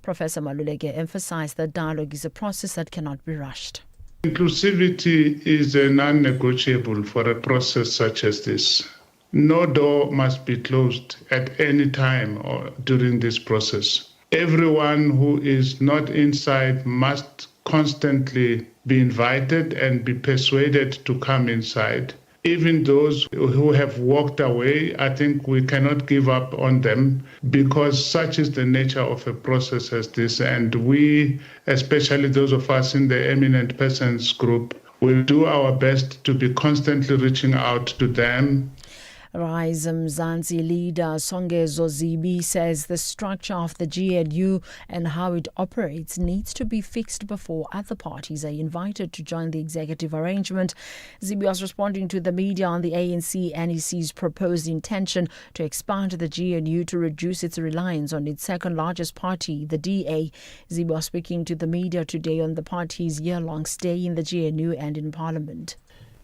Professor Maluleke emphasized that dialogue is a process that cannot be rushed. Inclusivity is a non-negotiable for a process such as this. No door must be closed at any time or during this process. Everyone who is not inside must constantly be invited and be persuaded to come inside. Even those who have walked away, I think we cannot give up on them because such is the nature of a process as this. And we, especially those of us in the Eminent Persons Group, will do our best to be constantly reaching out to them. Rise Mzansi leader Songezo Zibi says the structure of the GNU and how it operates needs to be fixed before other parties are invited to join the executive arrangement. Zibi was responding to the media on the ANC NEC's proposed intention to expand the GNU to reduce its reliance on its second largest party, the DA. Zibi was speaking to the media today on the party's year-long stay in the GNU and in Parliament.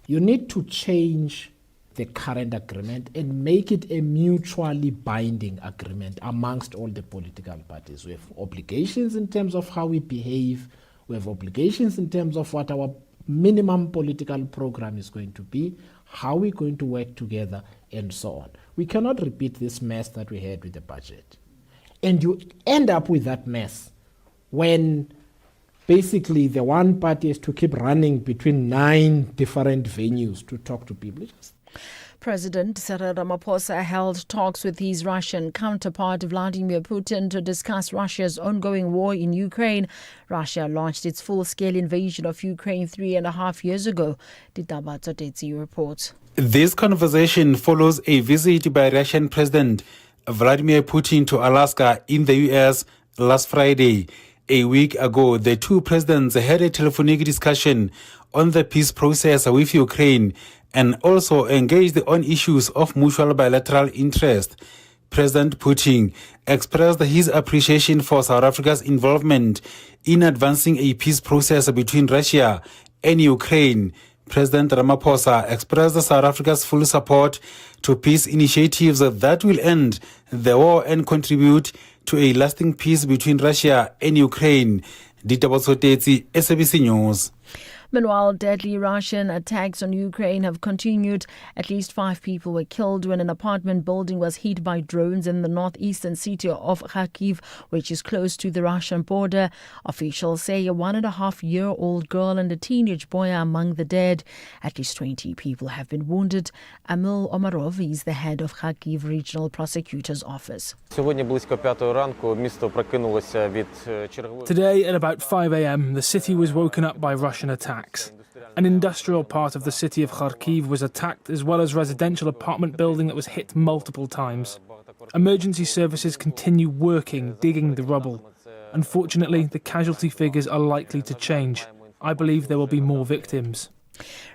You need to change the current agreement and make it a mutually binding agreement amongst all the political parties. We have obligations in terms of how we behave. We have obligations in terms of what our minimum political program is going to be, how we're going to work together, and so on. We cannot repeat this mess that we had with the budget. And you end up with that mess when basically the one party has to keep running between 9 different venues to talk to people. President Cyril Ramaphosa held talks with his Russian counterpart Vladimir Putin to discuss Russia's ongoing war in Ukraine. Russia launched its full-scale invasion of Ukraine 3.5 years ago. Ditaba Tsotetsi reports. This conversation follows a visit by Russian President Vladimir Putin to Alaska in the U.S. last Friday. A week ago, the two presidents had a telephonic discussion on the peace process with Ukraine and also engaged on issues of mutual bilateral interest. President Putin expressed his appreciation for South Africa's involvement in advancing a peace process between Russia and Ukraine. President Ramaphosa expressed South Africa's full support to peace initiatives that will end the war and contribute to a lasting peace between Russia and Ukraine. Ditaba Tsotetsi, SABC News. Meanwhile, deadly Russian attacks on Ukraine have continued. At least 5 people were killed when an apartment building was hit by drones in the northeastern city of Kharkiv, which is close to the Russian border. Officials say a 1.5-year-old girl and a teenage boy are among the dead. At least 20 people have been wounded. Emil Omarov is the head of Kharkiv Regional Prosecutor's Office. Today at about 5 a.m, the city was woken up by Russian attacks. An industrial part of the city of Kharkiv was attacked, as well as a residential apartment building that was hit multiple times. Emergency services continue working, digging the rubble. Unfortunately, the casualty figures are likely to change. I believe there will be more victims.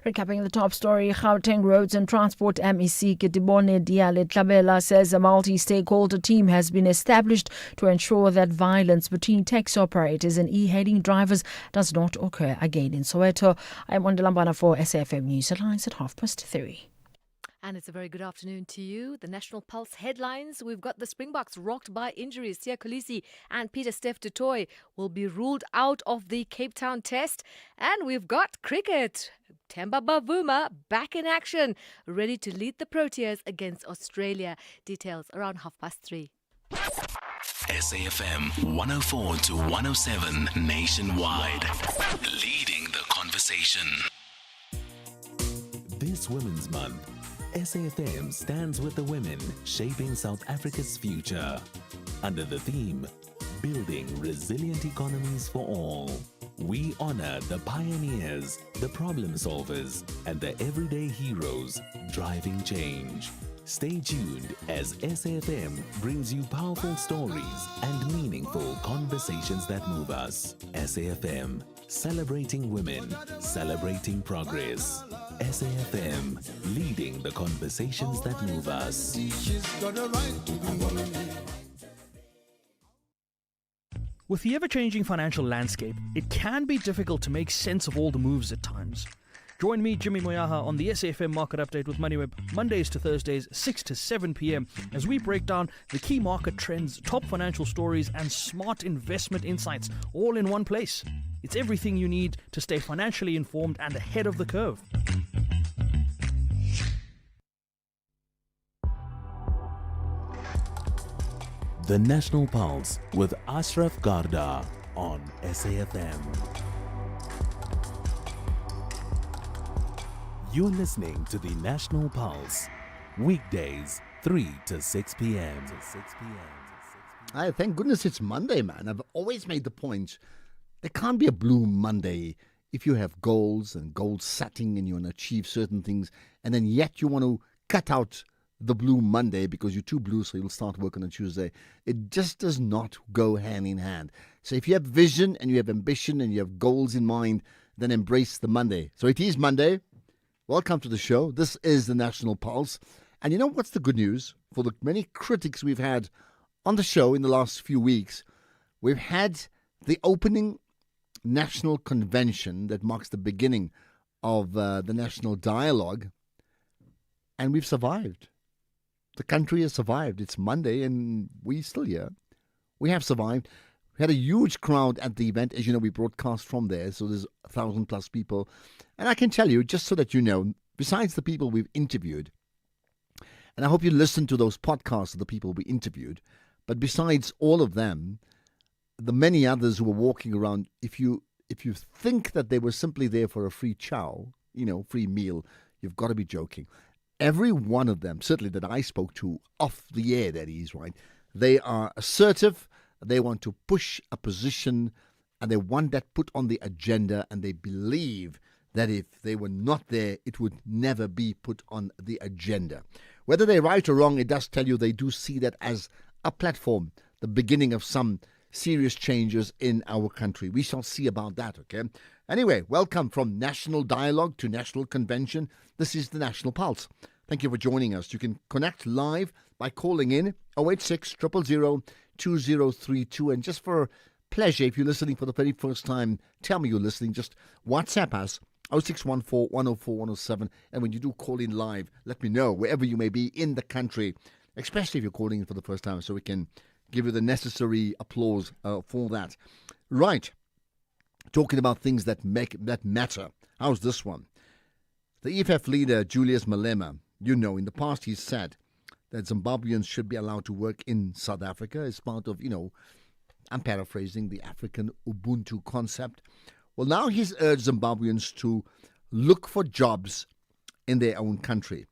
Recapping the top story, Gauteng Roads and Transport MEC Ketibone Diale Tlabela says a multi-stakeholder team has been established to ensure that violence between taxi operators and e-hailing drivers does not occur again in Soweto. I'm Wandalambana for SAFM News Headlines at 3:30. And it's a very good afternoon to you. The National Pulse headlines. We've got the Springboks rocked by injuries. Siya Kolisi and Peter Steph du Toit will be ruled out of the Cape Town test. And we've got cricket. Themba Bavuma back in action, ready to lead the Proteas against Australia. Details around 3:30. SAFM 104 to 107 nationwide. Leading the conversation. This Women's Month, SAFM stands with the women shaping South Africa's future. Under the theme, Building Resilient Economies for All. We honor the pioneers, the problem solvers, and the everyday heroes driving change. Stay tuned as SAFM brings you powerful stories and meaningful conversations that move us. SAFM, celebrating women, celebrating progress. SAFM, leading the conversations that move us. With the ever-changing financial landscape, it can be difficult to make sense of all the moves at times. Join me, Jimmy Moyaha, on the SAFM Market Update with MoneyWeb, Mondays to Thursdays, 6 to 7 p.m, as we break down the key market trends, top financial stories, and smart investment insights, all in one place. It's everything you need to stay financially informed and ahead of the curve. The National Pulse with Ashraf Garda on SAFM. You're listening to the National Pulse, weekdays 3 to 6 p.m. Thank goodness it's Monday, man. I've always made the point, there can't be a blue Monday if you have goals and goal setting and you want to achieve certain things, and then yet you want to cut out the blue Monday because you're too blue, so you'll start work on a Tuesday. It just does not go hand in hand. So if you have vision and you have ambition and you have goals in mind, then embrace the Monday. So it is Monday. Welcome to the show. This is the National Pulse. And you know what's the good news? For the many critics we've had on the show in the last few weeks, we've had the opening national convention that marks the beginning of the national dialogue, and we've survived. The country has survived. It's Monday and we're still here. We have survived. We had a huge crowd at the event. As you know, we broadcast from there, so there's 1,000 plus people. And I can tell you, just so that you know, besides the people we've interviewed, and I hope you listen to those podcasts of the people we interviewed, but besides all of them, the many others who were walking around, if you think that they were simply there for a free chow, free meal, you've got to be joking. Every one of them, certainly that I spoke to off the air, that is, right, they are assertive, they want to push a position, and they want that put on the agenda, and they believe that if they were not there, it would never be put on the agenda. Whether they're right or wrong, it does tell you they do see that as a platform, the beginning of some serious changes in our country. We shall see about that, okay? Anyway, welcome from National Dialogue to National Convention. This is the National Pulse. Thank you for joining us. You can connect live by calling in 086 000 2032. And just for pleasure, if you're listening for the very first time, tell me you're listening. Just WhatsApp us 0614 104 107. And when you do call in live, let me know wherever you may be in the country, especially if you're calling in for the first time, so we can give you the necessary applause for that. Right. Talking about things that matter. How's this one? The EFF leader, Julius Malema, in the past he's said that Zimbabweans should be allowed to work in South Africa as part of, I'm paraphrasing, the African Ubuntu concept. Well, now he's urged Zimbabweans to look for jobs in their own country.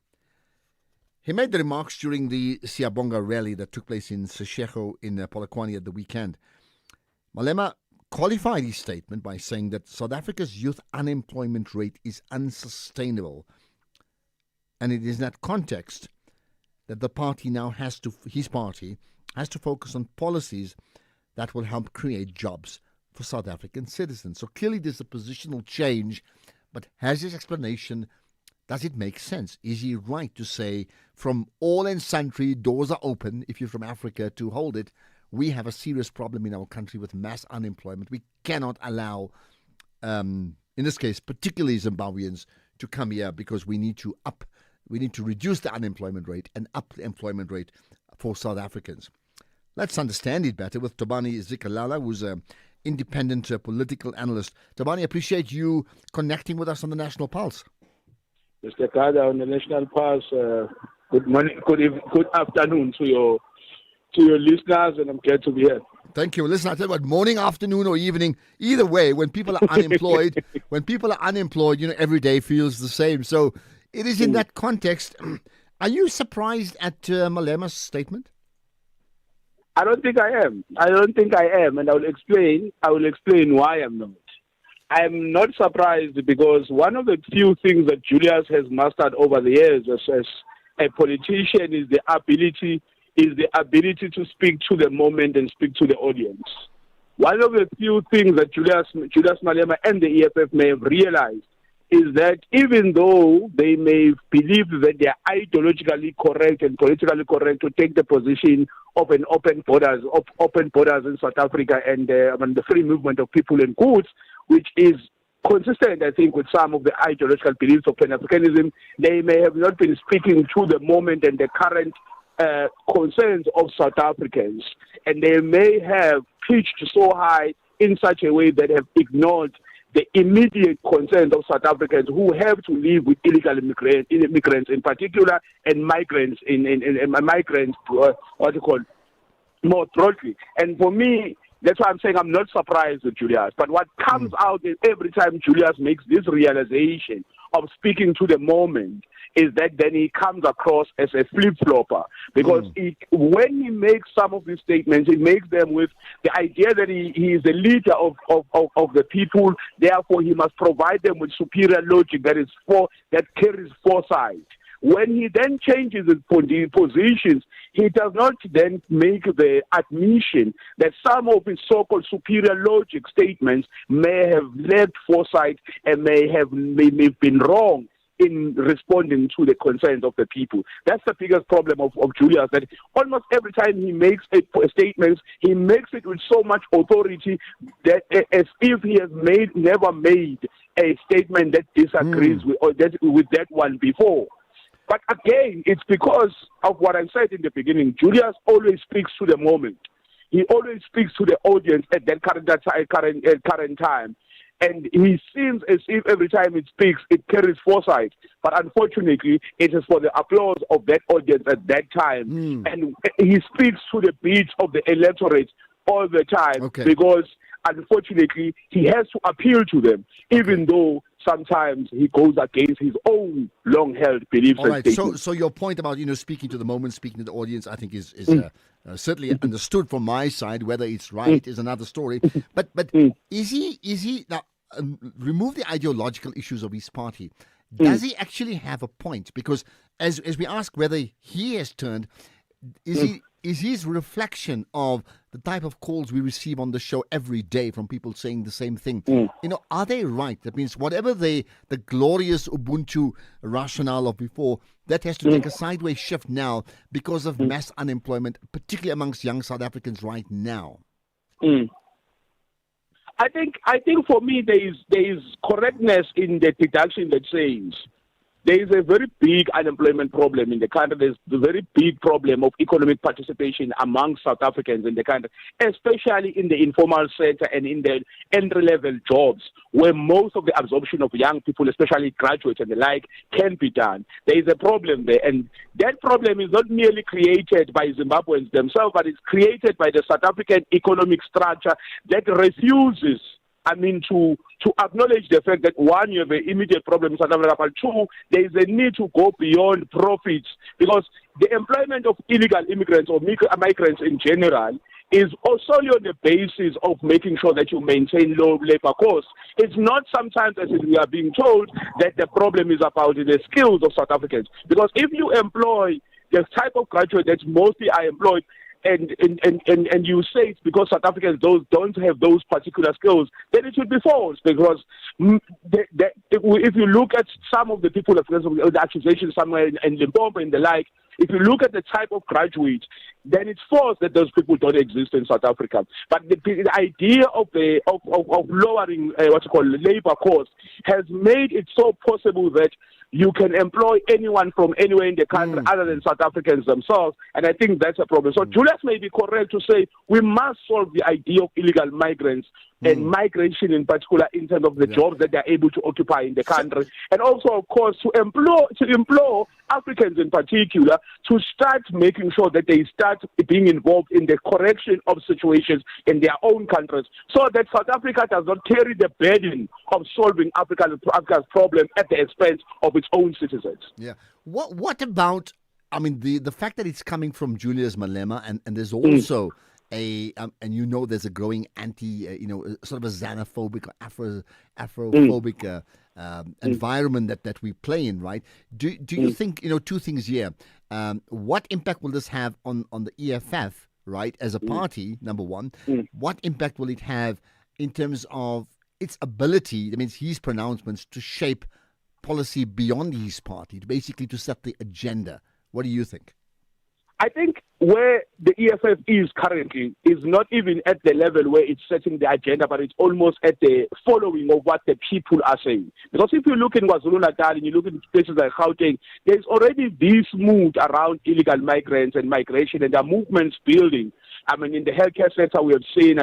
He made the remarks during the Siyabonga rally that took place in Seshego in Polokwane at the weekend. Malema qualified his statement by saying that South Africa's youth unemployment rate is unsustainable. And it is in that context that his party has to focus on policies that will help create jobs for South African citizens. So clearly there's a positional change, but has his explanation, does it make sense? Is he right to say from all and sundry, doors are open if you're from Africa to hold it? We have a serious problem in our country with mass unemployment. We cannot allow, in this case, particularly Zimbabweans, to come here because we need to reduce the unemployment rate and up the employment rate for South Africans. Let's understand it better with Tobani Zikalala, who's an independent political analyst. Tobani, I appreciate you connecting with us on the National Pulse. Mr. Kada on the National Pulse, good morning, good afternoon to your listeners, and I'm glad to be here. Thank you. Listen, I tell you what, morning, afternoon, or evening, either way, when people are unemployed, every day feels the same. So it is in that context. Are you surprised at Malema's statement? I don't think I am. And I will explain why I'm not. I'm not surprised because one of the few things that Julius has mastered over the years as a politician is the ability to speak to the moment and speak to the audience. One of the few things that Julius Malema and the EFF may have realized is that even though they may believe that they are ideologically correct and politically correct to take the position of an open borders in South Africa and the free movement of people and goods, which is consistent, I think, with some of the ideological beliefs of Pan-Africanism. They may have not been speaking to the moment and the current concerns of South Africans, and they may have pitched so high in such a way that have ignored the immediate concerns of South Africans who have to live with illegal immigrants in particular, and migrants more broadly. And for me, that's why I'm saying I'm not surprised with Julius. But what comes out is every time Julius makes this realization of speaking to the moment is that then he comes across as a flip-flopper. Because when he makes some of these statements, he makes them with the idea that he is the leader of the people, therefore he must provide them with superior logic that carries foresight. When he then changes his positions, he does not then make the admission that some of his so-called superior logic statements may have lacked foresight and may have been wrong in responding to the concerns of the people. That's the biggest problem of Julius, that almost every time he makes a statement, he makes it with so much authority that as if he has never made a statement that disagrees with that one before. But again, it's because of what I said in the beginning. Julius always speaks to the moment. He always speaks to the audience at that current time. And he seems as if every time it speaks, it carries foresight. But unfortunately, it is for the applause of that audience at that time. And he speaks to the beats of the electorate all the time because, unfortunately, he has to appeal to them, even though sometimes he goes against his own long-held beliefs. All right. So your point about speaking to the moment, speaking to the audience, I think is certainly understood from my side. Whether it's right is another story. But is he now? Remove the ideological issues of his party. Does he actually have a point? Because as we ask whether he has turned, is his reflection of the type of calls we receive on the show every day from people saying the same thing? Are they right? That means whatever the glorious Ubuntu rationale of before, that has to take a sideways shift now because of mass unemployment, particularly amongst young South Africans right now. I think for me there is correctness in the deduction that says there is a very big unemployment problem in the country. There's a very big problem of economic participation among South Africans in the country, especially in the informal sector and in the entry-level jobs, where most of the absorption of young people, especially graduates and the like, can be done. There is a problem there, and that problem is not merely created by Zimbabweans themselves, but it's created by the South African economic structure that refuses to acknowledge the fact that, one, you have an immediate problem in South Africa, but two, there is a need to go beyond profits, because the employment of illegal immigrants or migrants in general is also on the basis of making sure that you maintain low labor costs. It's not sometimes, as we are being told, that the problem is about the skills of South Africans. Because if you employ the type of graduate that mostly are employed, and you say it's because South Africans don't have those particular skills, then it should be false. Because if you look at some of the people, the accusations somewhere in Limpopo and the like, if you look at the type of graduate, then it's false that those people don't exist in South Africa. But the idea of lowering labor costs has made it so possible that you can employ anyone from anywhere in the country other than South Africans themselves, and I think that's a problem. So Julius may be correct to say we must solve the idea of illegal migrants and migration in particular in terms of the jobs that they're able to occupy in the country, and also, of course, to implore Africans in particular to start making sure that they start being involved in the correction of situations in their own countries, so that South Africa does not carry the burden of solving Africa's problem at the expense of its own citizens. Yeah. What about, the fact that it's coming from Julius Malema, and there's also there's a growing sort of a xenophobic or Afrophobic environment that we play in, right? Do you think, two things here? What impact will this have on the EFF, right, as a party, number one? What impact will it have in terms of its ability, that means his pronouncements, to shape policy beyond his party, basically to set the agenda? What do you think? I think where the EFF is currently is not even at the level where it's setting the agenda, but it's almost at the following of what the people are saying. Because if you look in KwaZulu-Natal and you look in places like Gauteng, there's already this mood around illegal migrants and migration, and there are movements building. I mean, in the healthcare sector, we've seen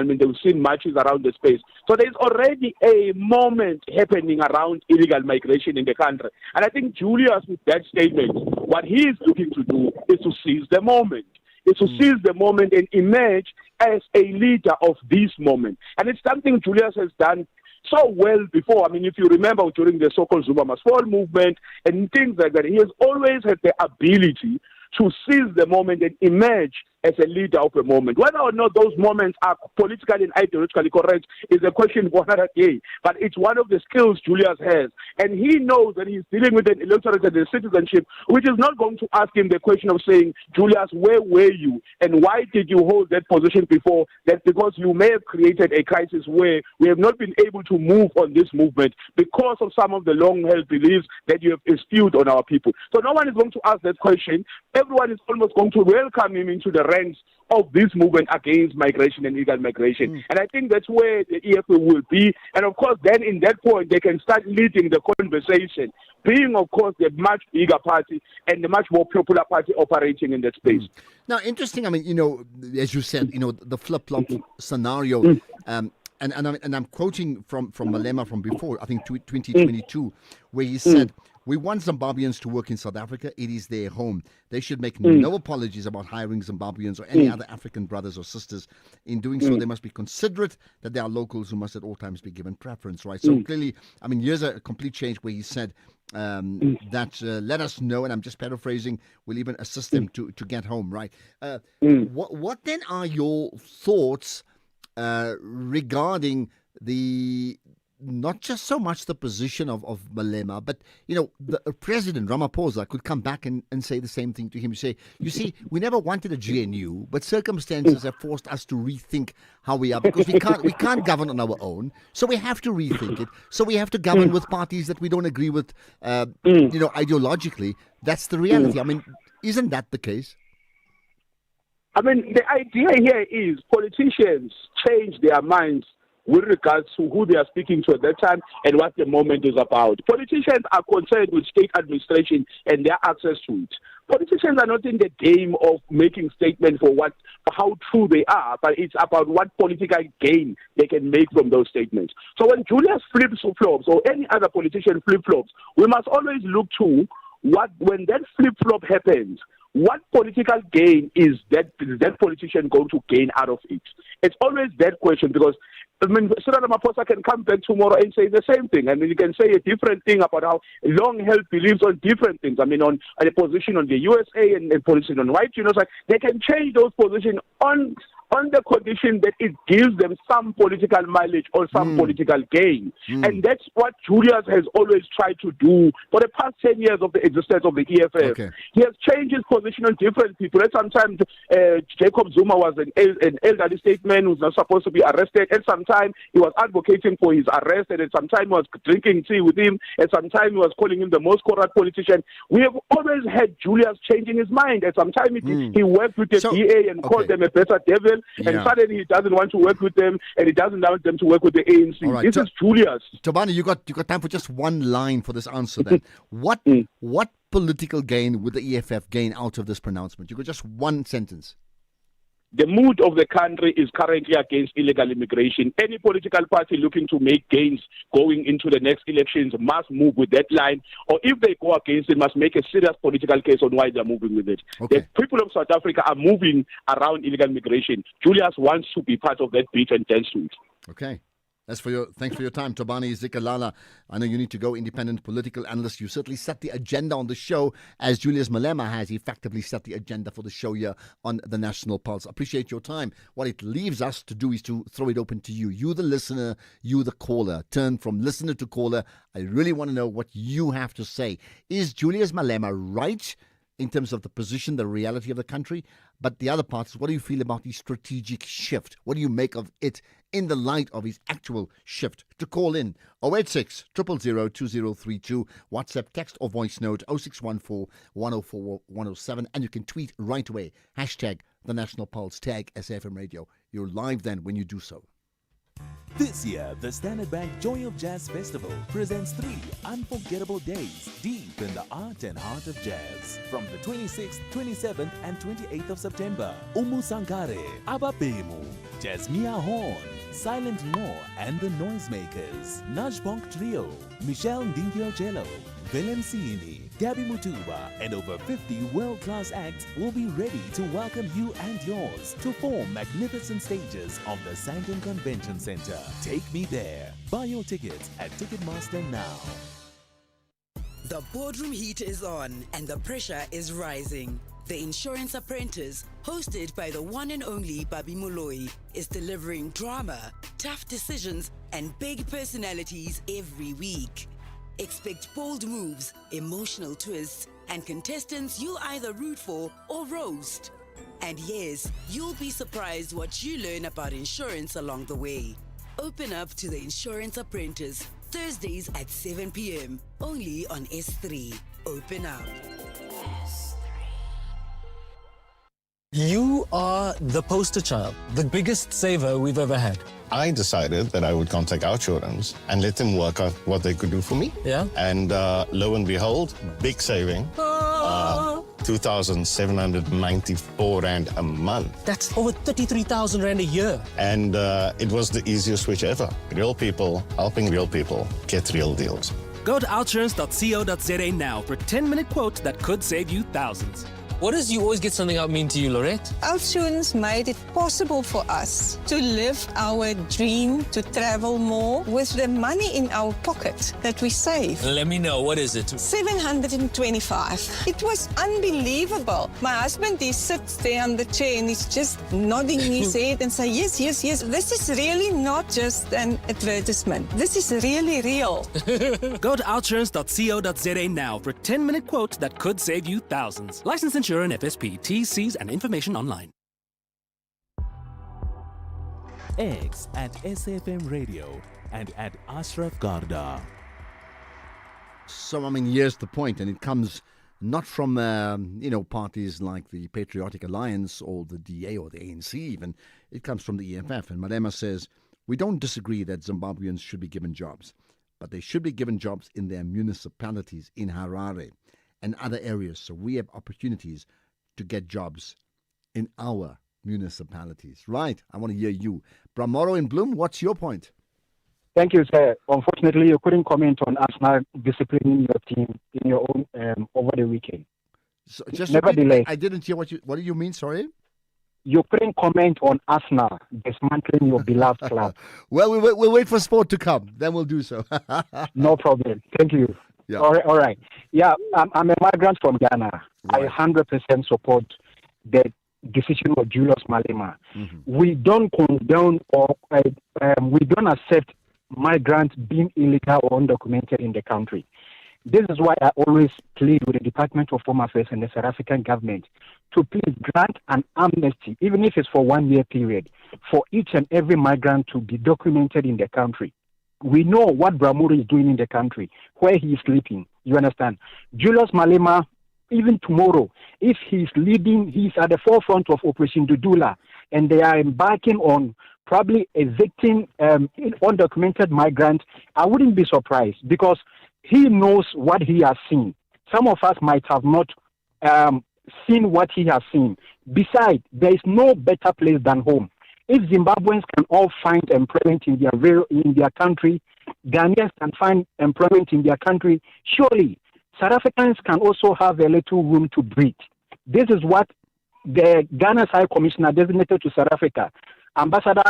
marches around the space. So there's already a moment happening around illegal migration in the country. And I think Julius, with that statement, what he is looking to do is to seize the moment. Is to seize the moment and emerge as a leader of this moment. And it's something Julius has done so well before. I mean, if you remember during the so-called Zuma Must Fall movement and things like that, he has always had the ability to seize the moment and emerge as a leader of a moment. Whether or not those moments are politically and ideologically correct is a question for another day. But it's one of the skills Julius has. And he knows that he's dealing with an electorate and a citizenship, which is not going to ask him the question of saying, Julius, where were you? And why did you hold that position before? That's because you may have created a crisis where we have not been able to move on this movement because of some of the long-held beliefs that you have instilled on our people. So no one is going to ask that question. Everyone is almost going to welcome him into the ranks of this movement against migration and illegal migration. And I think that's where the EFF will be. And of course, then in that point, they can start leading the conversation, being, of course, the much bigger party and the much more popular party operating in that space. Now, interesting, I mean, you know, as you said, you know, the flip-flop scenario, and I'm quoting from Malema from before, I think 2022, where he said, we want Zimbabweans to work in South Africa. It is their home. They should make no apologies about hiring Zimbabweans or any other African brothers or sisters. In doing so, they must be considerate that there are locals who must at all times be given preference, right? So clearly, I mean, here's a complete change where he said that let us know, and I'm just paraphrasing, we'll even assist them to get home, right? What then are your thoughts regarding not just so much the position of Malema, but, you know, the President Ramaphosa could come back and say the same thing to him. Say, you see, we never wanted a GNU, but circumstances have forced us to rethink how we are, because we can't govern on our own, so we have to rethink it. So we have to govern with parties that we don't agree with, you know, ideologically. That's the reality. I mean, isn't that the case? I mean, the idea here is politicians change their minds with regards to who they are speaking to at that time and what the moment is about. Politicians are concerned with state administration and their access to it. Politicians are not in the game of making statements for how true they are, but it's about what political gain they can make from those statements. So when Julius flip-flops or any other politician flip-flops, we must always look to when that flip-flop happens, what political gain is that politician going to gain out of it? It's always that question, because I mean, Cyril Ramaphosa can come back tomorrow and say the same thing, and you can say a different thing about how long-held beliefs on different things. I mean, on a position on the USA and a position on white genocide, they can change those positions on the condition that it gives them some political mileage or some political gain. And that's what Julius has always tried to do for the past 10 years of the existence of the EFF. Okay. He has changed his position on different people. At sometimes Jacob Zuma was an elderly statesman who was not supposed to be arrested. At some time he was advocating for his arrest, and at some time he was drinking tea with him. At some time he was calling him the most corrupt politician. We have always had Julius changing his mind. At some time he worked with the DA and called them a better devil. And suddenly he doesn't want to work with them, and he doesn't want them to work with the ANC. Right. This is Julius. Tobani, you got time for just one line for this answer then. What political gain would the EFF gain out of this pronouncement? You got just one sentence. The mood of the country is currently against illegal immigration. Any political party looking to make gains going into the next elections must move with that line, or if they go against it, must make a serious political case on why they're moving with it. Okay. The people of South Africa are moving around illegal immigration. Julius wants to be part of that beat and dance to it. Okay. Thanks for your time, Tobani Zikalala. I know you need to go, independent political analyst. You certainly set the agenda on the show, as Julius Malema has effectively set the agenda for the show here on the National Pulse. Appreciate your time. What it leaves us to do is to throw it open to you. You, the listener, you, the caller. Turn from listener to caller. I really want to know what you have to say. Is Julius Malema right in terms of the position, the reality of the country? But the other part is, what do you feel about the strategic shift? What do you make of it in the light of his actual shift? To call in, 086 000 2032, WhatsApp, text or voice note, 0614 104 107, and you can tweet right away, the National Pulse. Tag SAFM Radio. You're live then when you do so. This year, the Standard Bank Joy of Jazz Festival presents 3 unforgettable days deep in the art and heart of jazz. From the 26th, 27th and 28th of September, Umu Sankare, Ababemu, Jasmia Horn, Silent Moore and the Noisemakers, Najbonk Trio, Michelle Ndingio-Jello, Valencini, Gabby Mutuba and over 50 world-class acts will be ready to welcome you and yours to 4 magnificent stages of the Sandton Convention Center. Take me there. Buy your tickets at Ticketmaster now. The boardroom heat is on and the pressure is rising. The Insurance Apprentice, hosted by the one and only Babi Moloi, is delivering drama, tough decisions and big personalities every week. Expect bold moves, emotional twists, and contestants you'll either root for or roast. And yes, you'll be surprised what you learn about insurance along the way. Open up to the Insurance Apprentice, Thursdays at 7 p.m. only on S3. Open up. You are the poster child, the biggest saver we've ever had. I decided that I would contact Outsurance and let them work out what they could do for me. Yeah. And lo and behold, big saving. 2,794 Rand a month. That's over 33,000 Rand a year. And it was the easiest switch ever. Real people helping real people get real deals. Go to outsurance.co.za now for a 10-minute quote that could save you thousands. What does you always get something out mean to you, Lorette? Outsurance made it possible for us to live our dream to travel more with the money in our pocket that we save. Let me know, what is it? 725. It was unbelievable. My husband, he sits there on the chair and he's just nodding his head and saying, yes, yes, yes. This is really not just an advertisement. This is really real. Go to outsurance.co.za now for a 10-minute quote that could save you thousands. Licensed insurer and FSP, T's and information online. X at SAFM Radio and at Ashraf Garda. So, I mean, here's the point, and it comes not from, parties like the Patriotic Alliance or the DA or the ANC even. It comes from the EFF. And Malema says, we don't disagree that Zimbabweans should be given jobs, but they should be given jobs in their municipalities in Harare and other areas, so we have opportunities to get jobs in our municipalities. Right, I want to hear you. Bramoro in Bloom, what's your point? Thank you, sir. Unfortunately, you couldn't comment on Arsenal disciplining your team in your own over the weekend. So just nevertheless, I didn't hear what do you mean, sorry? You couldn't comment on Arsenal dismantling your beloved club. Well, we'll wait for sport to come, then we'll do so. No problem. Thank you. Yeah. All right. Yeah, I'm a migrant from Ghana. Right. I 100% support the decision of Julius Malema. Mm-hmm. We don't condone or we don't accept migrants being illegal or undocumented in the country. This is why I always plead with the Department of Home Affairs and the South African government to please grant an amnesty, even if it's for 1 year period, for each and every migrant to be documented in the country. We know what Bramuri is doing in the country, where he is sleeping. You understand? Julius Malema, even tomorrow, if he's at the forefront of Operation Dudula, and they are embarking on probably evicting undocumented migrants, I wouldn't be surprised because he knows what he has seen. Some of us might have not seen what he has seen. Besides, there is no better place than home. If Zimbabweans can all find employment in their country, Ghanaians can find employment in their country, surely South Africans can also have a little room to breathe. This is what the Ghana High Commissioner designated to South Africa, Ambassador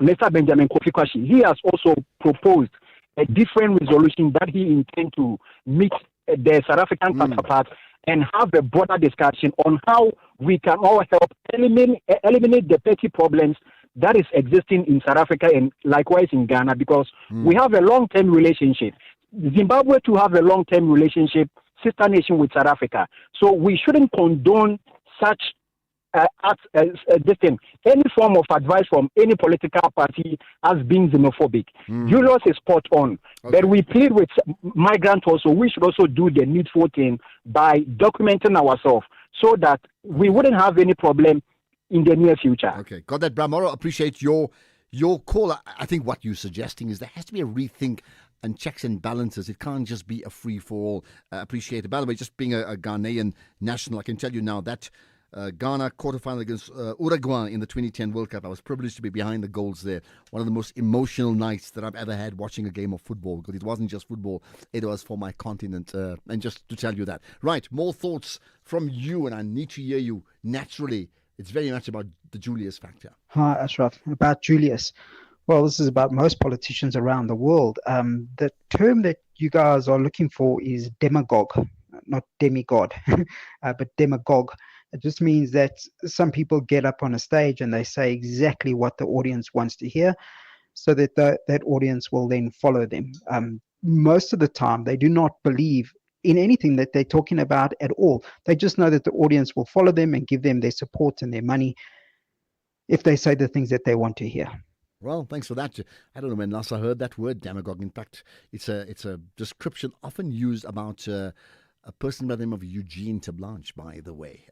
Mr. Benjamin Kofi Kwashi, he has also proposed a different resolution that he intends to meet the South African counterparts and have a broader discussion on how we can all help eliminate the petty problems that is existing in South Africa and likewise in Ghana, because we have a long-term relationship. Zimbabwe to have a long-term relationship, sister nation with South Africa. So we shouldn't condone such any form of advice from any political party as being xenophobic. Julius is spot on. Okay. But we plead with migrants also. We should also do the needful thing by documenting ourselves so that we wouldn't have any problem in the near future. Okay, got that, Bramoro. Appreciate your call. I think what you're suggesting is there has to be a rethink and checks and balances. It can't just be a free-for-all. Appreciate it. By the way, just being a Ghanaian national, I can tell you now that Ghana quarterfinal against Uruguay in the 2010 World Cup, I was privileged to be behind the goals there. One of the most emotional nights that I've ever had watching a game of football, because it wasn't just football, it was for my continent. And just to tell you that. Right, more thoughts from you, and I need to hear you naturally. It's very much about the Julius factor. Hi, Ashraf. About Julius. Well, this is about most politicians around the world. The term that you guys are looking for is demagogue, not demigod, but demagogue. It just means that some people get up on a stage and they say exactly what the audience wants to hear, so that that audience will then follow them. Most of the time, they do not believe in anything that they're talking about at all. They just know that the audience will follow them and give them their support and their money if they say the things that they want to hear. Well, thanks for that. I don't know when last I heard that word, demagogue. In fact, it's a description often used about a person by the name of Eugene Tablanche, by the way.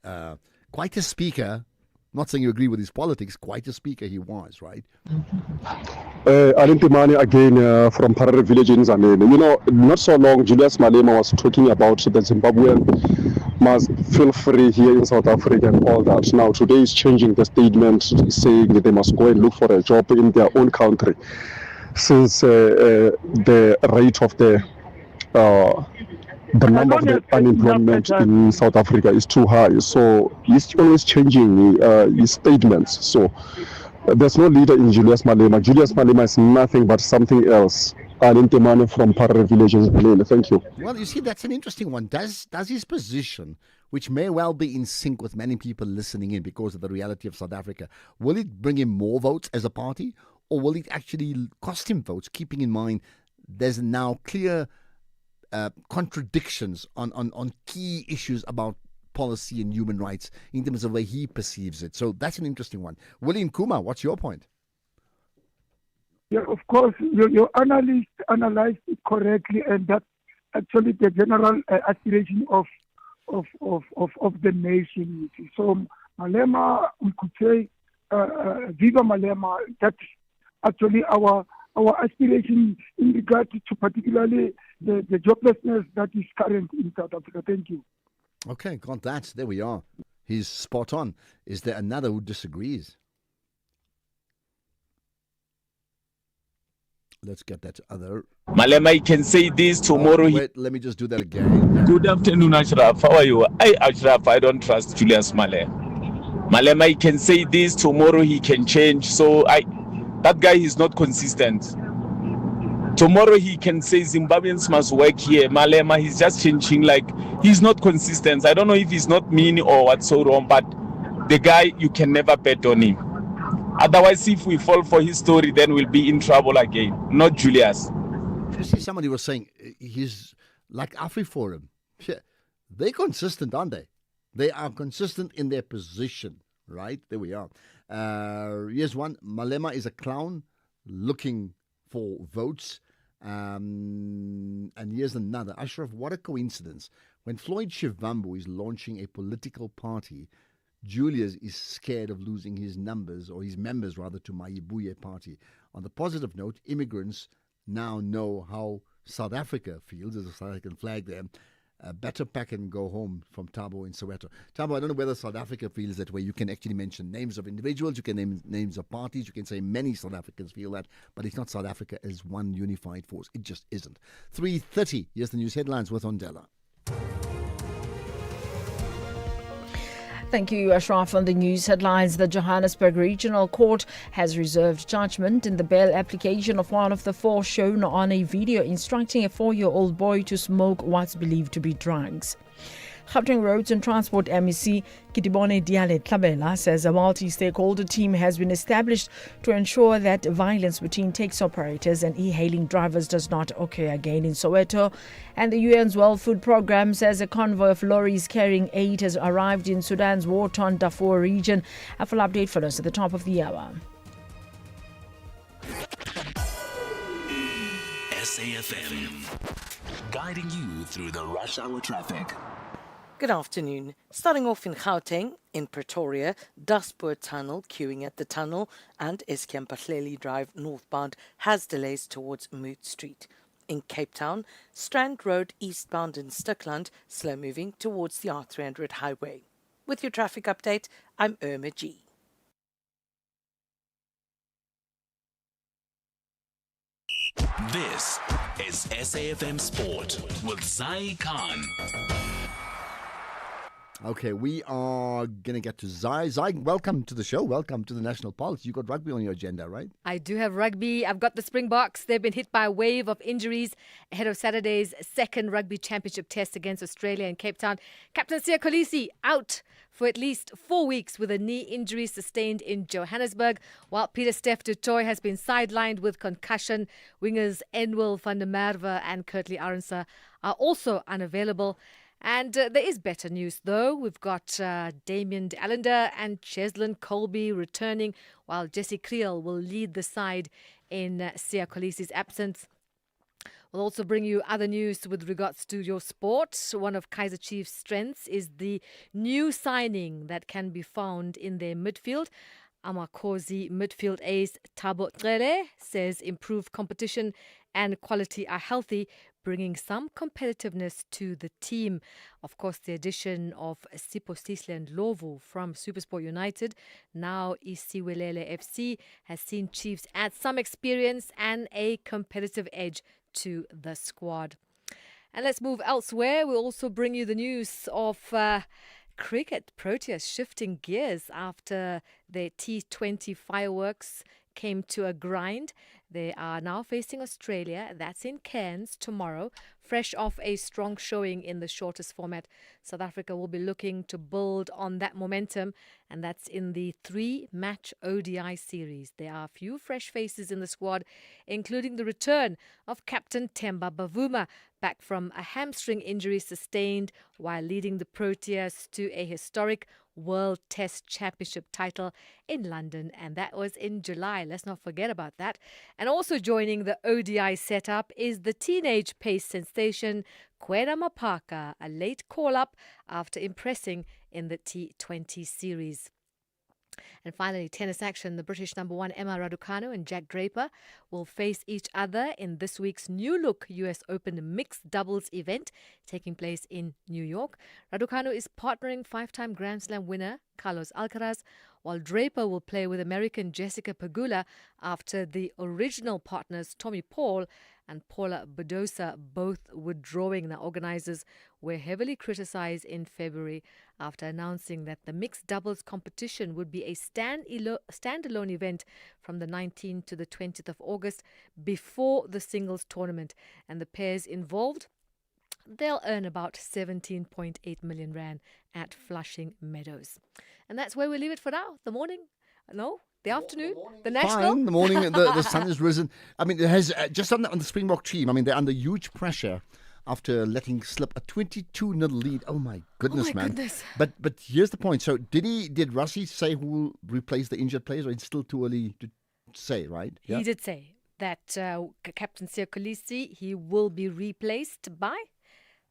Quite a speaker. Not saying you agree with his politics, quite a speaker he was, right? Alintimani again from Parare village in Zamene. You know, not so long, Julius Malema was talking about the Zimbabwean must feel free here in South Africa and all that. Now, today is changing the statement, saying that they must go and look for a job in their own country, since the rate of the number of the unemployment in South Africa is too high. So he's always changing his statements. So there's no leader in Julius Malema. Julius Malema is nothing but something else. Alintemane from Parare Village in Zamene. Thank you. Well, you see, that's an interesting one. Does his position, which may well be in sync with many people listening in because of the reality of South Africa, will it bring him more votes as a party, or will it actually cost him votes, keeping in mind there's now clear contradictions on key issues about policy and human rights in terms of the way he perceives it? So that's an interesting one. William Kuma, what's your point? Yeah, of course, your analyst analyzed it correctly, and that's actually the general aspiration of the nation. So Malema, we could say, Viva Malema. That's actually our aspiration in regard to particularly the joblessness that is current in South Africa. Thank you. Okay, got that. There we are. He's spot on. Is there another who disagrees? Let's get that other. Malema, you can say this tomorrow. Wait, let me just do that again. Good afternoon, Ashraf. How are you? Ashraf, I don't trust Julius Malema. Malema, he can say this tomorrow. He can change. So that guy is not consistent. Tomorrow he can say Zimbabweans must work here. Malema, he's just changing, like he's not consistent. I don't know if he's not mean or what's so wrong, but the guy, you can never bet on him. Otherwise, if we fall for his story, then we'll be in trouble again. Not Julius. You see, somebody was saying he's like AfriForum. They're consistent, aren't they? They are consistent in their position, right? There we are. Here's one. Malema is a clown looking for votes. And here's another. Ashraf, what a coincidence. When Floyd Shivambu is launching a political party, Julius is scared of losing his numbers, or his members rather, to Mayibuye party. On the positive note, immigrants now know how South Africa feels. There's a South African flag there. Better pack and go home from Thabo in Soweto. Thabo, I don't know whether South Africa feels that way. You can actually mention names of individuals, you can name names of parties, you can say many South Africans feel that, but it's not South Africa as one unified force. It just isn't. 3:30, here's the news headlines with Ondela. Thank you, Ashraf. On the news headlines, the Johannesburg Regional Court has reserved judgment in the bail application of one of the four shown on a video instructing a 4-year-old boy to smoke what's believed to be drugs. Gauteng Roads and Transport MEC Kitibone Diale Tlabela says a multi-stakeholder team has been established to ensure that violence between taxi operators and e-hailing drivers does not occur again in Soweto. And the UN's World Food Programme says a convoy of lorries carrying aid has arrived in Sudan's war-torn Darfur region. A full update for us at the top of the hour. SAFM, guiding you through the rush hour traffic. Good afternoon. Starting off in Gauteng, in Pretoria, Daspoort Tunnel queuing at the tunnel and Eskom Pahleli Drive northbound has delays towards Moot Street. In Cape Town, Strand Road eastbound in Stikland slow moving towards the R300 highway. With your traffic update, I'm Irma G. This is SAFM Sport with Zai Khan. Okay, we are going to get to Zai. Zai, welcome to the show. Welcome to the National Pulse. You got rugby on your agenda, right? I do have rugby. I've got the Springboks. They've been hit by a wave of injuries ahead of Saturday's second rugby championship test against Australia in Cape Town. Captain Siya Kolisi out for at least 4 weeks with a knee injury sustained in Johannesburg, while Pieter-Steph du Toit has been sidelined with concussion. Wingers Enwil van der Merwe and Kurtley Arendse are also unavailable. And there is better news, though. We've got Damien de Allender and Cheslin Colby returning, while Jesse Kriel will lead the side in Siya Kolisi's absence. We'll also bring you other news with regards to your sport. One of Kaizer Chiefs' strengths is the new signing that can be found in their midfield. Amakhosi midfield ace Thabo Cele says improved competition and quality are healthy, bringing some competitiveness to the team. Of course, the addition of Siphosihle and Ndlovu from SuperSport United, now Isiwelele FC, has seen Chiefs add some experience and a competitive edge to the squad. And let's move elsewhere. We'll also bring you the news of cricket. Proteas shifting gears after their T20 fireworks came to a grind. They are now facing Australia. That's in Cairns tomorrow. Fresh off a strong showing in the shortest format, South Africa will be looking to build on that momentum, and that's in the 3-match ODI series. There are a few fresh faces in the squad, including the return of Captain Themba Bavuma, back from a hamstring injury sustained while leading the Proteas to a historic World Test Championship title in London, and that was in July. Let's not forget about that. And also joining the ODI setup is the teenage pace sensation Kwena Mapaka, a late call-up after impressing in the T20 series. And finally, tennis action. The British number one Emma Raducanu and Jack Draper will face each other in this week's new-look US Open mixed doubles event taking place in New York. Raducanu is partnering 5-time Grand Slam winner Carlos Alcaraz, while Draper will play with American Jessica Pegula after the original partners Tommy Paul and Paula Badosa both withdrawing. The organizers were heavily criticized in February after announcing that the mixed doubles competition would be a standalone event from the 19th to the 20th of August before the singles tournament, and the pairs involved, they'll earn about 17.8 million rand at Flushing Meadows. And that's where we leave it for now. The afternoon, the national. Fine, the morning, the sun has risen. I mean, it has just on the Springbok team. I mean, they're under huge pressure after letting slip a 22-0 lead. Oh my goodness, man! Goodness. But here's the point. So did Rassie say who will replace the injured players, or it's still too early to say, right? Yeah? He did say that Captain Siya Kolisi, he will be replaced by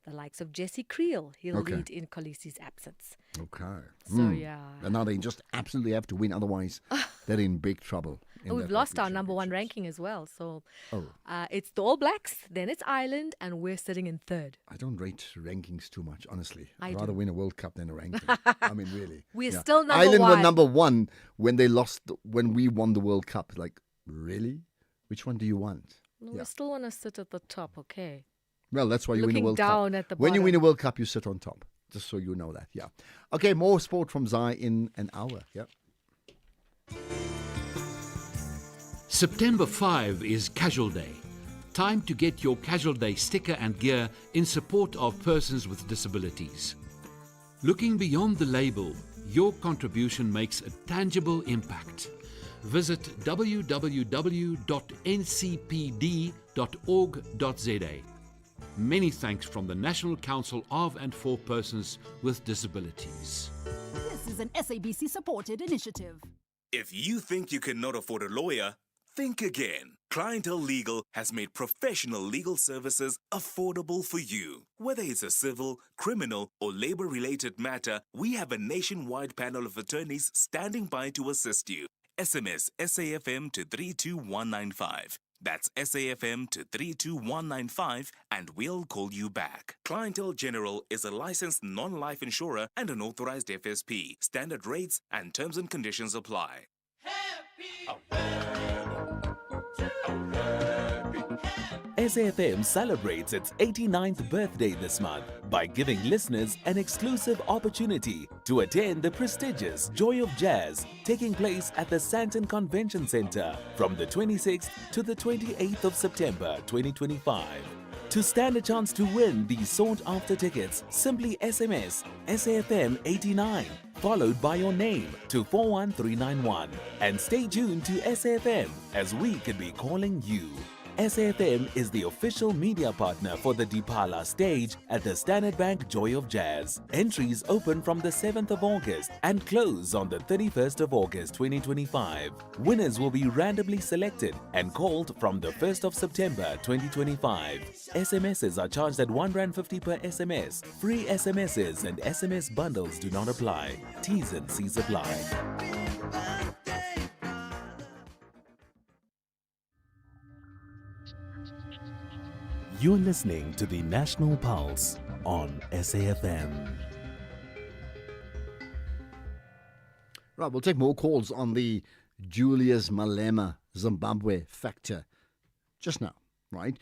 the likes of Jesse Kriel. He'll lead in Kolisi's absence. Okay. So, yeah. And now they just absolutely have to win, otherwise they're in big trouble. We've lost our number one ranking as well. So it's the All Blacks, then it's Ireland, and we're sitting in third. I don't rate rankings too much, honestly. I I'd rather do. win a World Cup than a ranking. I mean, really. We're still number Ireland one. were number one when we won the World Cup. Like, really? Which one do you want? No, we still want to sit at the top, okay? Well, that's why you win a World Cup. Looking down at the when you bottom. win a World Cup, you sit on top. Just so you know that, yeah. Okay, more sport from Zai in an hour, yeah. September 5 is Casual Day. Time to get your Casual Day sticker and gear in support of persons with disabilities. Looking beyond the label, your contribution makes a tangible impact. Visit www.ncpd.org.za. Many thanks from the National Council of and for Persons with Disabilities. This is an SABC-supported initiative. If you think you cannot afford a lawyer, Think again. Clientele Legal has made professional legal services affordable for you. Whether it's a civil, criminal, or labor-related matter, we have a nationwide panel of attorneys standing by to assist you. SMS SAFM to 32195. That's SAFM to 32195 and we'll call you back. Clientele General is a licensed non-life insurer and an authorized FSP. Standard rates and terms and conditions apply. SAFM celebrates its 89th birthday this month by giving listeners an exclusive opportunity to attend the prestigious Joy of Jazz taking place at the Sandton Convention Center from the 26th to the 28th of September 2025. To stand a chance to win these sought-after tickets, simply SMS SAFM 89 followed by your name to 41391 and stay tuned to SAFM as we could be calling you. SAFM is the official media partner for the Dipala stage at the Standard Bank Joy of Jazz. Entries open from the 7th of August and close on the 31st of August 2025. Winners will be randomly selected and called from the 1st of September 2025. SMSs are charged at R1.50 per SMS. Free SMSs and SMS bundles do not apply. T's and C's apply. You're listening to the National Pulse on SAFM. Right, we'll take more calls on the Julius Malema Zimbabwe factor just now, right?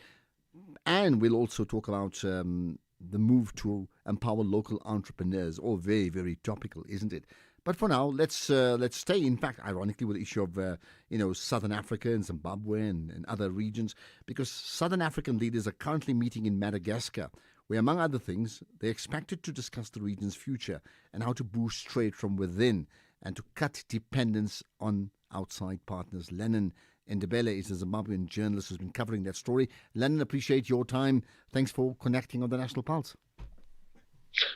And we'll also talk about the move to empower local entrepreneurs. All very, very topical, isn't it? But for now, let's stay, in fact, ironically, with the issue of, Southern Africa and Zimbabwe and other regions, because Southern African leaders are currently meeting in Madagascar, where, among other things, they're expected to discuss the region's future and how to boost trade from within and to cut dependence on outside partners. Lennon Ndebele is a Zimbabwean journalist who's been covering that story. Lennon, appreciate your time. Thanks for connecting on the National Pulse.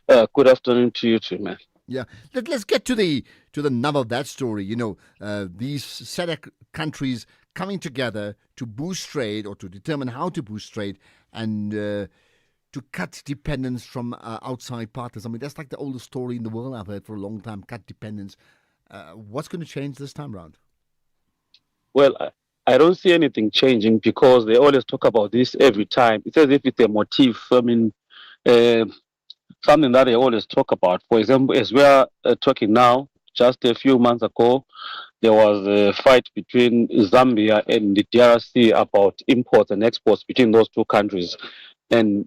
Good afternoon to you too, man. Yeah, let's get to the nub of that story. These SADC countries coming together to boost trade or to determine how to boost trade and to cut dependence from outside partners. I mean, that's like the oldest story in the world I've heard for a long time, cut dependence. What's going to change this time around? Well, I don't see anything changing because they always talk about this every time. It's as if it's a motif. I mean, something that they always talk about. For example, as we are talking now, just a few months ago, there was a fight between Zambia and the DRC about imports and exports between those two countries. And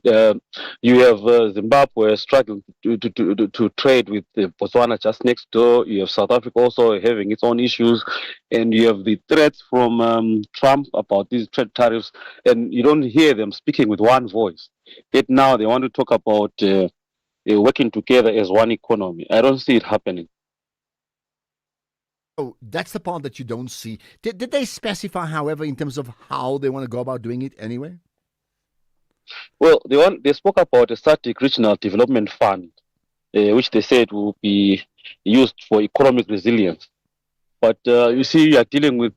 you have Zimbabwe struggling to trade with Botswana just next door. You have South Africa also having its own issues. And you have the threats from Trump about these trade tariffs. And you don't hear them speaking with one voice. Yet now they want to talk about working together as one economy. I don't see it happening. Oh, that's the part that you don't see. Did they specify, however, in terms of how they want to go about doing it anyway? Well, they spoke about a SADC Regional Development Fund, which they said will be used for economic resilience. But you see, you are dealing with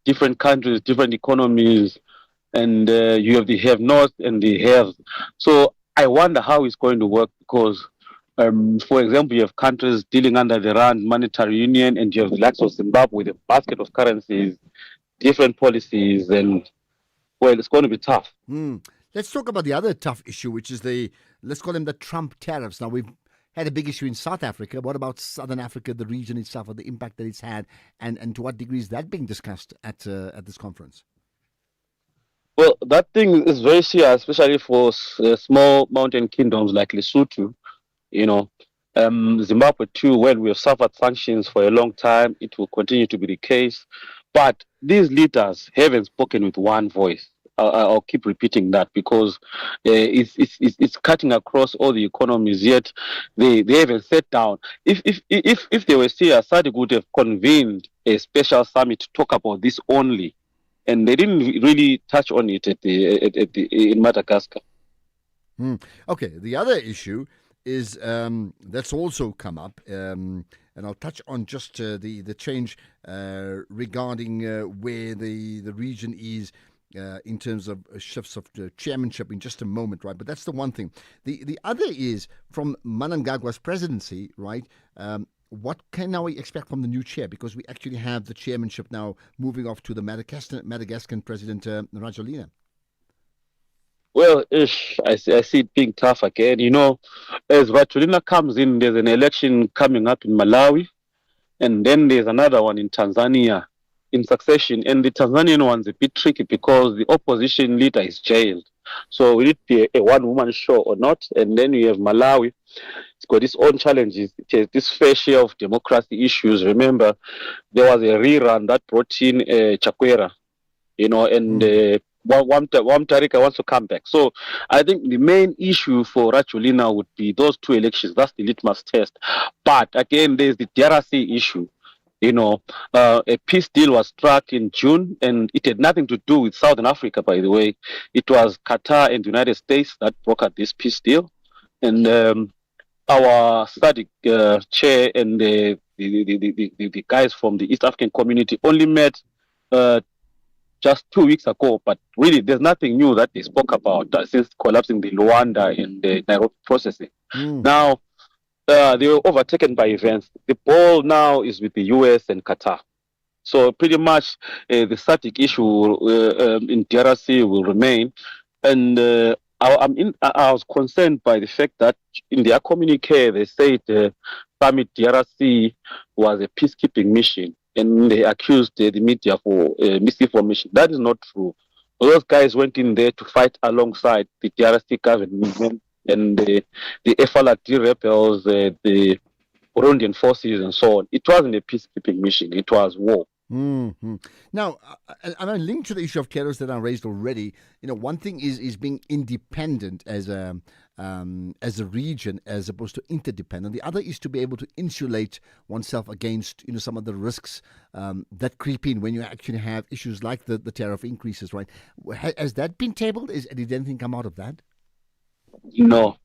different countries, different economies, and you have the have-nots and the haves. So I wonder how it's going to work because, for example, you have countries dealing under the RAND monetary union, and you have the likes of Zimbabwe with a basket of currencies, different policies, and, well, it's going to be tough. Let's talk about the other tough issue, which is let's call them the Trump tariffs. Now, we've had a big issue in South Africa. What about Southern Africa, the region itself, or the impact that it's had, and to what degree is that being discussed at this conference? Well, that thing is very serious, especially for small mountain kingdoms like Lesotho. Zimbabwe too, when we have suffered sanctions for a long time, it will continue to be the case. But these leaders haven't spoken with one voice. I'll keep repeating that because it's cutting across all the economies. Yet they haven't sat down. If they were serious, SADC would have convened a special summit to talk about this only. And they didn't really touch on it in Madagascar. Okay, the other issue is that's also come up and I'll touch on just the change regarding where the region is in terms of shifts of chairmanship in just a moment, right? But that's the one thing. The other is from Mnangagwa's presidency, right? What can now we expect from the new chair? Because we actually have the chairmanship now moving off to the Madagascan president, Rajoelina. Well, I see it being tough again. As Rajoelina comes in, there's an election coming up in Malawi, and then there's another one in Tanzania in succession. And the Tanzanian one's a bit tricky because the opposition leader is jailed. So will it be a one-woman show or not? And then you have Malawi. It's got its own challenges. It has this fair share of democracy issues. Remember, there was a rerun that brought in Chakwera, and Wamtarika wants to come back. So I think the main issue for Rajoelina would be those two elections. That's the litmus test. But again, there's the DRC issue. A peace deal was struck in June, and it had nothing to do with Southern Africa, by the way. It was Qatar and the United States that brokered this peace deal. And our SADC chair and the guys from the East African community only met just 2 weeks ago, but really there's nothing new that they spoke about since collapsing the Luanda and the Nairobi processing. Now, they were overtaken by events. The ball now is with the US and Qatar. So pretty much the SADC issue in DRC will remain. And I was concerned by the fact that in their communique, they said Summit DRC was a peacekeeping mission, and they accused the media for misinformation. That is not true. Those guys went in there to fight alongside the DRC government and the FLRD rebels, the Burundian forces, and so on. It wasn't a peacekeeping mission. It was war. Mm-hmm. Now, I'm linked to the issue of terrorists that I raised already. One thing is being independent as a region as opposed to interdependent. The other is to be able to insulate oneself against some of the risks that creep in when you actually have issues like the tariff increases. Right? Has that been tabled? Did anything come out of that? No,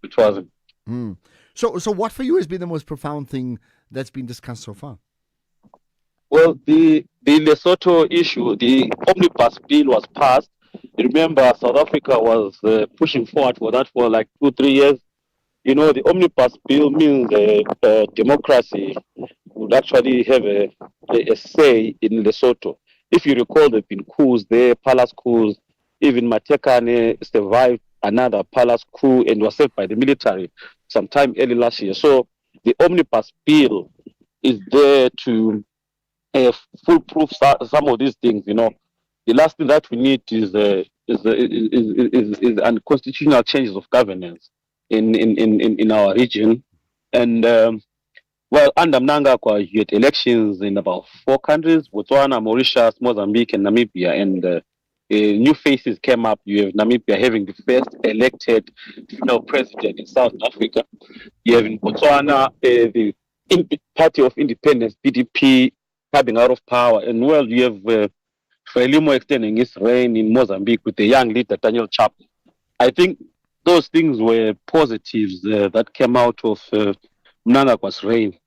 it wasn't. So what for you has been the most profound thing that's been discussed so far? Well, the Lesotho issue, the omnibus bill was passed. Remember, South Africa was pushing forward for that for like 2-3 years. The omnibus bill means democracy would actually have a say in Lesotho. If you recall, there have been coups there, palace coups. Even Matekane survived another palace coup and was saved by the military sometime early last year. So the omnibus bill is there to foolproof some of these things. The last thing that we need is unconstitutional changes of governance in our region. And under Mnangagwa, you had elections in about 4 countries: Botswana, Mauritius, Mozambique, and Namibia. And new faces came up. You have Namibia having the first elected female president in South Africa. You have in Botswana the Party of Independence, BDP, coming out of power. And you have Frelimo extending his reign in Mozambique with the young leader Daniel Chapo. I think those things were positives that came out of Mnangagwa's reign.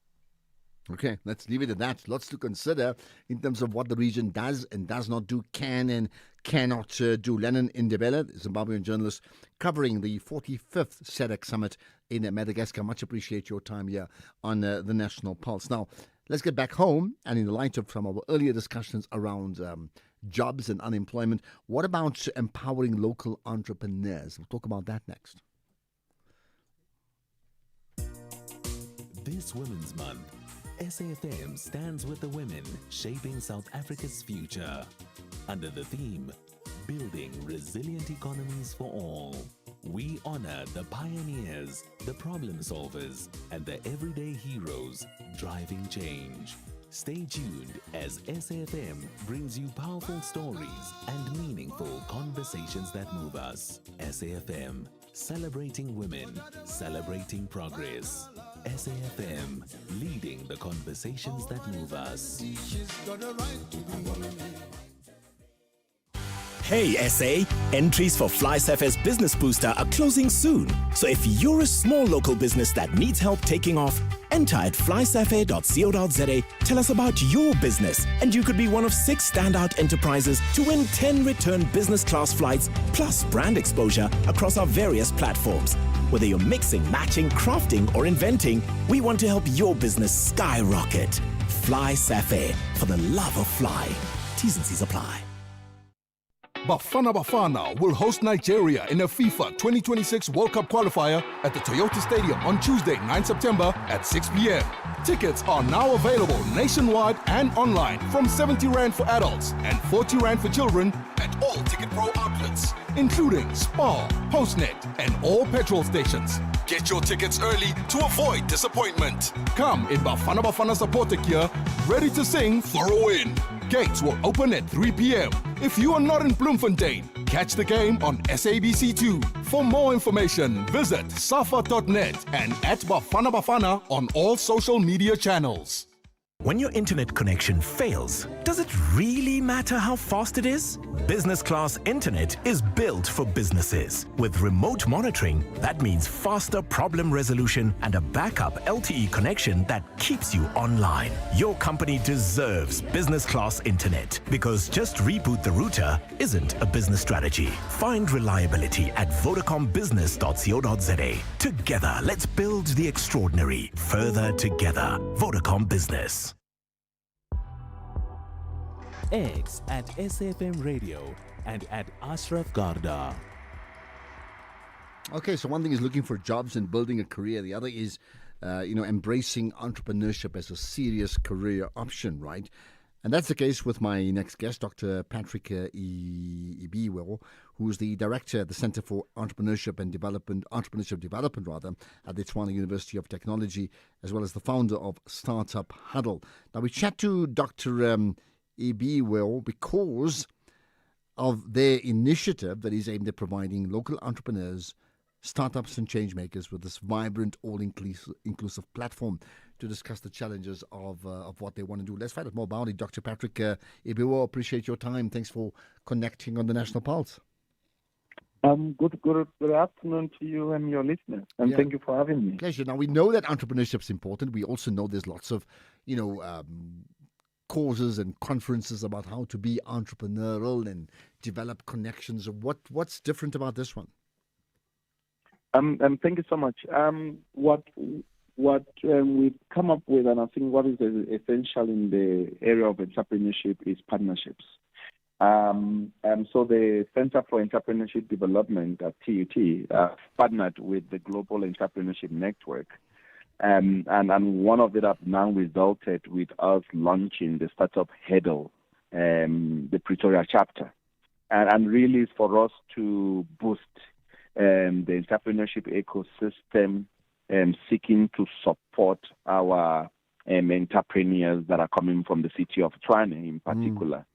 Okay, let's leave it at that. Lots to consider in terms of what the region does and does not do, can and cannot do. Lennon Indebele, Zimbabwean journalist, covering the 45th SADC summit in Madagascar. Much appreciate your time here on the National Pulse. Now, let's get back home, and in the light of some of our earlier discussions around jobs and unemployment, what about empowering local entrepreneurs? We'll talk about that next. This Women's Month, SAFM stands with the women shaping South Africa's future under the theme, Building Resilient Economies for All. We honor the pioneers, the problem solvers, and the everyday heroes driving change. Stay tuned as SAFM brings you powerful stories and meaningful conversations that move us. SAFM, celebrating women, celebrating progress. SAFM, leading the conversations that move us. Hey SA, entries for FlySafair's Business Booster are closing soon. So if you're a small local business that needs help taking off, Enter at flysafair.co.za. Tell us about your business, and you could be one of 6 standout enterprises to win 10 return business class flights plus brand exposure across our various platforms. Whether you're mixing, matching, crafting, or inventing, we want to help your business skyrocket. Fly Safair, for the love of fly. T's and C's apply. Bafana Bafana will host Nigeria in a FIFA 2026 World Cup qualifier at the Toyota Stadium on Tuesday, 9 September at 6 p.m. Tickets are now available nationwide and online from 70 Rand for adults and 40 Rand for children at all Ticket Pro outlets, including Spar, Postnet, and all petrol stations. Get your tickets early to avoid disappointment. Come in Bafana Bafana supporter gear, ready to sing for a win. Gates will open at 3 p.m. If you are not in Bloemfontein, catch the game on SABC2. For more information, visit safa.net and at Bafana Bafana on all social media channels. When your internet connection fails, does it really matter how fast it is? Business class internet is built for businesses. With remote monitoring, that means faster problem resolution and a backup LTE connection that keeps you online. Your company deserves business class internet because just reboot the router isn't a business strategy. Find reliability at vodacombusiness.co.za. Together, let's build the extraordinary. Further together. Vodacom Business. X at SFM Radio and at Ashraf Garda. Okay, so one thing is looking for jobs and building a career. The other is, embracing entrepreneurship as a serious career option, right? And that's the case with my next guest, Dr. Patrick Ibiwo, who's the director at the Center for Entrepreneurship Development at the Tshwane University of Technology, as well as the founder of Startup Huddle. Now, we chat to Dr. Ibiwo because of their initiative that is aimed at providing local entrepreneurs, startups and change makers with this vibrant, all-inclusive platform to discuss the challenges of what they want to do. Let's find out more about it. Dr. Patrick Ibiwo, appreciate your time. Thanks for connecting on the National Pulse. Good afternoon to you and your listeners, and thank you for having me. Pleasure. Now, we know that entrepreneurship is important. We also know there's lots of, courses and conferences about how to be entrepreneurial and develop connections. What's different about this one? Thank you so much. What we've come up with, and I think what is essential in the area of entrepreneurship is partnerships. So the Center for Entrepreneurship Development at TUT partnered with the Global Entrepreneurship Network. And one of it have now resulted with us launching the Startup Huddle, the Pretoria chapter. And really it's for us to boost the entrepreneurship ecosystem, seeking to support our entrepreneurs that are coming from the city of Tshwane in particular.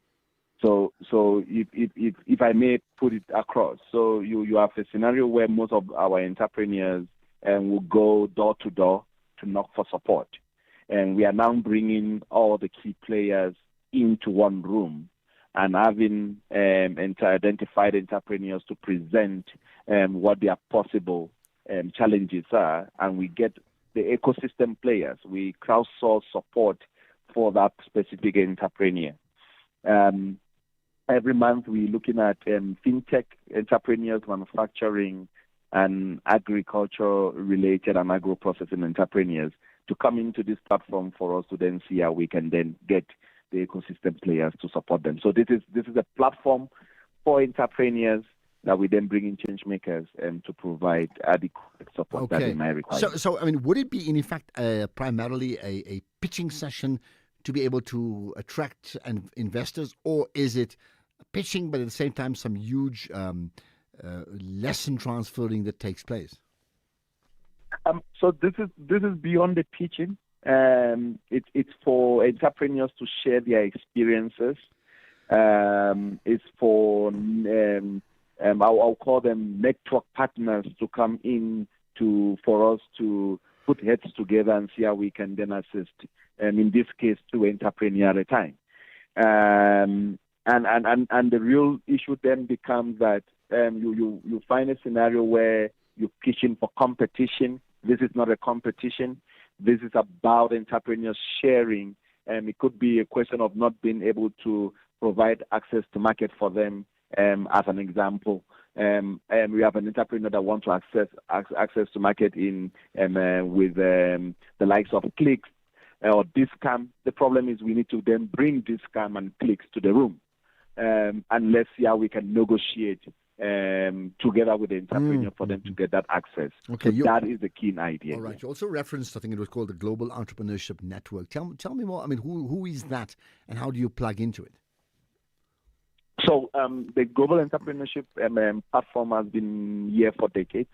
So if I may put it across, so you have a scenario where most of our entrepreneurs will go door to door to knock for support. And we are now bringing all the key players into one room and having identified entrepreneurs to present what their possible challenges are. And we get the ecosystem players. We crowdsource support for that specific entrepreneur. Every month we're looking at fintech entrepreneurs, manufacturing, and agriculture-related and agro-processing entrepreneurs to come into this platform for us to then see how we can then get the ecosystem players to support them. So this is a platform for entrepreneurs that we then bring in change makers to provide adequate support that they might require. So would it be in fact primarily a pitching session to be able to attract investors, or is it pitching but at the same time some huge lesson transferring that takes place? So this is beyond the pitching. It's for entrepreneurs to share their experiences. It's for I'll call them network partners to come in for us to put heads together and see how we can then assist. In this case, 2 entrepreneurs at a time. And the real issue then becomes that you find a scenario where you're pitching for competition. This is not a competition. This is about entrepreneurs sharing. It could be a question of not being able to provide access to market for them, as an example. We have an entrepreneur that wants to access to market with the likes of Clicks or Discam. The problem is we need to then bring Discam and Clicks to the room, and let's see how we can negotiate together with the entrepreneur for them to get that access. Okay, so that is the key idea. All right. You also referenced, I think it was called the Global Entrepreneurship Network. Tell me more. I mean, who is that, and how do you plug into it? So the Global Entrepreneurship platform has been here for decades.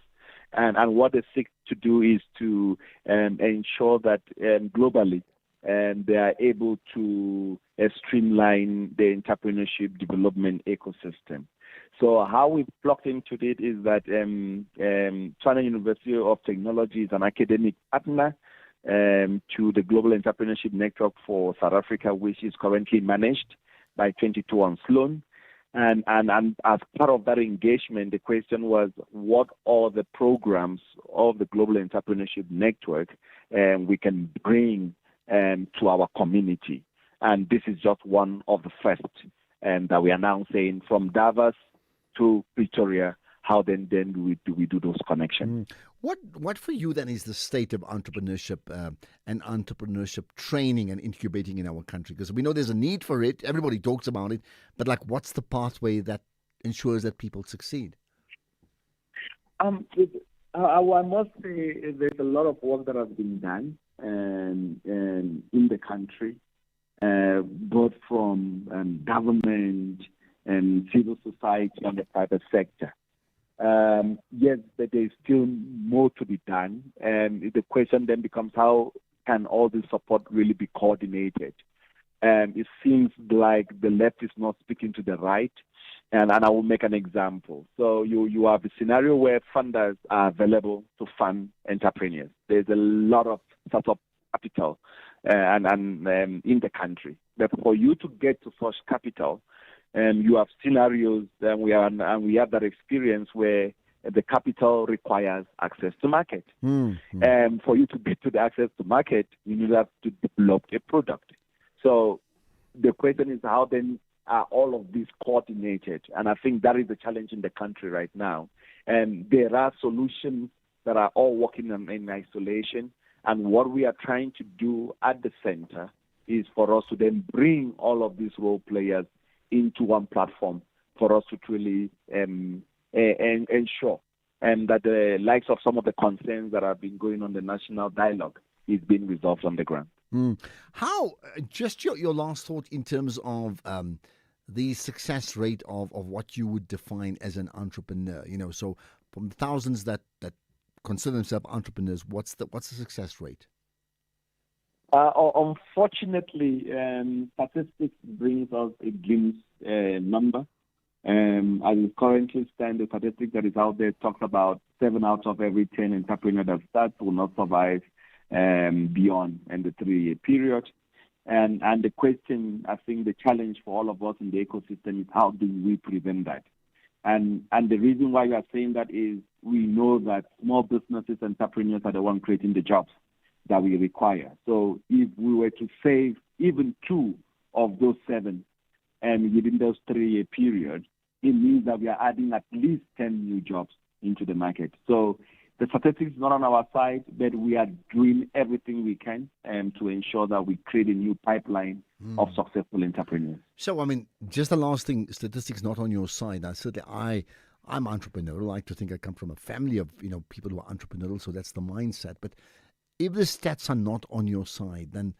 And what they seek to do is to ensure that globally they are able to streamline the entrepreneurship development ecosystem. So how we plugged into it is that China University of Technology is an academic partner to the Global Entrepreneurship Network for South Africa, which is currently managed by 22 on Sloan. And as part of that engagement, the question was, what are the programs of the Global Entrepreneurship Network we can bring to our community? And this is just one of the first that we are now saying, from Davos to Pretoria, how then do we do those connections? What for you then is the state of entrepreneurship and entrepreneurship training and incubating in our country? Because we know there's a need for it. Everybody talks about it. But what's the pathway that ensures that people succeed? I must say there's a lot of work that has been done in the country, both from government and civil society and the private sector. Yes, but there's still more to be done. And the question then becomes, how can all this support really be coordinated? It seems like the left is not speaking to the right. And I will make an example. So you have a scenario where funders are available to fund entrepreneurs. There's a lot of startup capital and in the country. But for you to get to such capital, you have scenarios, and we have that experience where the capital requires access to market. And for you to get to the access to market, you have to develop a product. So the question is, how then are all of these coordinated? And I think that is the challenge in the country right now. And there are solutions that are all working in isolation. And what we are trying to do at the center is for us to then bring all of these role players into one platform for us to truly ensure that the likes of some of the concerns that have been going on the national dialogue is being resolved on the ground. How, just your last thought in terms of the success rate of what you would define as an entrepreneur, so from the thousands that consider themselves entrepreneurs, what's the success rate? Unfortunately, statistics brings us a glimpse number. As it currently stands, the statistic that is out there talks about 7 out of every 10 entrepreneurs that start will not survive beyond the 3-year period. And the question, I think the challenge for all of us in the ecosystem is, how do we prevent that? And the reason why we are saying that is we know that small businesses and entrepreneurs are the ones creating the jobs that we require. So if we were to save even 2 of those 7 within those 3-year period, it means that we are adding at least 10 new jobs into the market. So the statistics is not on our side, but we are doing everything we can to ensure that we create a new pipeline of successful entrepreneurs. So, I mean, just the last thing, statistics not on your side. I'm entrepreneurial. I like to think I come from a family of people who are entrepreneurial, so that's the mindset. But if the stats are not on your side, then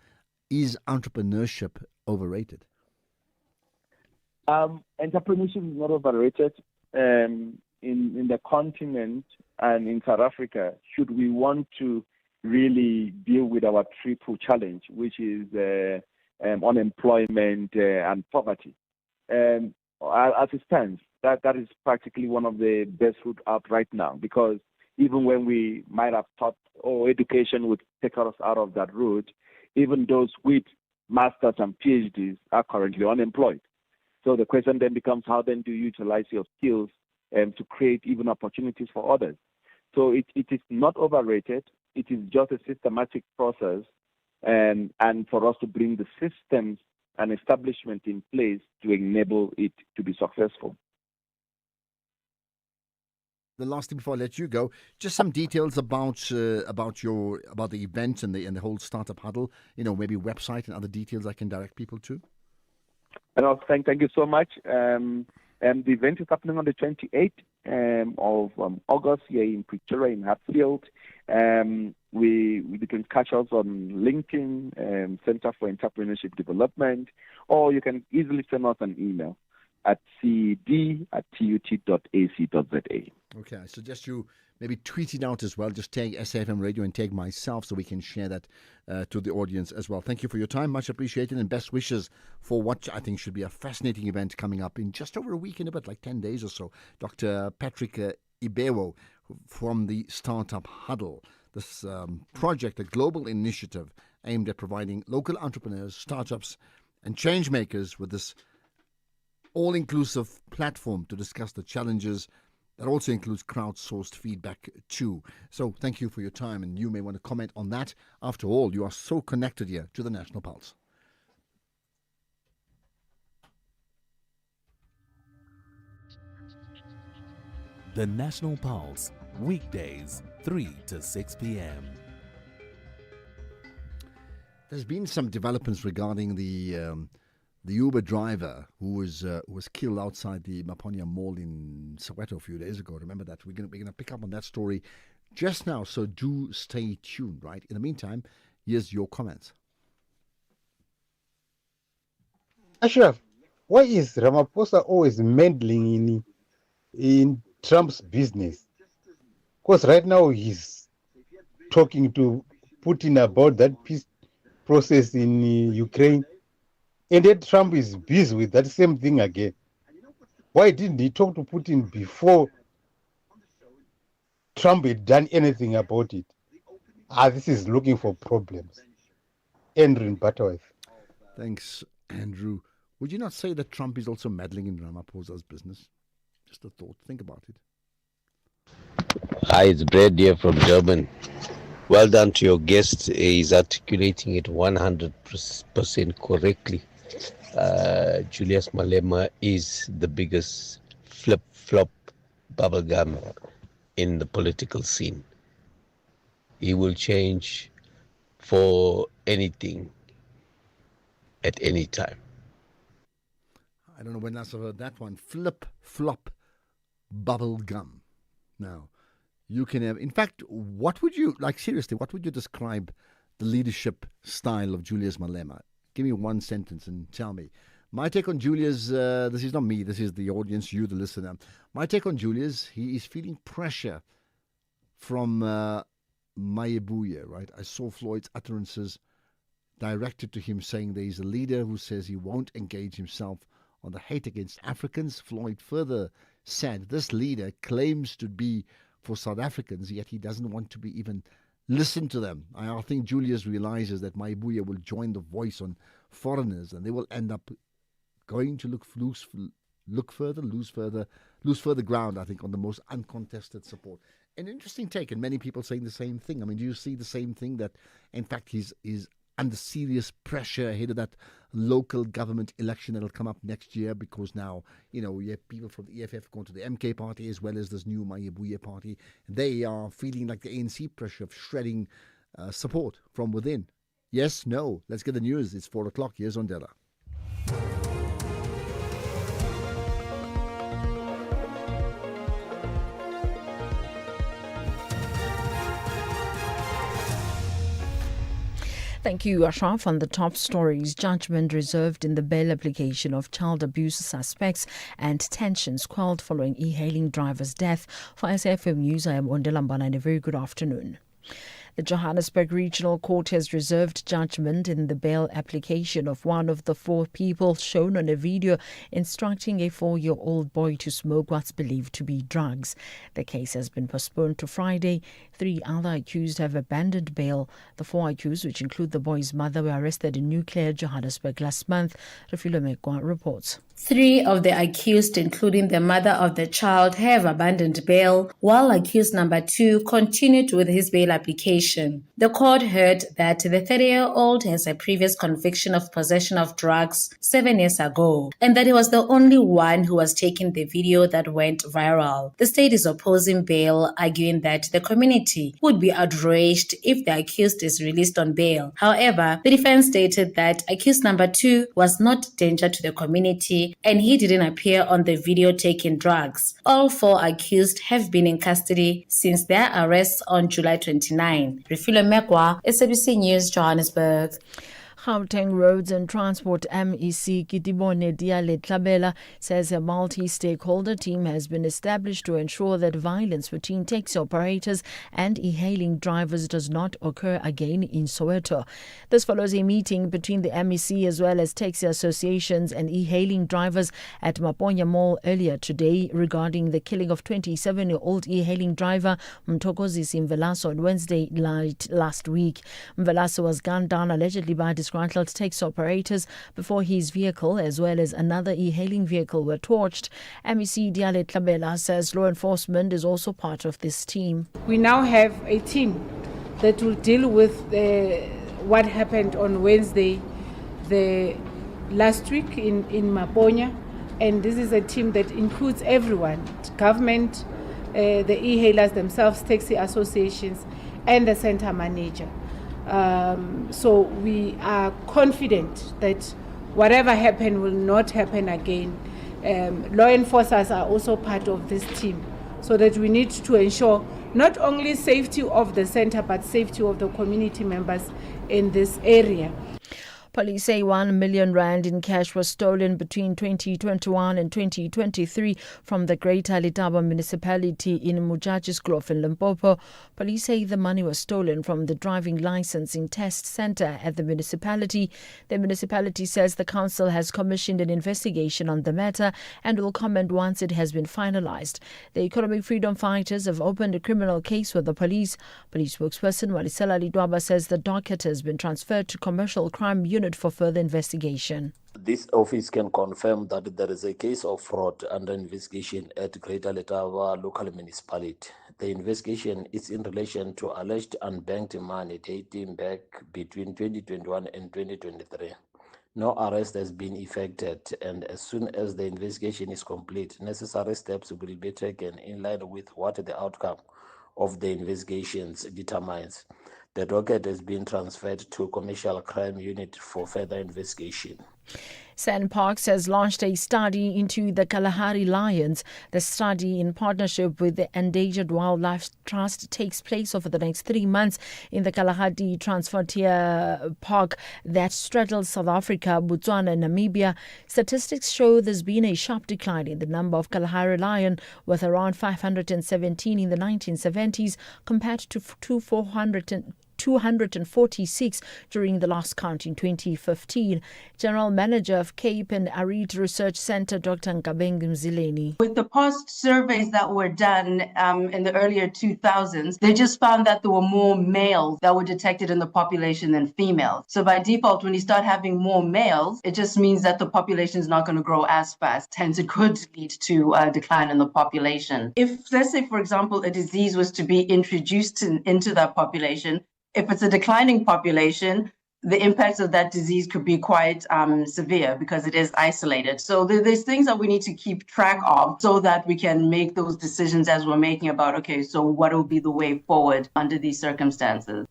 is entrepreneurship overrated? Entrepreneurship is not overrated. In the continent and in South Africa, should we want to really deal with our triple challenge, which is unemployment and poverty, as it stands, that is practically one of the best route out right now, because even when we might have thought, education would take us out of that route, even those with masters and PhDs are currently unemployed. So the question then becomes, how then do you utilize your skills to create even opportunities for others? So it is not overrated. it is just a systematic process, and for us to bring the systems and establishment in place to enable it to be successful. The last thing before I let you go, just some details about the event and the whole startup huddle. Maybe website and other details I can direct people to. Thank you so much. The event is happening on the 28th of August here in Pretoria, in Hatfield. You can catch us on LinkedIn, Center for Entrepreneurship Development, or you can easily send us an email at ced@tut.ac.za. Okay, I suggest you maybe tweet it out as well. Just tag SAFM Radio and tag myself so we can share that to the audience as well. Thank you for your time. Much appreciated, and best wishes for what I think should be a fascinating event coming up in just over a week and a bit, like 10 days or so. Dr. Patrick Ibewo from the Startup Huddle. This project, a global initiative aimed at providing local entrepreneurs, startups, and change makers with this all-inclusive platform to discuss the challenges. That also includes crowdsourced feedback too. So thank you for your time, and you may want to comment on that. After all, you are so connected here to the National Pulse. The National Pulse, weekdays, 3 to 6 p.m. There's been some developments regarding the Uber driver who was killed outside the Maponya Mall in Soweto a few days ago. Remember that? We're gonna pick up on that story just now, so do stay tuned, right? In the meantime, here's your comments. Ashraf, why is Ramaphosa always meddling in Trump's business? Because right now he's talking to Putin about that peace process in Ukraine. And yet Trump is busy with that same thing again. Why didn't he talk to Putin before Trump had done anything about it? This is looking for problems. Andrew in Butterworth. Thanks, Andrew. Would you not say that Trump is also meddling in Ramaphosa's business? Just a thought. Think about it. Hi, it's Brad here from Durban. Well done to your guest. He's articulating it 100% correctly. Julius Malema is the biggest flip-flop bubblegum in the political scene. He will change for anything at any time. I don't know when last I've heard that one. Flip-flop bubblegum. Now, you can have... In fact, what would you... seriously, what would you describe the leadership style of Julius Malema? Give me one sentence and tell me. My take on Julius, this is not me, this is the audience, you, the listener. My take on Julius, he is feeling pressure from Mayebuye, right? I saw Floyd's utterances directed to him saying there is a leader who says he won't engage himself on the hate against Africans. Floyd further said this leader claims to be for South Africans, yet he doesn't want to be even listen to them. I think Julius realizes that Mayebuye will join the voice on foreigners, and they will end up going to lose further ground, I think, on the most uncontested support. An interesting take, and many people saying the same thing. I mean, do you see the same thing, that in fact he's under serious pressure ahead of that local government election that will come up next year, because now, you have people from the EFF going to the MK party as well as this new Mayebuye party. They are feeling like the ANC pressure of shredding support from within. Yes, no. Let's get the news. It's 4 o'clock. Here's Ondela. Thank you, Ashraf. On the top stories, judgment reserved in the bail application of child abuse suspects and tensions quelled following e-hailing driver's death. For SAFM News, I am Ondela Mbana, and a very good afternoon. The Johannesburg Regional Court has reserved judgment in the bail application of one of the 4 people shown on a video instructing a 4-year-old boy to smoke what's believed to be drugs. The case has been postponed to Friday. 3 other accused have abandoned bail. The 4 accused, which include the boy's mother, were arrested in New Clare, Johannesburg last month. Refilo Mekwa reports. 3 of the accused, including the mother of the child, have abandoned bail, while accused number 2 continued with his bail application. The court heard that the 30-year-old has a previous conviction of possession of drugs 7 years ago, and that he was the only one who was taking the video that went viral. The state is opposing bail, arguing that the community would be outraged if the accused is released on bail. However, the defense stated that accused number 2 was not a danger to the community and he didn't appear on the video taking drugs. All 4 accused have been in custody since their arrests on July 29. Refilo Mekwa, SABC News, Johannesburg. Gauteng Roads and Transport MEC Kitibone Diale-Tlabela says a multi-stakeholder team has been established to ensure that violence between taxi operators and e-hailing drivers does not occur again in Soweto. This follows a meeting between the MEC as well as taxi associations and e-hailing drivers at Maponya Mall earlier today regarding the killing of 27-year-old e-hailing driver Mthokozisi Mvelaso on Wednesday night last week. Mvelaso was gunned down allegedly by disgruntled taxi operators before his vehicle as well as another e-hailing vehicle were torched. MEC Diale-Tlabela says law enforcement is also part of this team. We now have a team that will deal with what happened on Wednesday last week in Maponya, and this is a team that includes everyone, government, the e-hailers themselves, taxi associations, and the center manager. So we are confident that whatever happened will not happen again. Law enforcers are also part of this team, so that we need to ensure not only safety of the center but safety of the community members in this area. Police say 1 million rand in cash was stolen between 2021 and 2023 from the Greater Letaba municipality in Mujajiskloof in Limpopo. Police say the money was stolen from the driving licensing test centre at the municipality. The municipality says the council has commissioned an investigation on the matter and will comment once it has been finalised. The Economic Freedom Fighters have opened a criminal case with the police. Police spokesperson Walisela Lidwaba says the docket has been transferred to Commercial Crime Unit for further investigation. This office can confirm that there is a case of fraud under investigation at Greater Letaba local municipality. The investigation is in relation to alleged unbanked money dating back between 2021 and 2023. No arrest has been effected, and as soon as the investigation is complete, necessary steps will be taken in line with what the outcome of the investigations determines. The docket has been transferred to Commercial Crime Unit for further investigation. SANParks has launched a study into the Kalahari lions. The study, in partnership with the Endangered Wildlife Trust, takes place over the next 3 months in the Kalahari Transfrontier Park that straddles South Africa, Botswana and Namibia. Statistics show there's been a sharp decline in the number of Kalahari lion, with around 517 in the 1970s compared to 246 during the last count in 2015. General Manager of Cape and Arid Research Center, Dr. Nkabeng Mzileni. With the past surveys that were done in the earlier 2000s, they just found that there were more males that were detected in the population than females. So by default, when you start having more males, it just means that the population is not going to grow as fast. Hence, it could lead to a decline in the population. If, let's say, for example, a disease was to be introduced into that population, if it's a declining population, the impacts of that disease could be quite severe because it is isolated. So there's things that we need to keep track of so that we can make those decisions as we're making about, okay, so what will be the way forward under these circumstances?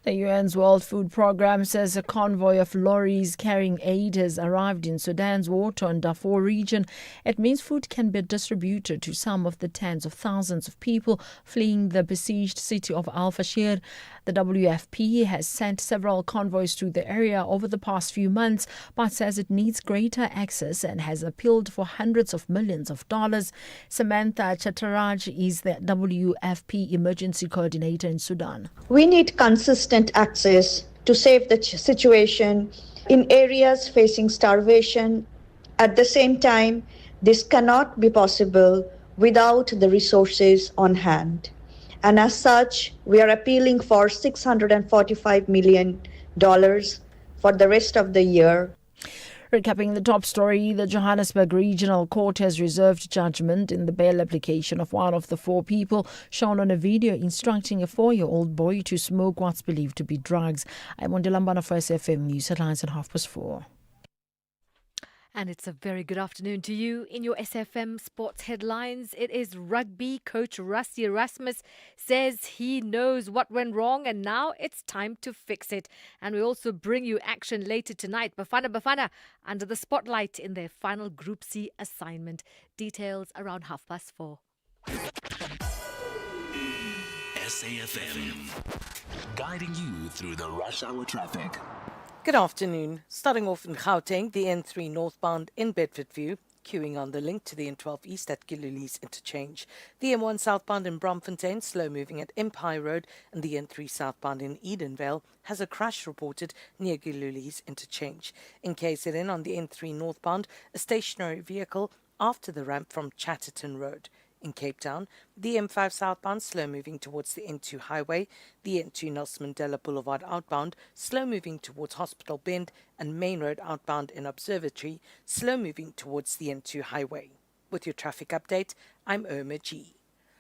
The UN's World Food Programme says a convoy of lorries carrying aid has arrived in Sudan's war-torn Darfur region. It means food can be distributed to some of the tens of thousands of people fleeing the besieged city of Al-Fashir. The WFP has sent several convoys to the area over the past few months, but says it needs greater access and has appealed for hundreds of millions of dollars. Samantha Chattaraj is the WFP Emergency Coordinator in Sudan. We need consistent access to save the situation in areas facing starvation. At the same time, this cannot be possible without the resources on hand. And as such, we are appealing for $645 million for the rest of the year. Recapping the top story, the Johannesburg Regional Court has reserved judgment in the bail application of one of the 4 people shown on a video instructing a 4-year-old boy to smoke what's believed to be drugs. I'm on Delambana for SFM News Headlines at 4:30. And it's a very good afternoon to you. In your SFM Sports Headlines, it is rugby coach Rassie Erasmus says he knows what went wrong and now it's time to fix it. And we also bring you action later tonight. Bafana under the spotlight in their final Group C assignment. Details around 4:30. SAFM, guiding you through the rush hour traffic. Good afternoon. Starting off in Gauteng, the N3 northbound in Bedfordview, queuing on the link to the N12 East at Gillilees interchange. The M1 southbound in Braamfontein, slow moving at Empire Road, and the N3 southbound in Edenvale has a crash reported near Gillilees interchange. In KZN on the N3 northbound, a stationary vehicle after the ramp from Chatterton Road. In Cape Town, the M5 southbound slow moving towards the N2 highway, the N2 Nelson Mandela Boulevard outbound slow moving towards Hospital Bend, and Main Road outbound in Observatory slow moving towards the N2 highway. With your traffic update, I'm Irma G.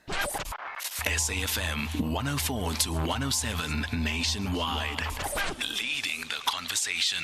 SAFM 104 to 107 nationwide, leading the conversation.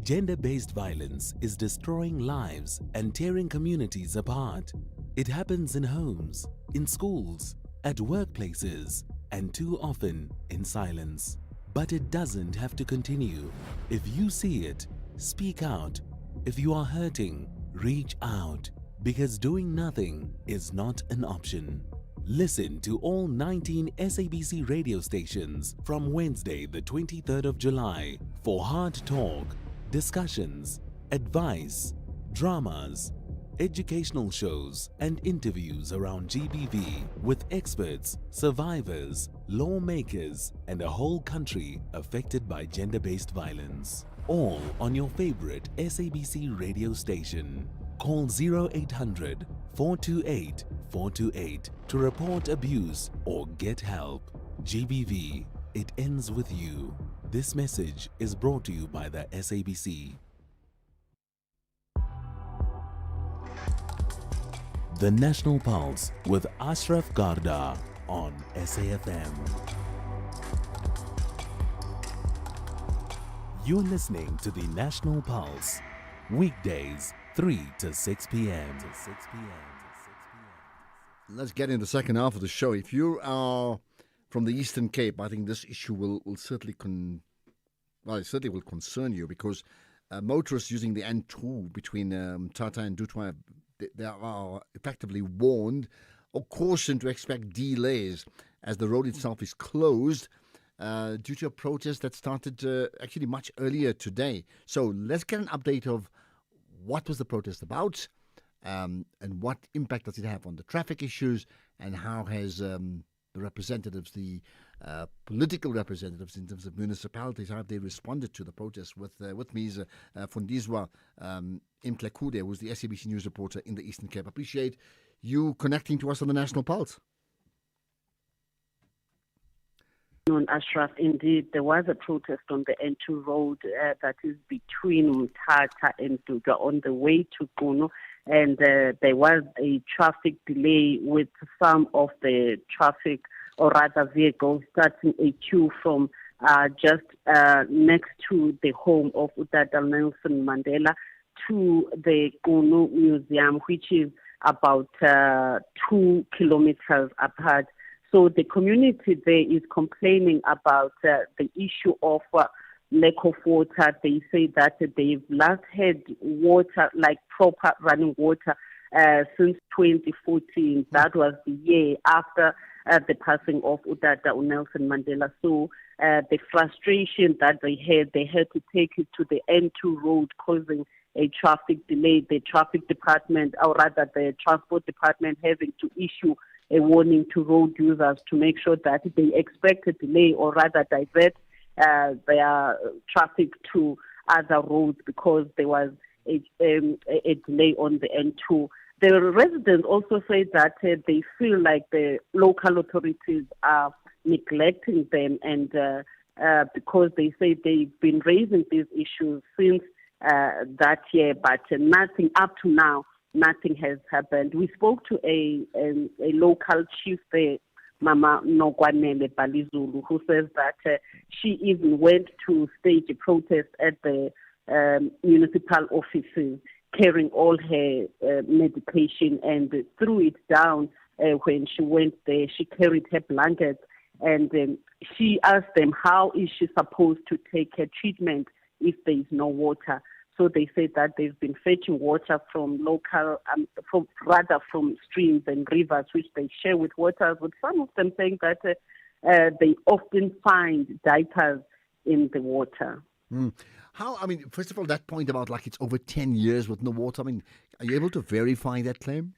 Gender-based violence is destroying lives and tearing communities apart. It happens in homes, in schools, at workplaces, and too often in silence. But it doesn't have to continue. If you see it, speak out. If you are hurting, reach out. Because doing nothing is not an option. Listen to all 19 SABC radio stations from Wednesday, the 23rd of July for hard talk, discussions, advice, dramas, educational shows, and interviews around GBV with experts, survivors, lawmakers, and a whole country affected by gender-based violence. All on your favorite SABC radio station. Call 0800 428 428 to report abuse or get help. GBV, it ends with you. This message is brought to you by the SABC. The National Pulse with Ashraf Garda on SAFM. You're listening to the National Pulse, weekdays 3 to 6 p.m. Let's get in the second half of the show. If you are from the Eastern Cape, I think this issue will certainly will concern you, because motorists using the N2 between Tata and Dutwa, they are effectively warned or cautioned to expect delays as the road itself is closed due to a protest that started actually much earlier today. So let's get an update of what was the protest about, and what impact does it have on the traffic issues, and how has the representatives, the political representatives in terms of municipalities, how have they responded to the protest? With me is Fundiswa Mtlekude, who's the SABC News reporter in the Eastern Cape. Appreciate you connecting to us on the National Pulse. On Ashraf, indeed, there was a protest on the N2 road that is between Mthatha and Dutwa on the way to Kuno, and there was a traffic delay with some of the traffic, or rather vehicles, starting a queue from just next to the home of Utata Nelson Mandela to the Kuno Museum, which is about 2 kilometers apart. So the community there is complaining about the issue of lack of water. They say that they've last had water, like proper running water, since 2014. That was the year after the passing of Utata Nelson Mandela. So the frustration that they had to take it to the N2 road, causing a traffic delay. The traffic department, or rather the transport department, having to issue a warning to road users to make sure that they expect a delay, or rather divert their traffic to other roads, because there was a delay on the N2. The residents also say that they feel like the local authorities are neglecting them and because they say they've been raising these issues since that year, but nothing up to now. Nothing has happened. We spoke to a local chief there, Mama Nogwanele Balizulu, who says that she even went to stage a protest at the municipal offices, carrying all her medication, and threw it down when she went there. She carried her blankets, and she asked them, how is she supposed to take her treatment if there is no water? So they said that they've been fetching water from local, from streams and rivers, which they share with waters, with some of them saying that they often find diapers in the water. First of all, that point about like it's over 10 years with no water, are you able to verify that claim?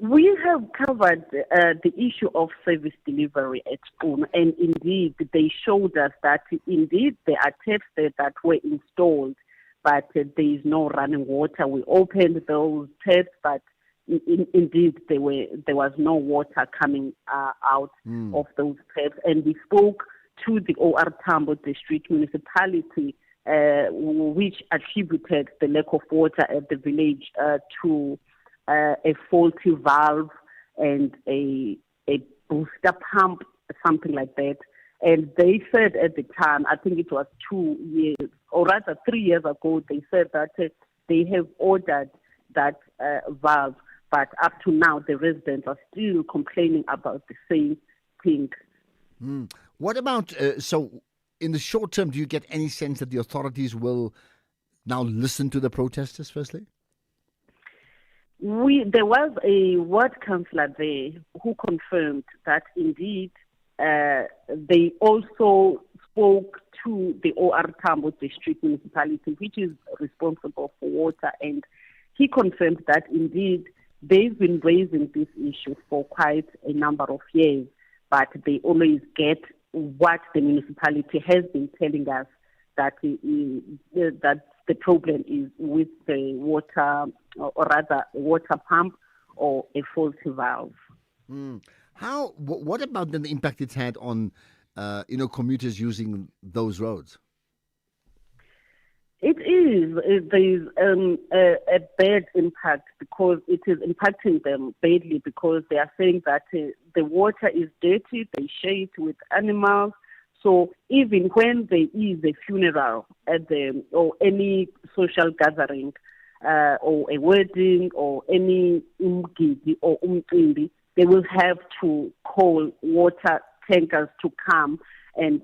We have covered the issue of service delivery at Spoon, and indeed they showed us that indeed there are taps there that were installed, but there is no running water. We opened those taps, but indeed there was no water coming out of those taps, and we spoke to the OR Tambo District Municipality, which attributed the lack of water at the village to a faulty valve and a booster pump, something like that. And they said at the time, I think it was 2 years, or rather 3 years ago, they said that they have ordered that valve, but up to now the residents are still complaining about the same thing. What about, so in the short term, do you get any sense that the authorities will now listen to the protesters, firstly? There was a ward councillor there who confirmed that indeed they also spoke to the OR Tambo District Municipality, which is responsible for water, and he confirmed that indeed they've been raising this issue for quite a number of years, but they always get what the municipality has been telling us, that that the problem is with the water, or rather a water pump or a faulty valve. What about then the impact it's had on commuters using those roads? It is. There is a bad impact because it is impacting them badly, because they are saying that the water is dirty, they share it with animals. So even when there is a funeral or any social gathering, or a wedding or any umgidi or umcimbi, they will have to call water tankers to come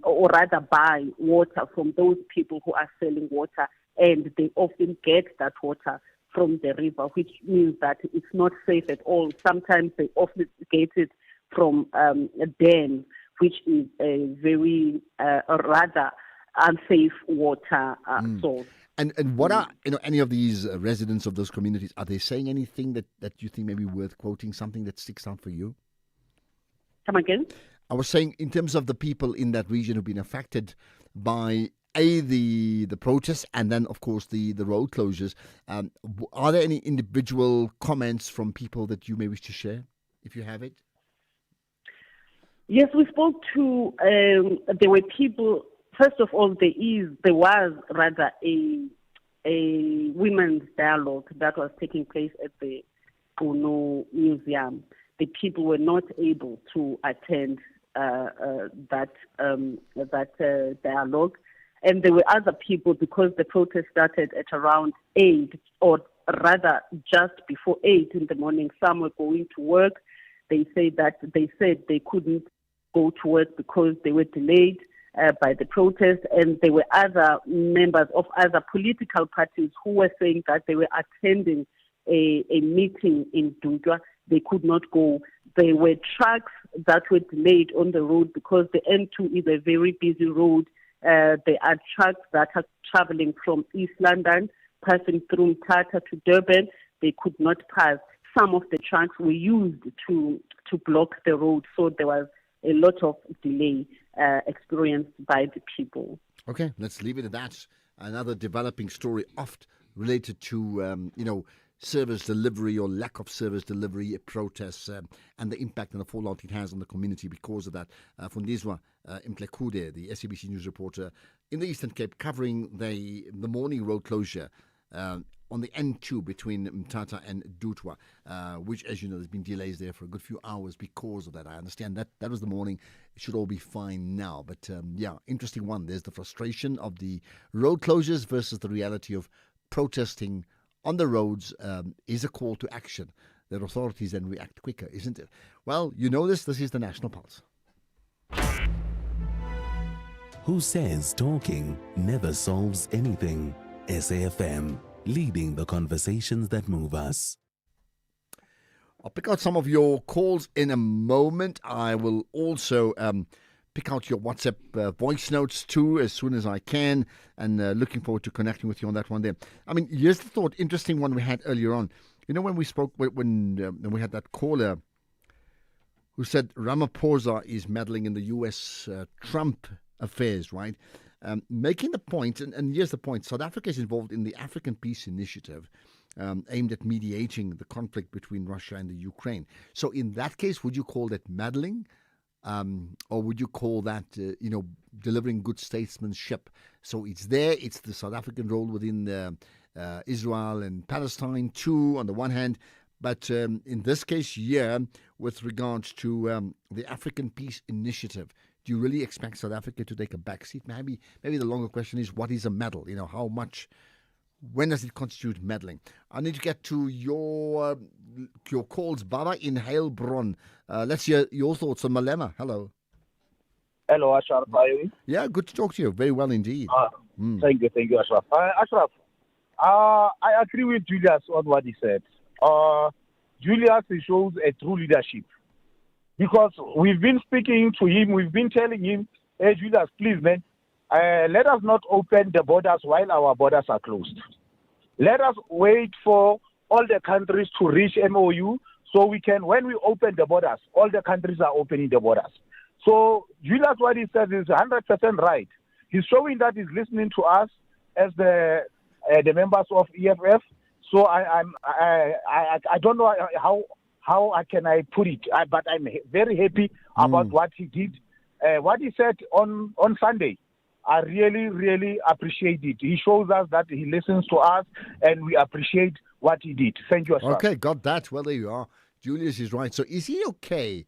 or rather buy water from those people who are selling water, and they often get that water from the river, which means that it's not safe at all. Sometimes they often get it from a dam, which is a very rather unsafe water source. And what are any of these residents of those communities, are they saying anything that you think may be worth quoting, something that sticks out for you? Come again? I was saying, in terms of the people in that region who've been affected by the protests and then, of course, the road closures, are there any individual comments from people that you may wish to share, if you have it? Yes, we spoke to, there were people, first of all, there was rather a women's dialogue that was taking place at the Puno Museum. The people were not able to attend that dialogue. And there were other people, because the protest started at around 8, or rather just before 8 in the morning. Some were going to work. They said they couldn't go to work because they were delayed by the protest, and there were other members of other political parties who were saying that they were attending a meeting in Dudwa. They could not go. There were trucks that were delayed on the road because the N2 is a very busy road. There are trucks that are traveling from East London, passing through Tata to Durban. They could not pass. Some of the trucks were used to block the road, so there was a lot of delay experienced by the people. Okay, let's leave it at that. Another developing story, oft related to, service delivery or lack of service delivery protests and the impact and the fallout it has on the community because of that. Fundiswa Mplekude, the SABC News reporter in the Eastern Cape, covering the morning road closure on the N2 between Mthatha and Dutwa, which, as you know, there's been delays there for a good few hours because of that. I understand that was the morning. It should all be fine now. But, interesting one. There's the frustration of the road closures versus the reality of protesting on the roads is a call to action. That authorities then react quicker, isn't it? Well, you know this. This is the National Pulse. Who says talking never solves anything? SAFM, leading the conversations that move us. I'll pick out some of your calls in a moment. I will also pick out your WhatsApp voice notes too as soon as I can, and looking forward to connecting with you on that one there. I mean, here's the thought, interesting one we had earlier on. You know, when we spoke, when we had that caller who said Ramaphosa is meddling in the U.S. Trump affairs, right? Making the point, and here's the point, South Africa is involved in the African Peace Initiative aimed at mediating the conflict between Russia and the Ukraine. So in that case, would you call that meddling? Or would you call that, delivering good statesmanship? So it's there, it's the South African role within Israel and Palestine too, on the one hand. But in this case, with regards to the African Peace Initiative, do you really expect South Africa to take a backseat? Maybe the longer question is, what is a meddle? How much? When does it constitute meddling? I need to get to your calls. Baba in Heilbronn. Let's hear your thoughts on Malema. Hello. Hello, Ashraf. How are you? Yeah, good to talk to you. Very well indeed. Thank you, Ashraf. Ashraf, I agree with Julius on what he said. Julius shows a true leadership. Because we've been speaking to him, we've been telling him, hey, Julius, please, man, let us not open the borders while our borders are closed. Let us wait for all the countries to reach MOU so we can, when we open the borders, all the countries are opening the borders. So Julius, what he says is 100% right. He's showing that he's listening to us as the members of EFF. So I don't know how can I put it, but I'm very happy about what he did. What he said on Sunday, I really, really appreciate it. He shows us that he listens to us, and we appreciate what he did. Thank you, Ashraf. Okay, got that. Well, there you are. Julius is right. So is he okay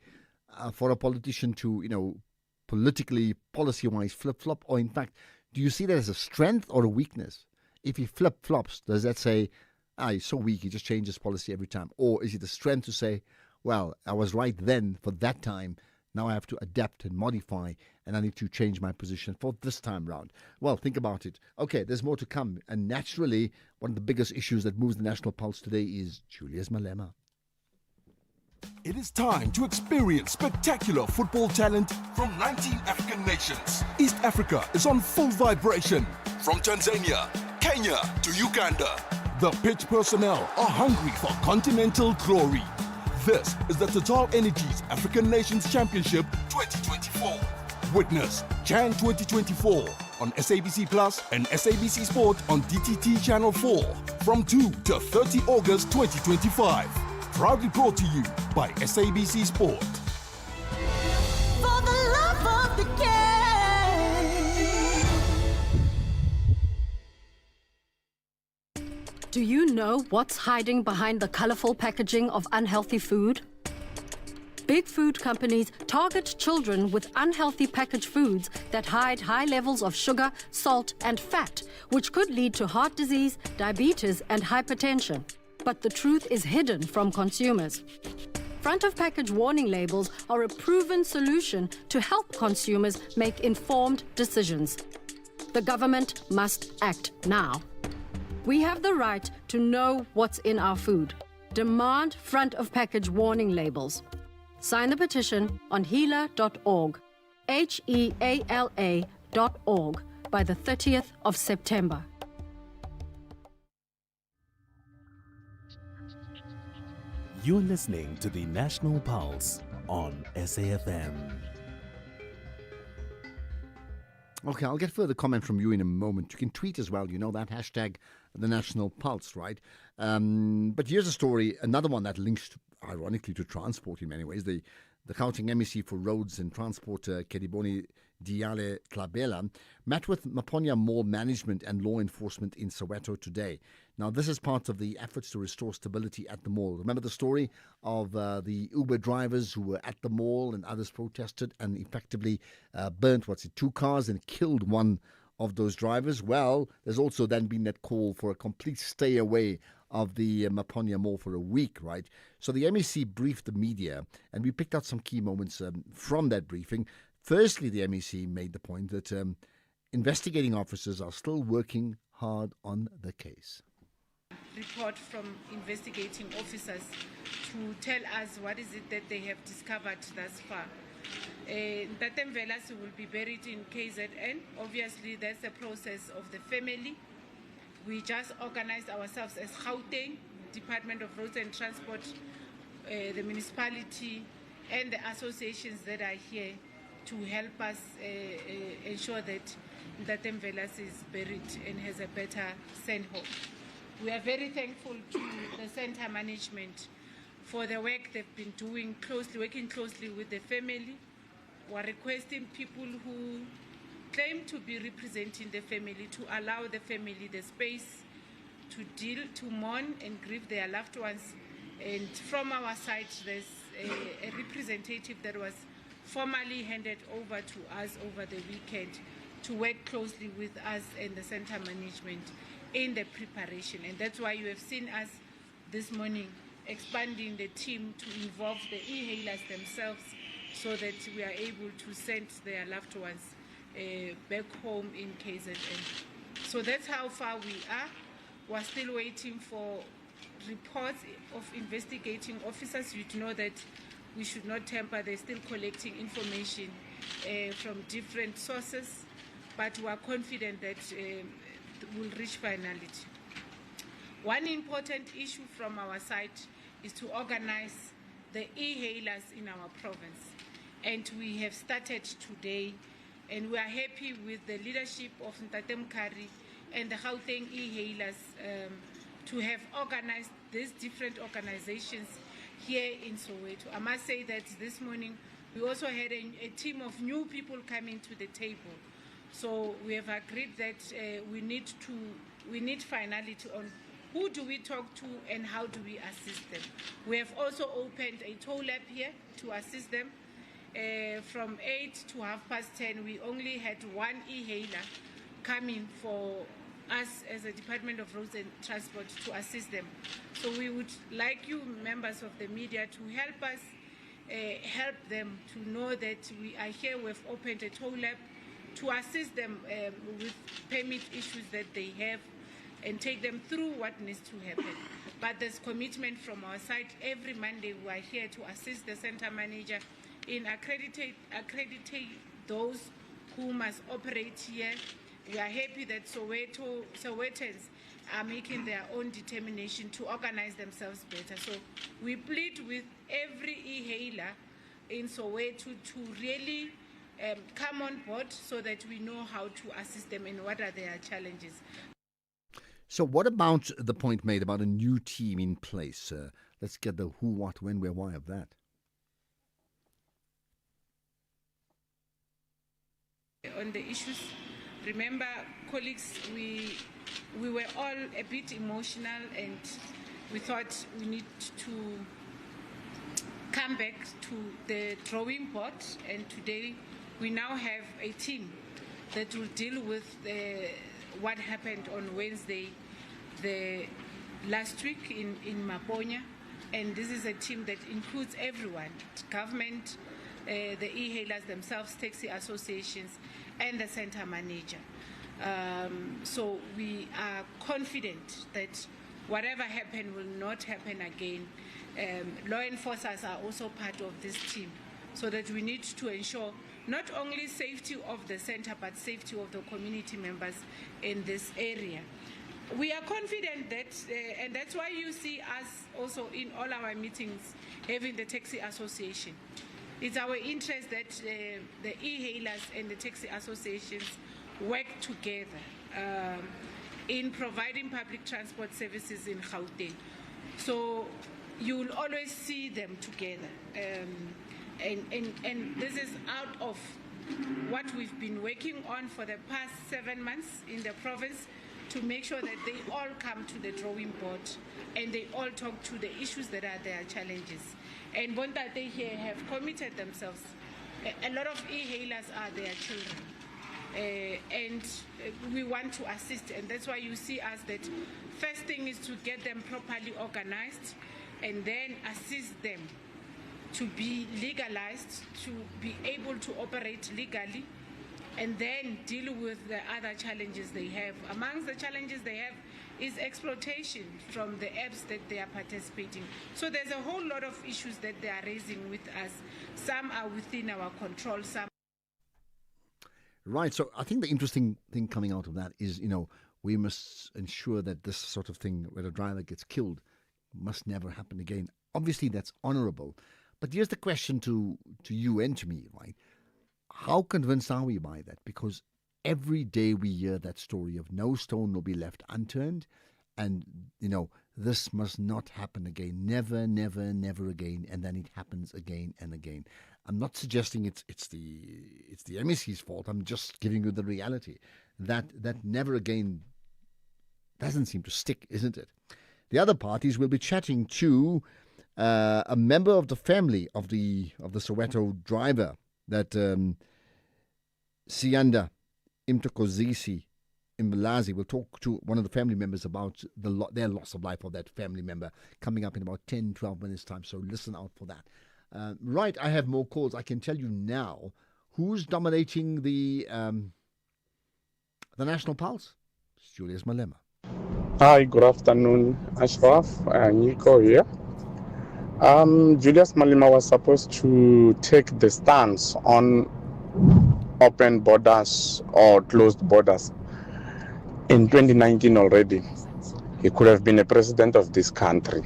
for a politician to, politically, policy-wise, flip-flop? Or in fact, do you see that as a strength or a weakness? If he flip-flops, does that say, he's so weak, he just changes policy every time? Or is it a strength to say, well, I was right then for that time, now I have to adapt and modify, and I need to change my position for this time round? Well, think about it. Okay, there's more to come. And naturally, one of the biggest issues that moves the National Pulse today is Julius Malema. It is time to experience spectacular football talent from 19 African nations. East Africa is on full vibration. From Tanzania, Kenya to Uganda, the pitch personnel are hungry for continental glory. This is the Total Energies African Nations Championship 2024. Witness Jan 2024 on SABC Plus and SABC Sport on DTT Channel 4 from 2 to 30 August 2025. Proudly brought to you by SABC Sport. For the love of the game. Do you know what's hiding behind the colorful packaging of unhealthy food? Big food companies target children with unhealthy packaged foods that hide high levels of sugar, salt, and fat, which could lead to heart disease, diabetes, and hypertension. But the truth is hidden from consumers. Front of package warning labels are a proven solution to help consumers make informed decisions. The government must act now. We have the right to know what's in our food. Demand front of package warning labels. Sign the petition on heala.org, HEALA.org, by the 30th of September. You're listening to the National Pulse on SAFM. Okay, I'll get further comment from you in a moment. You can tweet as well, that, hashtag the National Pulse, right? But here's a story, another one that links, ironically, to transport in many ways. The Gauteng MEC for Roads and Transport, Kediboni Diale Tlabela, met with Maponya Mall management and law enforcement in Soweto today. Now, this is part of the efforts to restore stability at the mall. Remember the story of the Uber drivers who were at the mall and others protested and effectively burnt, 2 cars and killed one of those drivers? Well, there's also then been that call for a complete stay away of the Maponya Mall for a week, right? So the MEC briefed the media, and we picked out some key moments from that briefing. Firstly, the MEC made the point that investigating officers are still working hard on the case. Report from investigating officers to tell us what is it that they have discovered thus far. Ntate Mvelase will be buried in KZN. Obviously, that's a process of the family. We just organized ourselves as Gauteng, Department of Roads and Transport, the municipality, and the associations that are here to help us ensure that Ntate Mvelase is buried and has a better send home. We are very thankful to the center management for the work they've been doing, working closely with the family. We're requesting people who claim to be representing the family to allow the family the space to mourn and grieve their loved ones. And from our side, there's a representative that was formally handed over to us over the weekend to work closely with us and the center management in the preparation. And that's why you have seen us this morning expanding the team to involve the e-hailers themselves so that we are able to send their loved ones back home in KZN. So that's how far we are. We're still waiting for reports of investigating officers. You know that we should not tamper. They're still collecting information from different sources, but we are confident that we'll reach finality. One important issue from our side is to organize the e-hailers in our province. And we have started today, and we are happy with the leadership of Ntate Mkhari and the Gauteng e-hailers to have organized these different organizations here in Soweto. I must say that this morning we also had a team of new people coming to the table. So we have agreed that we need finality on who do we talk to and how do we assist them. We have also opened a toll lab here to assist them. From 8 to 10:30, we only had one e-hailer coming for us as a Department of Roads and Transport to assist them. So we would like you, members of the media, to help us help them to know that we are here. We've opened a toll lab to assist them with permit issues that they have and take them through what needs to happen. But there's commitment from our side. Every Monday we are here to assist the center manager in accrediting those who must operate here. We are happy that Sowetans are making their own determination to organize themselves better. So we plead with every e-hailer in Soweto to really come on board so that we know how to assist them and what are their challenges. So what about the point made about a new team in place? Let's get the who, what, when, where, why of that. On the issues, remember, colleagues, we were all a bit emotional and we thought we need to come back to the drawing board, and today we now have a team that will deal with what happened on Wednesday last week in Maponya, and this is a team that includes everyone, government, the e-hailers themselves, taxi associations, and the center manager. So we are confident that whatever happened will not happen again. Law enforcers are also part of this team, so that we need to ensure not only safety of the center, but safety of the community members in this area. We are confident that, and that's why you see us also in all our meetings having the taxi association. It's our interest that the e-hailers and the taxi associations work together. in providing public transport services in Gauteng. So you will always see them together. And this is out of what we've been working on for the past 7 months in the province, to make sure that they all come to the drawing board and they all talk to the issues that are their challenges. And Bontate here have committed themselves. A lot of e-hailers are their children. And we want to assist, and that's why you see us that first thing is to get them properly organized and then assist them to be legalized, to be able to operate legally, and then deal with the other challenges they have. Amongst the challenges they have is exploitation from the apps that they are participating. So there's a whole lot of issues that they are raising with us. Some are within our control, some. Right. So I think the interesting thing coming out of that is, we must ensure that this sort of thing where a driver gets killed must never happen again. Obviously, that's honourable. But here's the question to you and to me, right? How convinced are we by that? Because every day we hear that story of no stone will be left unturned. And, this must not happen again. Never, never, never again. And then it happens again and again. I'm not suggesting it's the MEC's fault. I'm just giving you the reality. That never again doesn't seem to stick, isn't it? The other parties will be chatting to a member of the family of the Soweto driver, that Siyanda Imtokozisi Imbalazi. Will talk to one of the family members about their loss of life of that family member, coming up in about 10-12 minutes time, so listen out for that. Right, I have more calls. I can tell you now who's dominating the National Pulse. It's Julius Malema. Hi, good afternoon, Ashraf. Nico here. Julius Malema was supposed to take the stance on open borders or closed borders in 2019 already. He could have been a president of this country.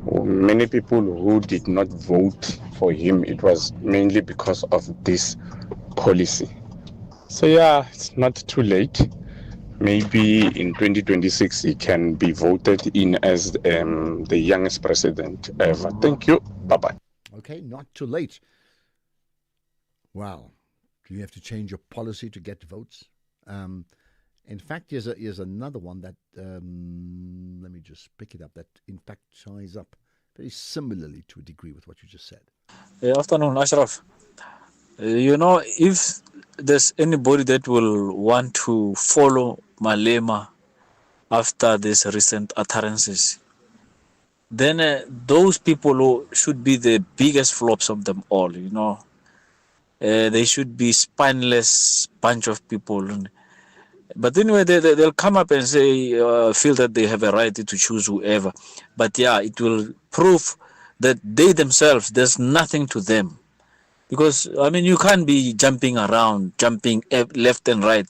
Many people who did not vote for him, it was mainly because of this policy. So yeah, it's not too late. Maybe in 2026 he can be voted in as the youngest president ever. Thank you. Bye-bye. Okay, not too late. Wow. Do you have to change your policy to get votes? In fact, here's another one that, let me just pick it up, that in fact ties up very similarly to a degree with what you just said. Good afternoon, Ashraf. If there's anybody that will want to follow Malema after these recent utterances, then those people who should be the biggest flops of them all, they should be spineless bunch of people. But anyway, they'll come up and say, feel that they have a right to choose whoever. But yeah, it will prove that they themselves, there's nothing to them. Because, you can't be jumping around, jumping left and right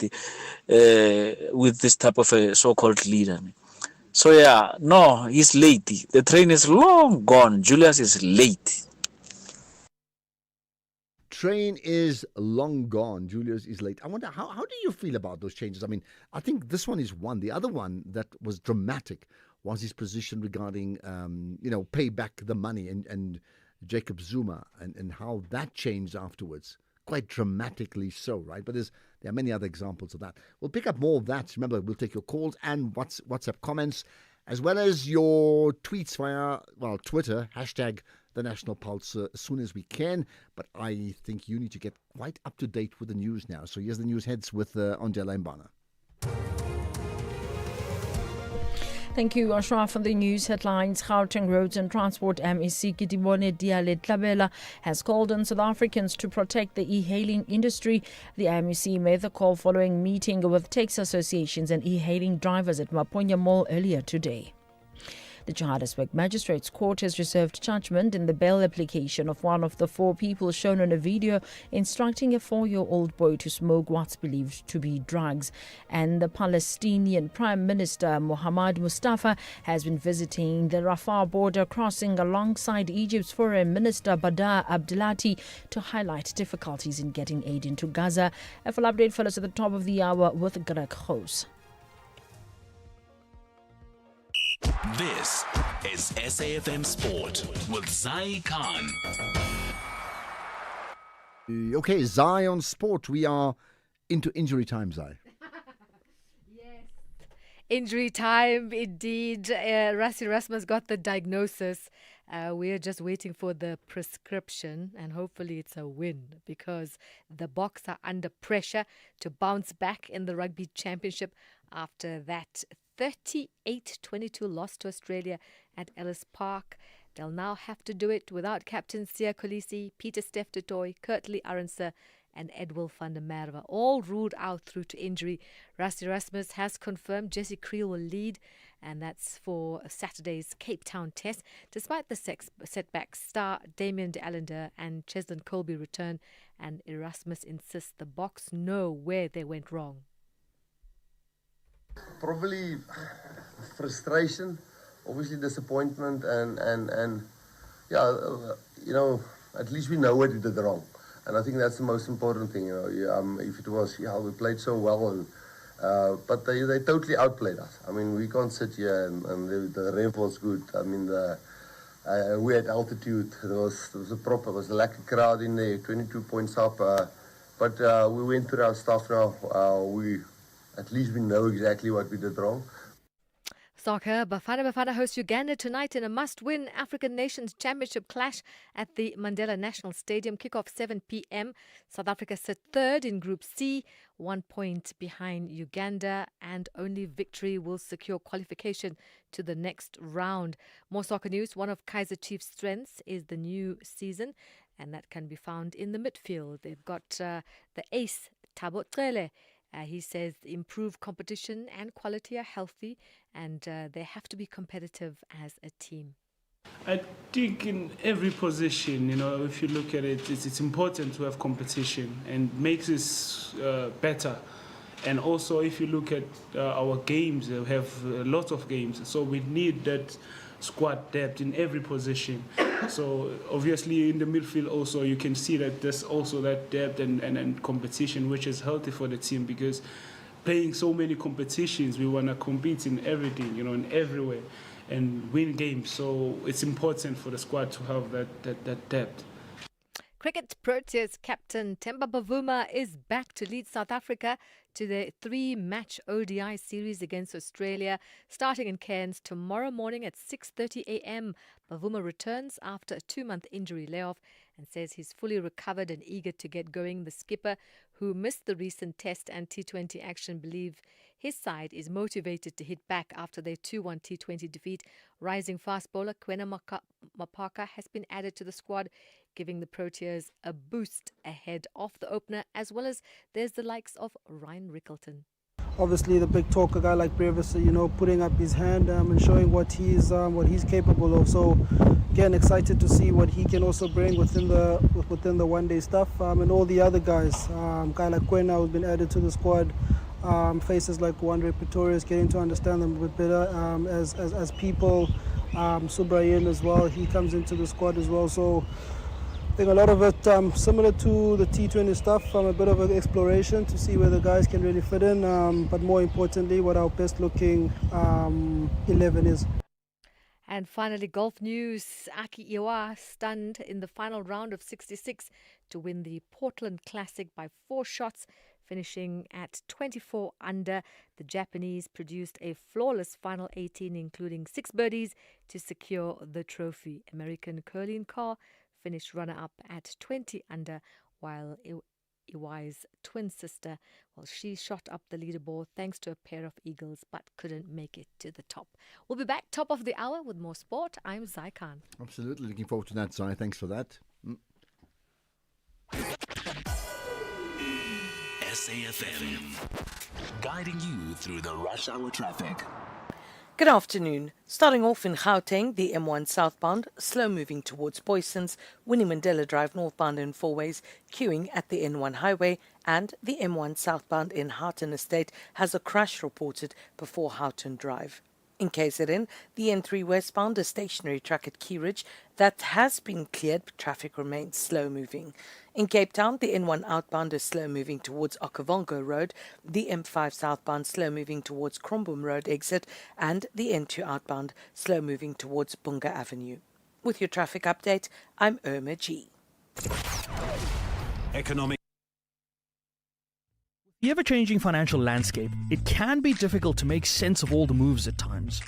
with this type of a so-called leader. So yeah, no, he's late. The train is long gone. Julius is late. Train is long gone. Julius is late. I wonder, how do you feel about those changes? I think this one is one. The other one that was dramatic was his position regarding, pay back the money and Jacob Zuma and how that changed afterwards. Quite dramatically so, right? But there are many other examples of that. We'll pick up more of that. Remember, we'll take your calls and WhatsApp comments, as well as your tweets via, Twitter, #The National Pulse as soon as we can. But I think you need to get quite up to date with the news now. So here's the news heads with Ondela Mbana. Thank you, Ashraf. For the news headlines, Gauteng Roads and Transport MEC Kitibone Diale Tlabela has called on South Africans to protect the e-hailing industry. The MEC made the call following meeting with taxi associations and e-hailing drivers at Maponya Mall earlier today. The Johannesburg Magistrates Court has reserved judgment in the bail application of one of the 4 people shown on a video instructing a 4-year-old boy to smoke what's believed to be drugs. And the Palestinian Prime Minister Mohammad Mustafa has been visiting the Rafah border crossing alongside Egypt's Foreign Minister Badr Abdelati to highlight difficulties in getting aid into Gaza. A full update follows at the top of the hour with Greg House. This is SAFM Sport with Zai Khan. Okay, Zai on sport. We are into injury time, Zai. Injury time, indeed. Rassie Erasmus got the diagnosis. We're just waiting for the prescription, and hopefully it's a win, because the Boks are under pressure to bounce back in the Rugby Championship after that 38-22 loss to Australia at Ellis Park. They'll now have to do it without captain Siya Kolisi, Pieter-Steph du Toit, Kurt-Lee Arendse and Edwill van der Merwe, all ruled out through to injury. Rassie Erasmus has confirmed Jesse Creel will lead, and that's for Saturday's Cape Town test. Despite the setbacks, star Damien de Allender and Cheslin Colby return, and Erasmus insists the Boks know where they went wrong. Probably frustration, obviously disappointment, and yeah, at least we know what we did wrong. And I think that's the most important thing, if it was, we played so well, and but they totally outplayed us. I mean, we can't sit here and the ref was good. I mean, we had altitude. It was a lack of crowd in there, 22 points up. But we went through our stuff now. At least we know exactly what we did wrong. Soccer, Bafana hosts Uganda tonight in a must-win African Nations Championship clash at the Mandela National Stadium. Kick-off 7 p.m. South Africa sit third in Group C, 1 point behind Uganda, and only victory will secure qualification to the next round. More soccer news. One of Kaizer Chiefs' strengths is the new season, and that can be found in the midfield. They've got the ace, Thabo Cele. He says improved competition and quality are healthy, and they have to be competitive as a team. I think in every position, if you look at it, it's important to have competition and makes us better. And also, if you look at our games, we have a lot of games, so we need that squad depth in every position. So obviously in the midfield also you can see that there's also that depth and competition, which is healthy for the team, because playing so many competitions, we want to compete in everything, in everywhere, and win games. So it's important for the squad to have that depth. Cricket Proteas captain Themba Bavuma is back to lead South Africa to the 3-match ODI series against Australia, starting in Cairns tomorrow morning at 6:30 a.m. Bavuma returns after a 2-month injury layoff and says he's fully recovered and eager to get going. The skipper, who missed the recent Test and T20 action, believes his side is motivated to hit back after their 2-1 T20 defeat. Rising fast bowler Kwena Mapaka has been added to the squad, giving the Proteas a boost ahead of the opener, as well as there's the likes of Ryan Rickleton. Obviously, the big talker guy like Brevis, putting up his hand and showing what he's capable of. So, again, excited to see what he can also bring within the one-day stuff, and all the other guys. Guy like Kwena, who's been added to the squad. Faces like Wandre Pretorius, getting to understand them a bit better as people. Subrayan as well, he comes into the squad as well. So I think a lot of it similar to the T20 stuff, a bit of an exploration to see where the guys can really fit in, but more importantly, what our best looking 11 is. And finally, golf news. Aki Iwaa stunned in the final round of 66 to win the Portland Classic by 4 shots, finishing at 24 under. The Japanese produced a flawless final 18, including 6 birdies to secure the trophy. American Colleen Carr finished runner-up at 20 under, while Iwaa's twin sister, she shot up the leaderboard thanks to a pair of eagles, but couldn't make it to the top. We'll be back top of the hour with more sport. I'm Zai Khan. Absolutely. Looking forward to that, Zai. Thanks for that. SAFM, guiding you through the rush hour traffic. Good afternoon. Starting off in Gauteng, the M1 southbound, slow moving towards Boysons, Winnie Mandela Drive northbound in four ways, queuing at the N1 highway, and the M1 southbound in Houghton Estate has a crash reported before Houghton Drive. In KZN, the N3 westbound, a stationary track at Keyridge that has been cleared, but traffic remains slow moving. In Cape Town, the N1 outbound is slow moving towards Okavango Road, the M5 southbound slow moving towards Crombum Road exit, and the N2 outbound slow moving towards Bunga Avenue. With your traffic update, I'm Irma G. Economic. The ever-changing financial landscape, it can be difficult to make sense of all the moves at times.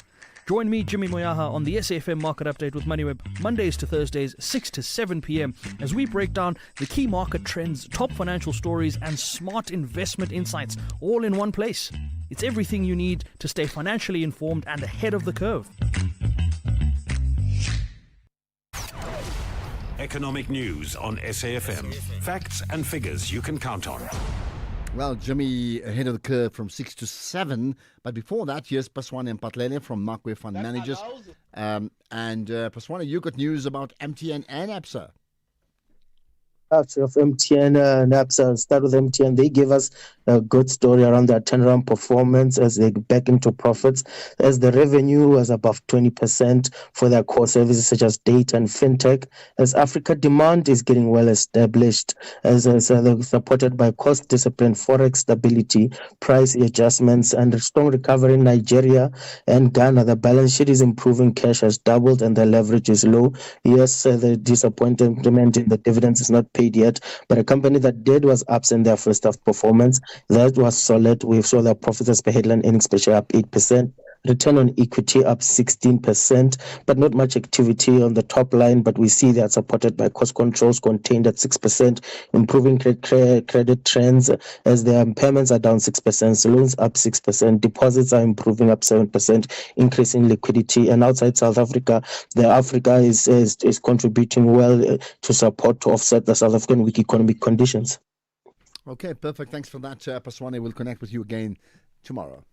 Join me, Jimmy Moyaha, on the SAFM Market Update with MoneyWeb, Mondays to Thursdays, 6 to 7 p.m, as we break down the key market trends, top financial stories, and smart investment insights, all in one place. It's everything you need to stay financially informed and ahead of the curve. Economic news on SAFM. Facts and figures you can count on. Well, Jimmy ahead of the curve from 6 to 7. But before that, here's Paswane Mpatlele from Markway Fund Managers. Paswane, you got news about MTN and ABSA. Of MTN and ABSA. Start with MTN. They gave us a good story around their turnaround performance as they get back into profits, as the revenue was above 20% for their core services such as data and fintech, as Africa demand is getting well established, as supported by cost discipline, forex stability, price adjustments, and a strong recovery in Nigeria and Ghana. The balance sheet is improving, cash has doubled, and the leverage is low. Yes, the disappointment in the dividends is not paid yet, but a company that did was absent their first half performance. That was solid. We saw their profits as per headline earnings per share up 8%, return on equity up 16%, but not much activity on the top line. But we see that supported by cost controls contained at 6%, improving credit trends as their impairments are down 6%, so loans up 6%, deposits are improving up 7%, increasing liquidity. And outside South Africa, Africa is contributing well to support to offset the South African weak economic conditions. Okay, perfect. Thanks for that, Paswane. We'll connect with you again tomorrow.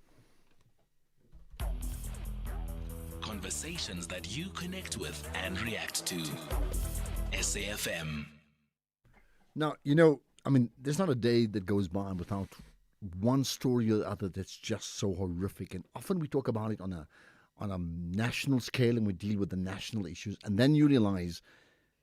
Conversations that you connect with and react to. SAFM. Now, there's not a day that goes by without one story or the other that's just so horrific. And often we talk about it on a national scale and we deal with the national issues. And then you realize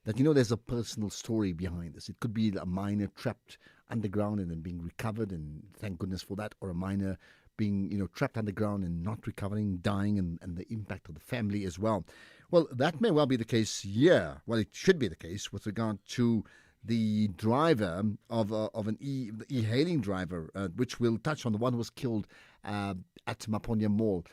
that, there's a personal story behind this. It could be a miner trapped underground and then being recovered, and thank goodness for that, or a miner being, trapped underground and not recovering, dying, and the impact of the family as well. Well, that may well be the case here. Well, it should be the case with regard to the driver of an e-hailing driver, which we'll touch on, the one who was killed at Maponya Mall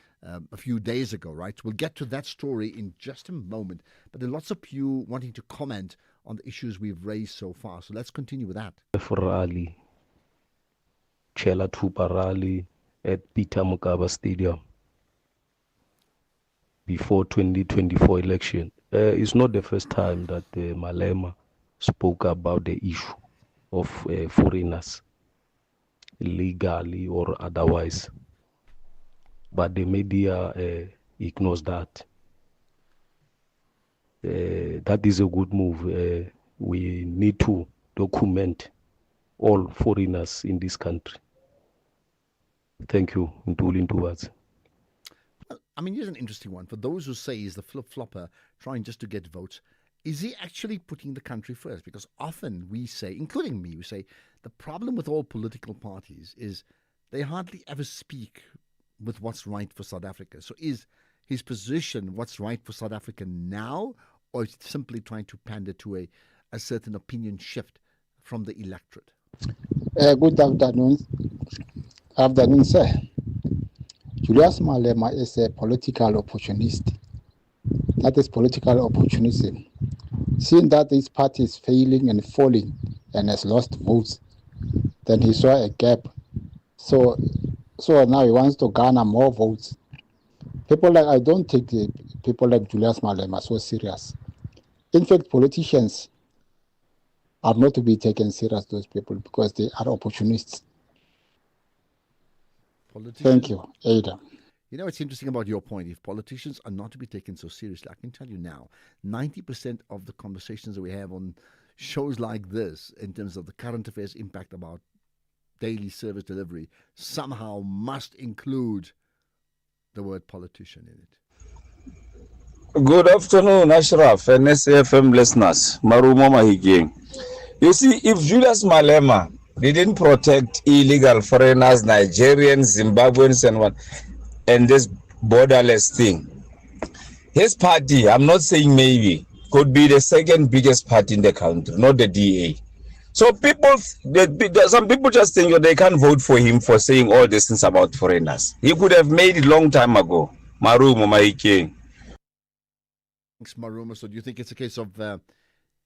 a few days ago, right? We'll get to that story in just a moment. But there are lots of you wanting to comment on the issues we've raised so far. So let's continue with that. Rally, Chela Tupa rally at Peter Mokaba Stadium before 2024 election. It's not the first time that Malema spoke about the issue of foreigners, legally or otherwise. But the media ignores that. That is a good move. We need to document all foreigners in this country. Thank you. Here's an interesting one. For those who say he's the flip-flopper trying just to get votes, is he actually putting the country first? Because often we say, including me, we say the problem with all political parties is they hardly ever speak with what's right for South Africa. So is his position what's right for South Africa now, or is it simply trying to pander to a certain opinion shift from the electorate? Good afternoon. Afternoon, sir. Julius Malema is a political opportunist. That is political opportunism. Seeing that this party is failing and falling and has lost votes, then he saw a gap. So now he wants to garner more votes. I don't take the people like Julius Malema so serious. In fact, politicians are not to be taken serious, those people, because they are opportunists. Thank you, Ada. You know, it's interesting about your point. If politicians are not to be taken so seriously, I can tell you now, 90% of the conversations that we have on shows like this, in terms of the current affairs impact about daily service delivery, somehow must include the word politician in it. Good afternoon, Ashraf and SAFM listeners. Marumo Mahiging. You see, if Julius Malema didn't protect illegal foreigners, Nigerians, Zimbabweans, and this borderless thing, his party, I'm not saying maybe, could be the second biggest party in the country, not the DA. So some people just think they can't vote for him for saying all these things about foreigners. He could have made it long time ago. Marumo Mahiging. Thanks, Maruma. So do you think it's a case of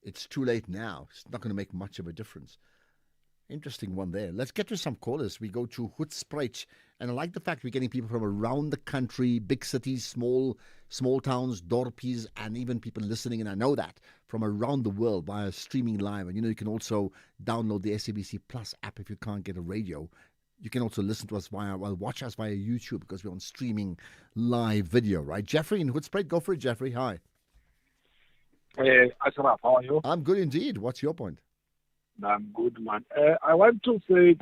it's too late now? It's not going to make much of a difference. Interesting one there. Let's get to some callers. We go to Hoedspruit, and I like the fact we're getting people from around the country, big cities, small towns, dorpies, and even people listening, and I know that, from around the world via streaming live. And you can also download the SABC Plus app if you can't get a radio. You can also listen to us watch us via YouTube, because we're on streaming live video, right? Jeffrey in Hoedspruit, go for it, Jeffrey. Hi. Hey, Ashraf, how are you? I'm good indeed. What's your point? I'm good, man. I want to say,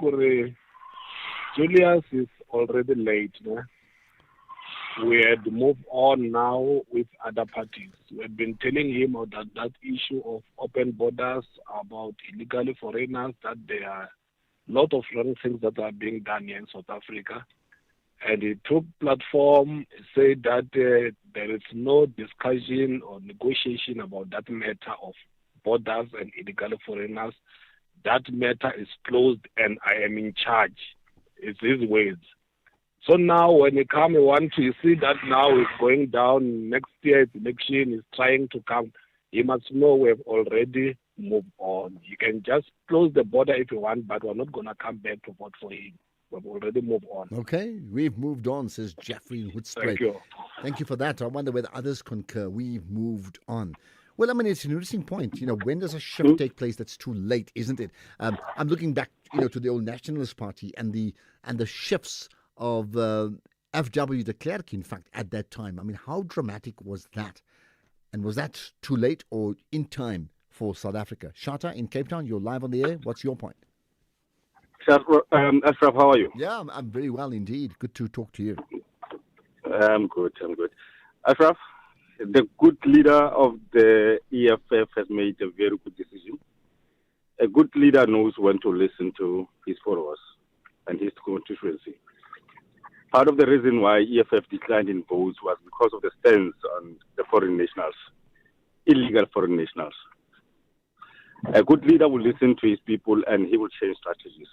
Julius is already late. No? We had to move on now with other parties. We've been telling him that issue of open borders, about illegal foreigners, that there are a lot of wrong things that are being done here in South Africa. And he took platform, said that there is no discussion or negotiation about that matter of borders and illegal foreigners. That matter is closed and I am in charge. It's his words. So now when he come, he want to see that now it's going down. Next year's election is trying to come. He must know we have already moved on. You can just close the border if you want, but we're not going to come back to vote for him. We've already moved on. Okay, we've moved on, says Jeffrey in Hoedspruit. Thank you. Thank you for that. I wonder whether others concur. We've moved on. Well, I mean, it's an interesting point. When does a shift take place that's too late, isn't it? I'm looking back, to the old Nationalist Party and the shifts of F.W. de Klerk, in fact, at that time. I mean, how dramatic was that? And was that too late or in time for South Africa? Shata in Cape Town, you're live on the air. What's your point? Ashraf, how are you? Yeah, I'm very well indeed. Good to talk to you. I'm good. Ashraf, the good leader of the EFF has made a very good decision. A good leader knows when to listen to his followers and his constituency. Part of the reason why EFF declined in votes was because of the stance on the foreign nationals, illegal foreign nationals. A good leader will listen to his people and he will change strategies.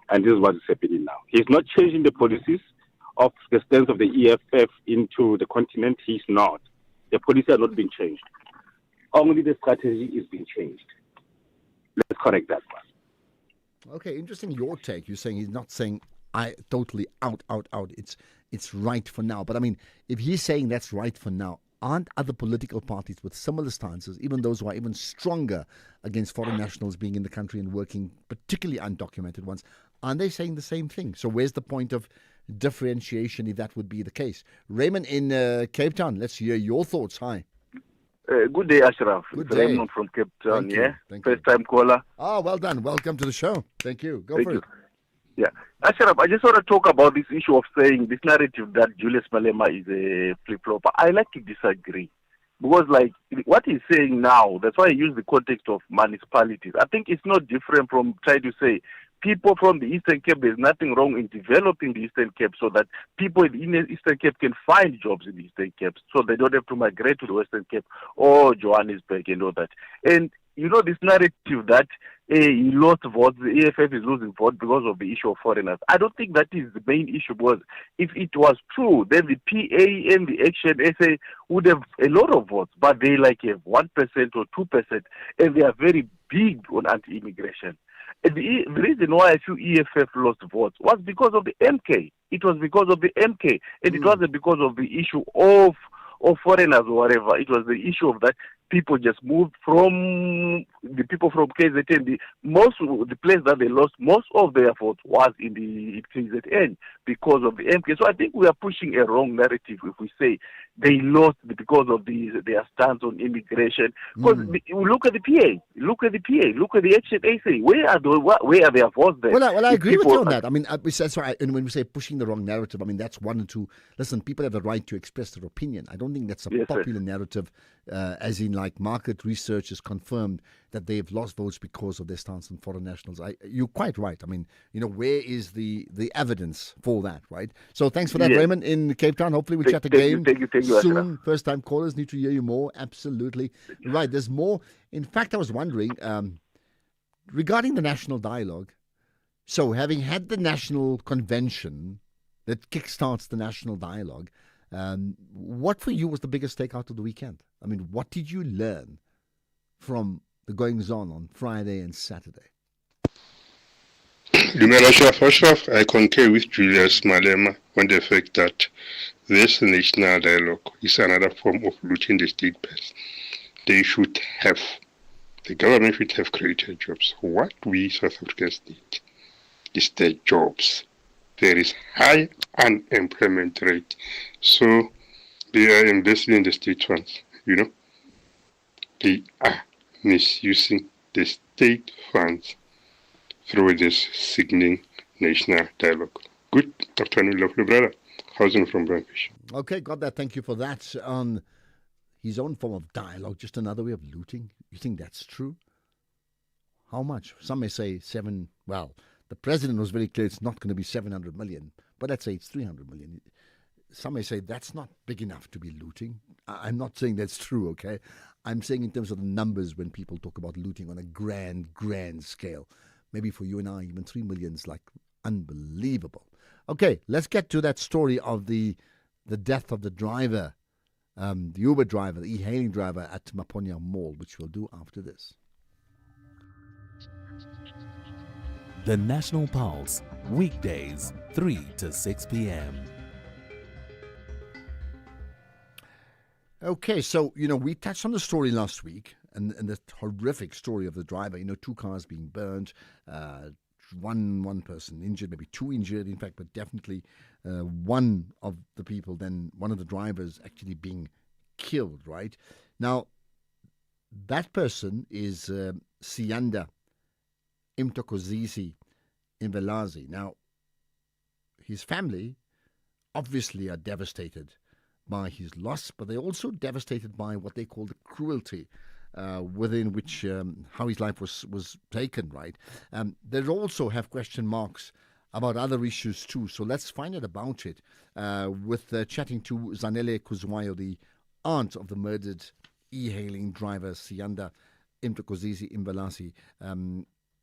And this is what is happening now. He's not changing the policies of the stance of the EFF into the continent. He's not. The policies are not being changed. Only the strategy is being changed. Let's correct that one. Okay, interesting your take. You're saying he's not saying I totally out. It's right for now. But I mean, if he's saying that's right for now, aren't other political parties with similar stances, even those who are even stronger against foreign nationals being in the country and working, particularly undocumented ones, aren't they saying the same thing? So where's the point of differentiation if that would be the case? Raymond in Cape Town, let's hear your thoughts. Hi. Good day, Ashraf. Good It's day. Raymond from Cape Town, Thank you. Thank you. First time caller. Well done. Welcome to the show. Thank you. Go Thank for you. it. Yeah. Ashraf, I just want to talk about this issue of saying this narrative that Julius Malema is a flip-flopper. I like to disagree. Because, what he's saying now, that's why I use the context of municipalities. I think it's not different from trying to say people from the Eastern Cape, there's nothing wrong in developing the Eastern Cape so that people in the Eastern Cape can find jobs in the Eastern Cape so they don't have to migrate to the Western Cape or Johannesburg and all that. And, this narrative that he lost votes, the EFF is losing votes because of the issue of foreigners. I don't think that is the main issue, because if it was true, then the PA and the Action SA would have a lot of votes, but they have 1% or 2%, and they are very big on anti-immigration. And the reason why I feel EFF lost votes was because of the MK. It was because of the MK, and it wasn't because of the issue of foreigners or whatever. It was the issue of that people just moved from the people from KZN, the place that they lost, most of their vote was in the KZN because of the MK. So I think we are pushing a wrong narrative if we say they lost because of their stance on immigration. Because look at the PA, look at the Action SA. Where are their votes there? Well, I agree with you on that. I mean, that's right. And when we say pushing the wrong narrative, I mean, that's one and two. Listen, people have the right to express their opinion. I don't think that's a popular narrative, as in like market research has confirmed that they've lost votes because of their stance on foreign nationals. You're quite right. I mean, where is the evidence for that, right? So thanks for that, Raymond, in Cape Town. Hopefully we chat again thank you, soon. Ashraf. First-time callers need to hear you more. Absolutely. Right, there's more. In fact, I was wondering, regarding the national dialogue, so having had the national convention that kickstarts the national dialogue, what for you was the biggest takeout of the weekend? I mean, what did you learn from the goings-on Friday and Saturday? Ashraf, I concur with Julius Malema on the fact that this national dialogue is another form of looting the state purse. The government should have created jobs. What we South Africans need is the jobs. There is high unemployment rate, so they are investing in the state funds. They are misusing the state funds through this sickening national dialogue. Good afternoon, lovely brother. Housing from Brandfish. Okay, got that. Thank you for that. On his own form of dialogue, just another way of looting. You think that's true? How much? Some may say the president was very clear it's not going to be 700 million, but let's say it's 300 million. Some may say that's not big enough to be looting. I'm not saying that's true, okay? I'm saying in terms of the numbers when people talk about looting on a grand scale. Maybe for you and I, even 3 million is like unbelievable. Okay, let's get to that story of the death of the driver, the Uber driver, the e-hailing driver at Maponya Mall, which we'll do after this. The National Pulse, weekdays, 3 to 6 p.m. Okay, so, we touched on the story last week and the horrific story of the driver, 2 cars being burned, one person injured, maybe 2 injured, in fact, but definitely one of the people, then one of the drivers actually being killed, right? Now, that person is Siyanda Imtokozisi Imvelazi. Now, his family obviously are devastated by his loss, but they're also devastated by what they call the cruelty within which how his life was taken, right? They also have question marks about other issues too. So let's find out about it with chatting to Zanele Kuzwayo, the aunt of the murdered e-hailing driver Siyanda Imtokozisi Imbalasi.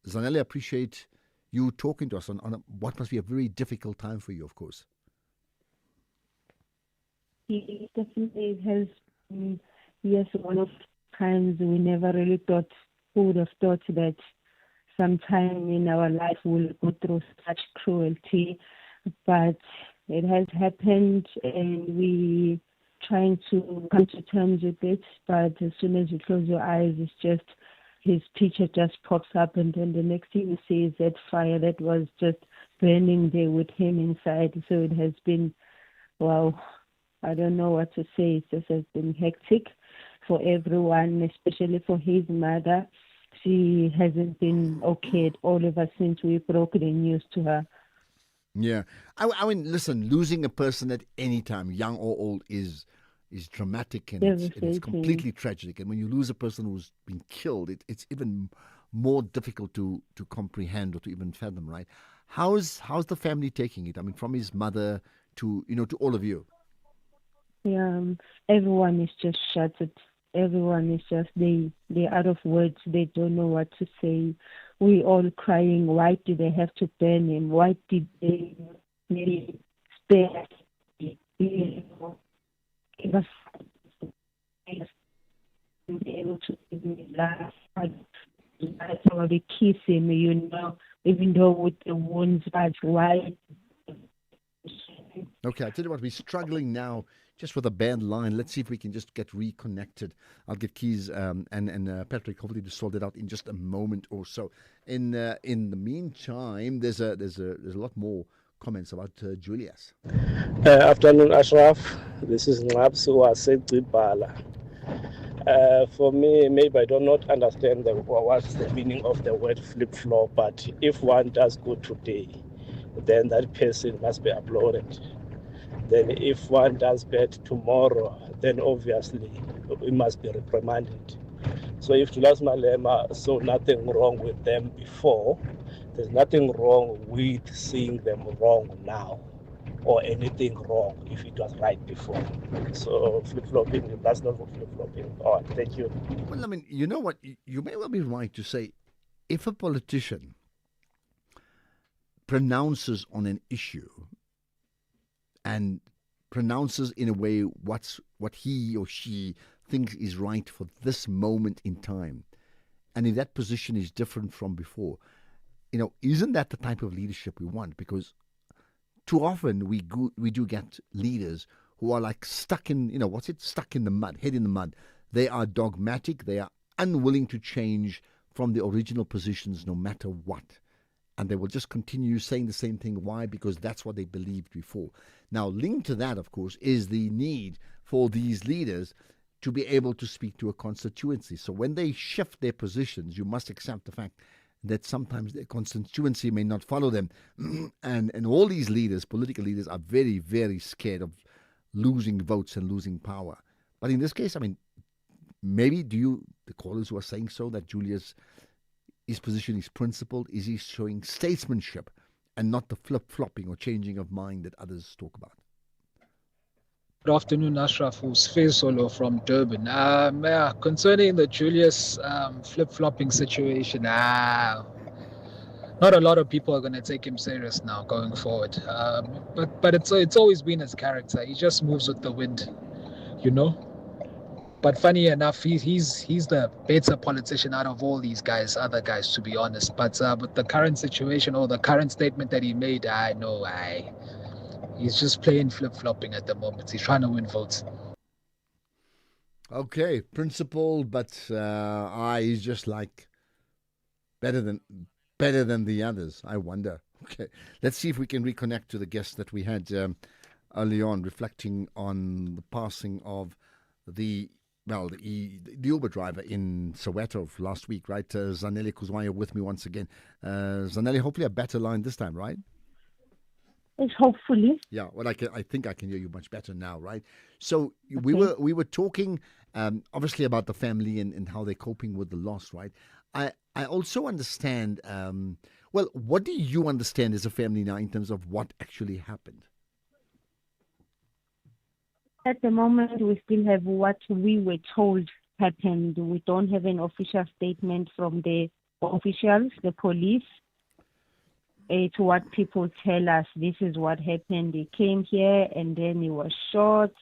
Zanele, appreciate you talking to us on what must be a very difficult time for you, of course. It definitely has been, one of times we never really thought, who would have thought that sometime in our life we'll go through such cruelty, but it has happened and we trying to come to terms with it, but as soon as you close your eyes, it's just his picture just pops up, and then the next thing you see is that fire that was just burning there with him inside. So it has been, wow, I don't know what to say. It just has been hectic for everyone, especially for his mother. She hasn't been okay at all ever since we broke the news to her. Yeah. I mean, listen, losing a person at any time, young or old, is dramatic and it's completely tragic. And when you lose a person who's been killed, it's even more difficult to comprehend or to even fathom, right? How's the family taking it? I mean, from his mother to all of you. Yeah, everyone is just shattered. Everyone is just, they're out of words. They don't know what to say. We all crying. Why did they have to burn him? Why did they maybe spare him? It was be able to give me laugh. Somebody kiss him, even though with the wounds, but why? Okay, I tell you what, we're struggling now just with a bad line. Let's see if we can just get reconnected. I'll get Keys and Patrick hopefully to sort it out in just a moment or so. In the meantime, there's a lot more comments about Julius. Afternoon, Ashraf. This is Ngapsu Bala. For me, maybe I do not understand what's the meaning of the word flip-flop, but if one does good today, then that person must be applauded. Then if one does bad tomorrow, then obviously it must be reprimanded. So if Julius Malema saw nothing wrong with them before, there's nothing wrong with seeing them wrong now, or anything wrong if it was right before. So flip-flopping, that's not for flip-flopping. Oh, thank you. Well, I mean, you know what? You may well be right to say, if a politician pronounces on an issue and pronounces in a way what he or she thinks is right for this moment in time, and if that position is different from before, isn't that the type of leadership we want? Because too often we do get leaders who are like stuck in, stuck in the mud, head in the mud. They are dogmatic. They are unwilling to change from the original positions no matter what. And they will just continue saying the same thing. Why? Because that's what they believed before. Now, linked to that, of course, is the need for these leaders to be able to speak to a constituency. So when they shift their positions, you must accept the fact that sometimes their constituency may not follow them. And all these leaders, political leaders, are very, very scared of losing votes and losing power. But in this case, I mean, maybe the callers who are saying so, that his position is principled, is he showing statesmanship and not the flip-flopping or changing of mind that others talk about? Good afternoon, Ashraf. Who's Solo from Durban. Concerning the Julius flip-flopping situation, not a lot of people are going to take him serious now going forward. But it's always been his character. He just moves with the wind, But funny enough, he's the better politician out of all these other guys, to be honest. But the current situation or the current statement that he made, he's just playing flip-flopping at the moment. He's trying to win votes. Okay, principled, but he's just like better than the others. I wonder. Okay, let's see if we can reconnect to the guest that we had early on, reflecting on the passing of the Uber driver in Soweto last week, right? Zanele Kuzwaya with me once again. Zanele, hopefully a better line this time, right? Yes, hopefully. Yeah, well, I think I can hear you much better now, right? So okay. we were talking obviously about the family and how they're coping with the loss, right? I also understand. What do you understand as a family now in terms of what actually happened? At the moment, we still have what we were told happened. We don't have an official statement from the officials, the police. It's what people tell us. This is what happened. He came here and then he was shot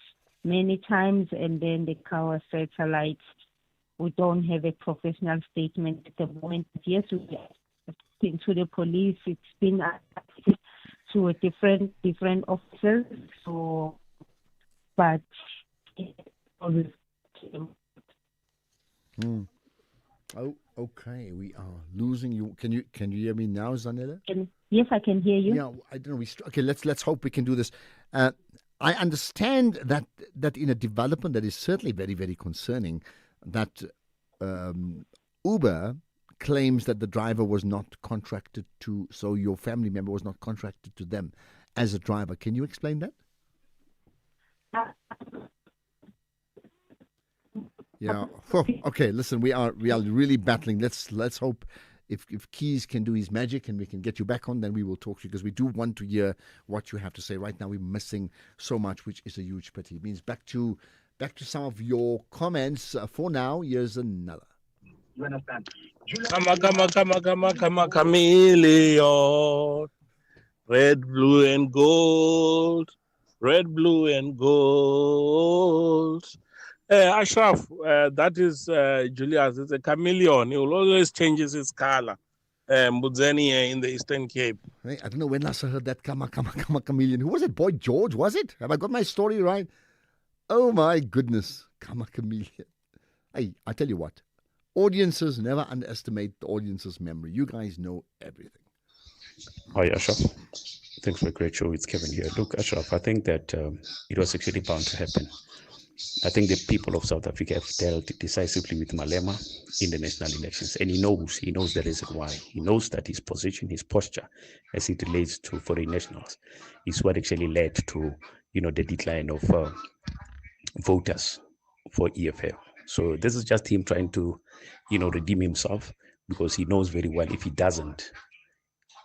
many times and then the car was satellite. We don't have a professional statement at the moment. Yes, we are talking to the police. It's been to a different officers. So, but always. Oh, okay. We are losing you. Can you hear me now, Zanele? Yes, I can hear you. Yeah, I don't know. Okay, let's hope we can do this. I understand that in a development that is certainly very, very concerning, that Uber claims that the driver was not contracted to, so your family member was not contracted to them as a driver. Can you explain that? Yeah. Okay. Listen, we are really battling. Let's hope if Keys can do his magic and we can get you back on, then we will talk to you, because we do want to hear what you have to say. Right now, we're missing so much, which is a huge pity. It means back to some of your comments. For now, here's another. You understand? Chameleon. Red, blue, and gold. Red, blue, and gold. Ashraf, that is Julius. It's a chameleon. He will always changes his color. Mbudzeni in the Eastern Cape. Hey, I don't know when last I heard that chameleon. Who was it? Boy George, was it? Have I got my story right? Oh my goodness, come a chameleon. Hey, I tell you what, audiences never underestimate the audience's memory. You guys know everything. Hi, Ashraf. Thanks for a great show. It's Kevin here. Look, Ashraf, I think that it was actually bound to happen. I think the people of South Africa have dealt decisively with Malema in the national elections, and he knows the reason why. He knows that his position, his posture, as it relates to foreign nationals, is what actually led to, the decline of voters for EFF. So this is just him trying to, redeem himself, because he knows very well if he doesn't,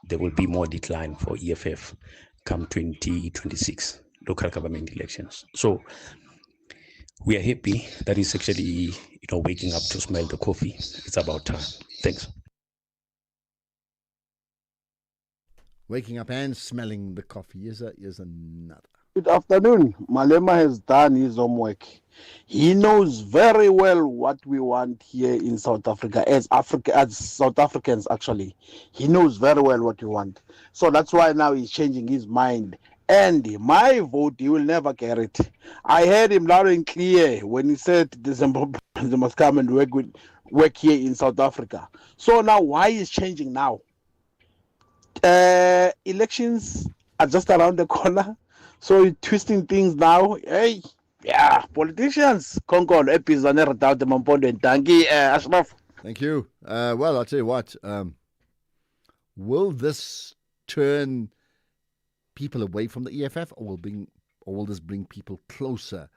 there will be more decline for EFF come 2026 local government elections. So we are happy that he's actually, waking up to smell the coffee. It's about time. Thanks. Waking up and smelling the coffee. Here's another. Good afternoon. Malema has done his homework. He knows very well what we want here in South Africa, as South Africans actually. He knows very well what we want. So that's why now he's changing his mind. And my vote, he will never get it. I heard him loud and clear when he said they must come and work here in South Africa. So now why is changing now? Elections are just around the corner. So you're twisting things now. Hey, yeah, politicians. Concord, Epizane, Retaude, Mampondo, and Tangi, Ashraf. Thank you. Well, I'll tell you what. Will this turn people away from the EFF, or will this bring people closer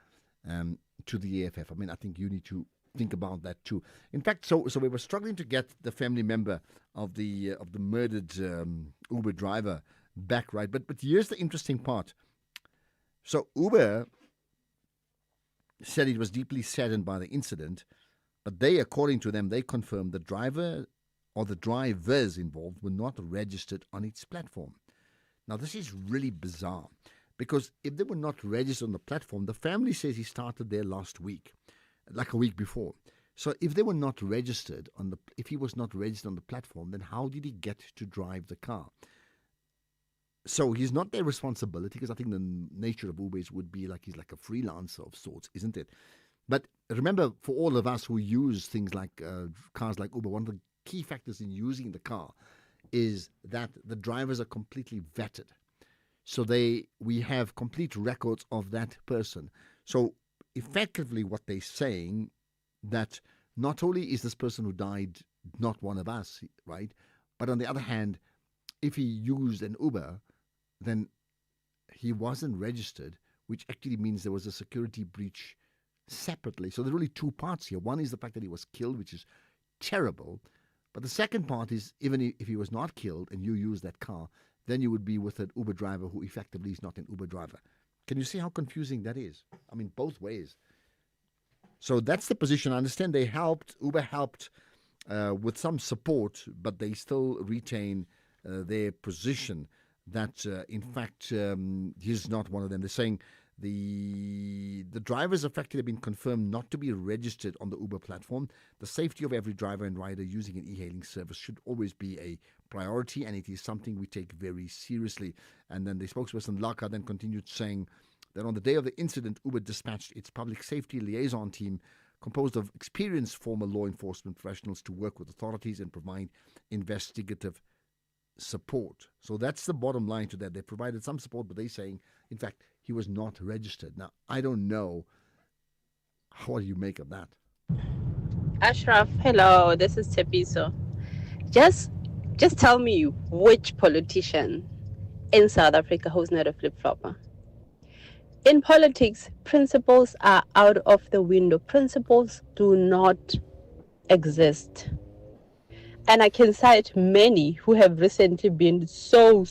to the EFF? I mean, I think you need to think about that too. In fact, so we were struggling to get the family member of the murdered Uber driver back, right? But here's the interesting part. So Uber said it was deeply saddened by the incident, but they, according to them, they confirmed the driver or the drivers involved were not registered on its platform. Now, this is really bizarre, because if they were not registered on the platform, the family says he started there last week, like a week before. So if they were not registered if he was not registered on the platform, then how did he get to drive the car? So he's not their responsibility, because I think the nature of Uber would be like he's like a freelancer of sorts, isn't it? But remember, for all of us who use things like cars like Uber, one of the key factors in using the car is that the drivers are completely vetted. So we have complete records of that person. So effectively what they're saying, that not only is this person who died not one of us, right? But on the other hand, if he used an Uber, then he wasn't registered, which actually means there was a security breach separately. So there are really two parts here. One is the fact that he was killed, which is terrible. But the second part is, even if he was not killed and you use that car, then you would be with an Uber driver who effectively is not an Uber driver. Can you see how confusing that is? I mean, both ways. So that's the position. I understand Uber helped with some support, but they still retain their position that, in fact, he's not one of them. They're saying the drivers affected have been confirmed not to be registered on the Uber platform. The safety of every driver and rider using an e-hailing service should always be a priority, and it is something we take very seriously. And then the spokesperson, Laka, then continued saying that on the day of the incident, Uber dispatched its public safety liaison team composed of experienced former law enforcement professionals to work with authorities and provide investigative support. So that's the bottom line to that. They provided some support, but they're saying, in fact, he was not registered. Now, I don't know. What do you make of that? Ashraf, hello, this is Tepiso. Just tell me which politician in South Africa who's not a flip-flopper. In politics, principles are out of the window. Principles do not exist. And I can cite many who have recently been so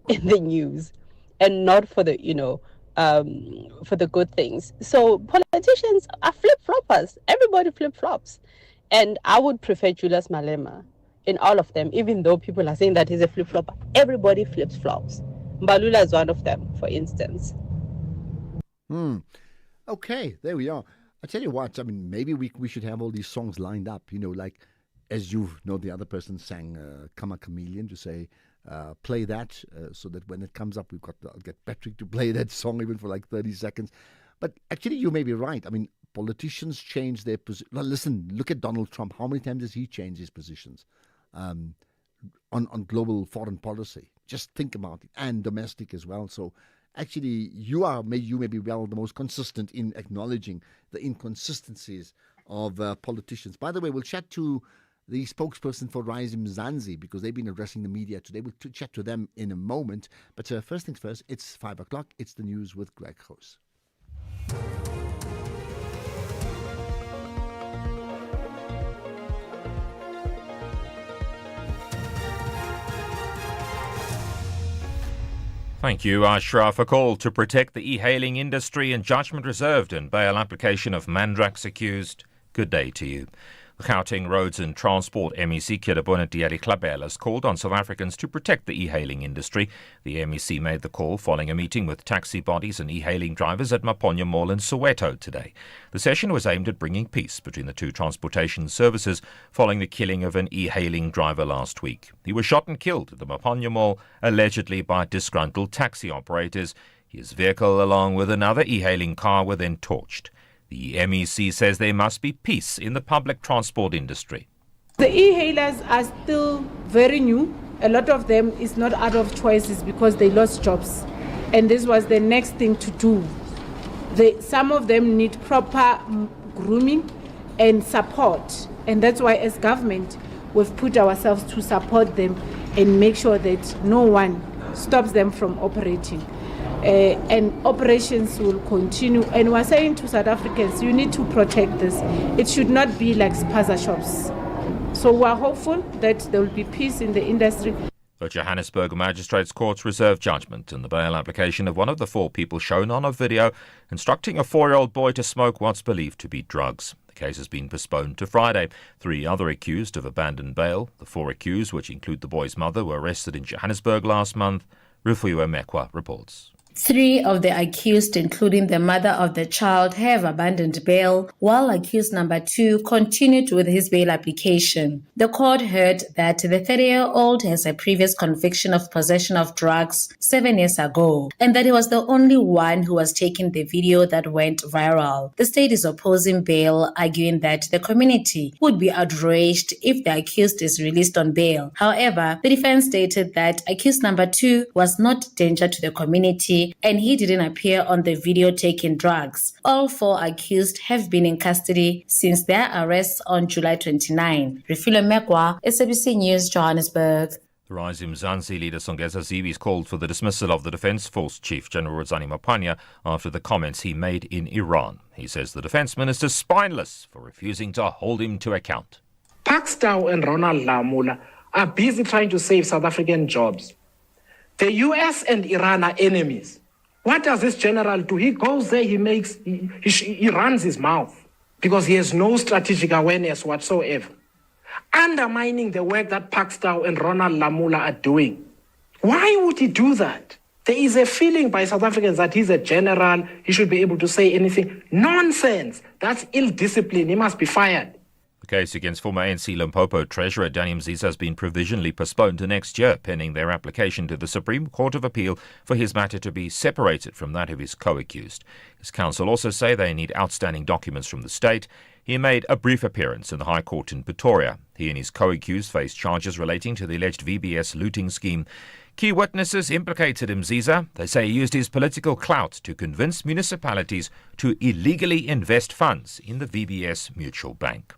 in the news, and not for the, for the good things. So politicians are flip-floppers. Everybody flip-flops. And I would prefer Julius Malema in all of them, even though people are saying that he's a flip-flopper. Everybody flips-flops. Mbalula is one of them, for instance. Okay, there we are. I tell you what, I mean, maybe we should have all these songs lined up, like, as you know, the other person sang Come a Chameleon, to say, play that, so that when it comes up, I'll get Patrick to play that song even for like 30 seconds. But actually, you may be right. I mean, politicians change their position. Listen, look at Donald Trump. How many times has he changed his positions on global foreign policy? Just think about it, and domestic as well. So actually, you may be the most consistent in acknowledging the inconsistencies of politicians. By the way, we'll chat to the spokesperson for Rise Mzansi because they've been addressing the media today. We'll chat to them in a moment. But first things first, it's 5 o'clock. It's the news with Greg Hoos. Thank you, Ashraf. A call to protect the e-hailing industry and judgment reserved in bail application of Mandrax accused. Good day to you. The Gauteng Roads and Transport MEC Kirabona Diari-Klabel has called on South Africans to protect the e-hailing industry. The MEC made the call following a meeting with taxi bodies and e-hailing drivers at Maponya Mall in Soweto today. The session was aimed at bringing peace between the two transportation services following the killing of an e-hailing driver last week. He was shot and killed at the Maponya Mall, allegedly by disgruntled taxi operators. His vehicle, along with another e-hailing car, were then torched. The MEC says there must be peace in the public transport industry. The e-hailers are still very new. A lot of them is not out of choices because they lost jobs. And this was the next thing to do. Some of them need proper grooming and support. And that's why as government, we've put ourselves to support them and make sure that no one stops them from operating. And operations will continue. And we're saying to South Africans, you need to protect this. It should not be like spaza shops. So we're hopeful that there will be peace in the industry. The Johannesburg Magistrates Court's reserved judgment in the bail application of one of the 4 people shown on a video instructing a 4-year-old boy to smoke what's believed to be drugs. The case has been postponed to Friday. 3 other accused have abandoned bail. The 4 accused, which include the boy's mother, were arrested in Johannesburg last month. Rufuiwe Mekwa reports. 3 of the accused, including the mother of the child, have abandoned bail, while accused number 2 continued with his bail application. The court heard that the 30-year-old has a previous conviction of possession of drugs 7 years ago, and that he was the only one who was taking the video that went viral. The state is opposing bail, arguing that the community would be outraged if the accused is released on bail. However, the defense stated that accused number 2 was not a danger to the community and he didn't appear on the video taking drugs. All 4 accused have been in custody since their arrests on July 29. Refilo Mekwa, SABC News, Johannesburg. The Rise Mzansi leader Songeza Zivi's called for the dismissal of the Defence Force Chief General Ruzani Mapanya after the comments he made in Iran. He says the Defence Minister's spineless for refusing to hold him to account. Pakstow and Ronald Lamula are busy trying to save South African jobs. The US and Iran are enemies. What does this general do? He goes there, he runs his mouth because he has no strategic awareness whatsoever, undermining the work that Pakstow and Ronald Lamula are doing. Why would he do that? There is a feeling by South Africans that he's a general, he should be able to say anything. Nonsense. That's ill-discipline. He must be fired. The case against former ANC Limpopo Treasurer Danny Mzisa has been provisionally postponed to next year, pending their application to the Supreme Court of Appeal for his matter to be separated from that of his co-accused. His counsel also say they need outstanding documents from the state. He made a brief appearance in the High Court in Pretoria. He and his co-accused face charges relating to the alleged VBS looting scheme. Key witnesses implicated Mzisa. They say he used his political clout to convince municipalities to illegally invest funds in the VBS Mutual Bank.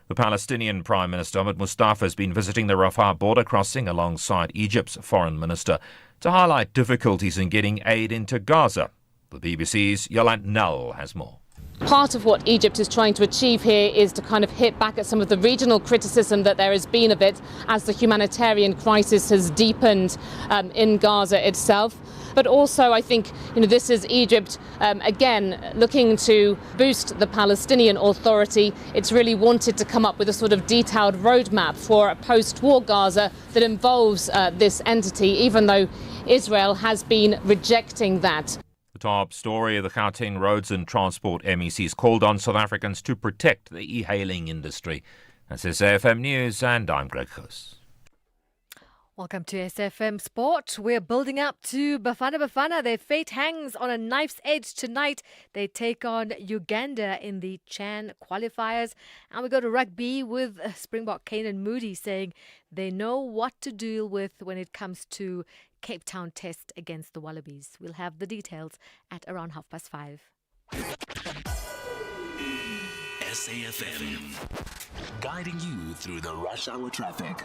The Palestinian Prime Minister Ahmed Mustafa has been visiting the Rafah border crossing alongside Egypt's foreign minister to highlight difficulties in getting aid into Gaza. The BBC's Yolande Null has more. Part of what Egypt is trying to achieve here is to kind of hit back at some of the regional criticism that there has been of it as the humanitarian crisis has deepened in Gaza itself. But also, I think, this is Egypt, again, looking to boost the Palestinian Authority. It's really wanted to come up with a sort of detailed roadmap for a post-war Gaza that involves this entity, even though Israel has been rejecting that. The top story of the Gauteng Roads and Transport MEC's called on South Africans to protect the e-hailing industry. This is AFM News, and I'm Greg Hoos. Welcome to SFM Sport. We're building up to Bafana Bafana. Their fate hangs on a knife's edge tonight. They take on Uganda in the Chan qualifiers. And we go to rugby with Springbok Kanan Moody saying they know what to deal with when it comes to Cape Town test against the Wallabies. We'll have the details at around 5:30. SAFM, guiding you through the rush hour traffic.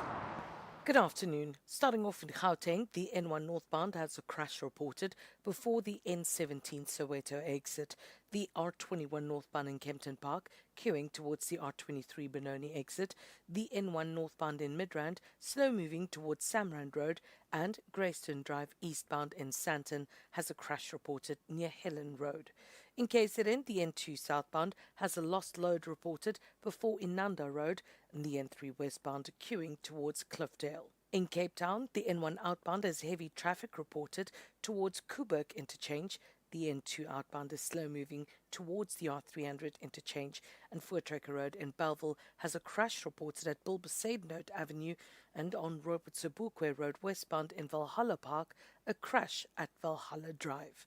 Good afternoon. Starting off in Gauteng, the N1 northbound has a crash reported before the N17 Soweto exit. The R21 northbound in Kempton Park, queuing towards the R23 Benoni exit. The N1 northbound in Midrand, slow moving towards Samrand Road. And Greyston Drive eastbound in Sandton has a crash reported near Helen Road. In KZN, the N2 southbound has a lost load reported before Inanda Road, and the N3 westbound queuing towards Cliffdale. In Cape Town, the N1 outbound has heavy traffic reported towards Kuburg interchange. The N2 outbound is slow moving towards the R300 interchange, and Voortrekker Road in Bellville has a crash reported at Bilbesaidenhout Avenue, and on Robert Sobukwe Road westbound in Valhalla Park, a crash at Valhalla Drive.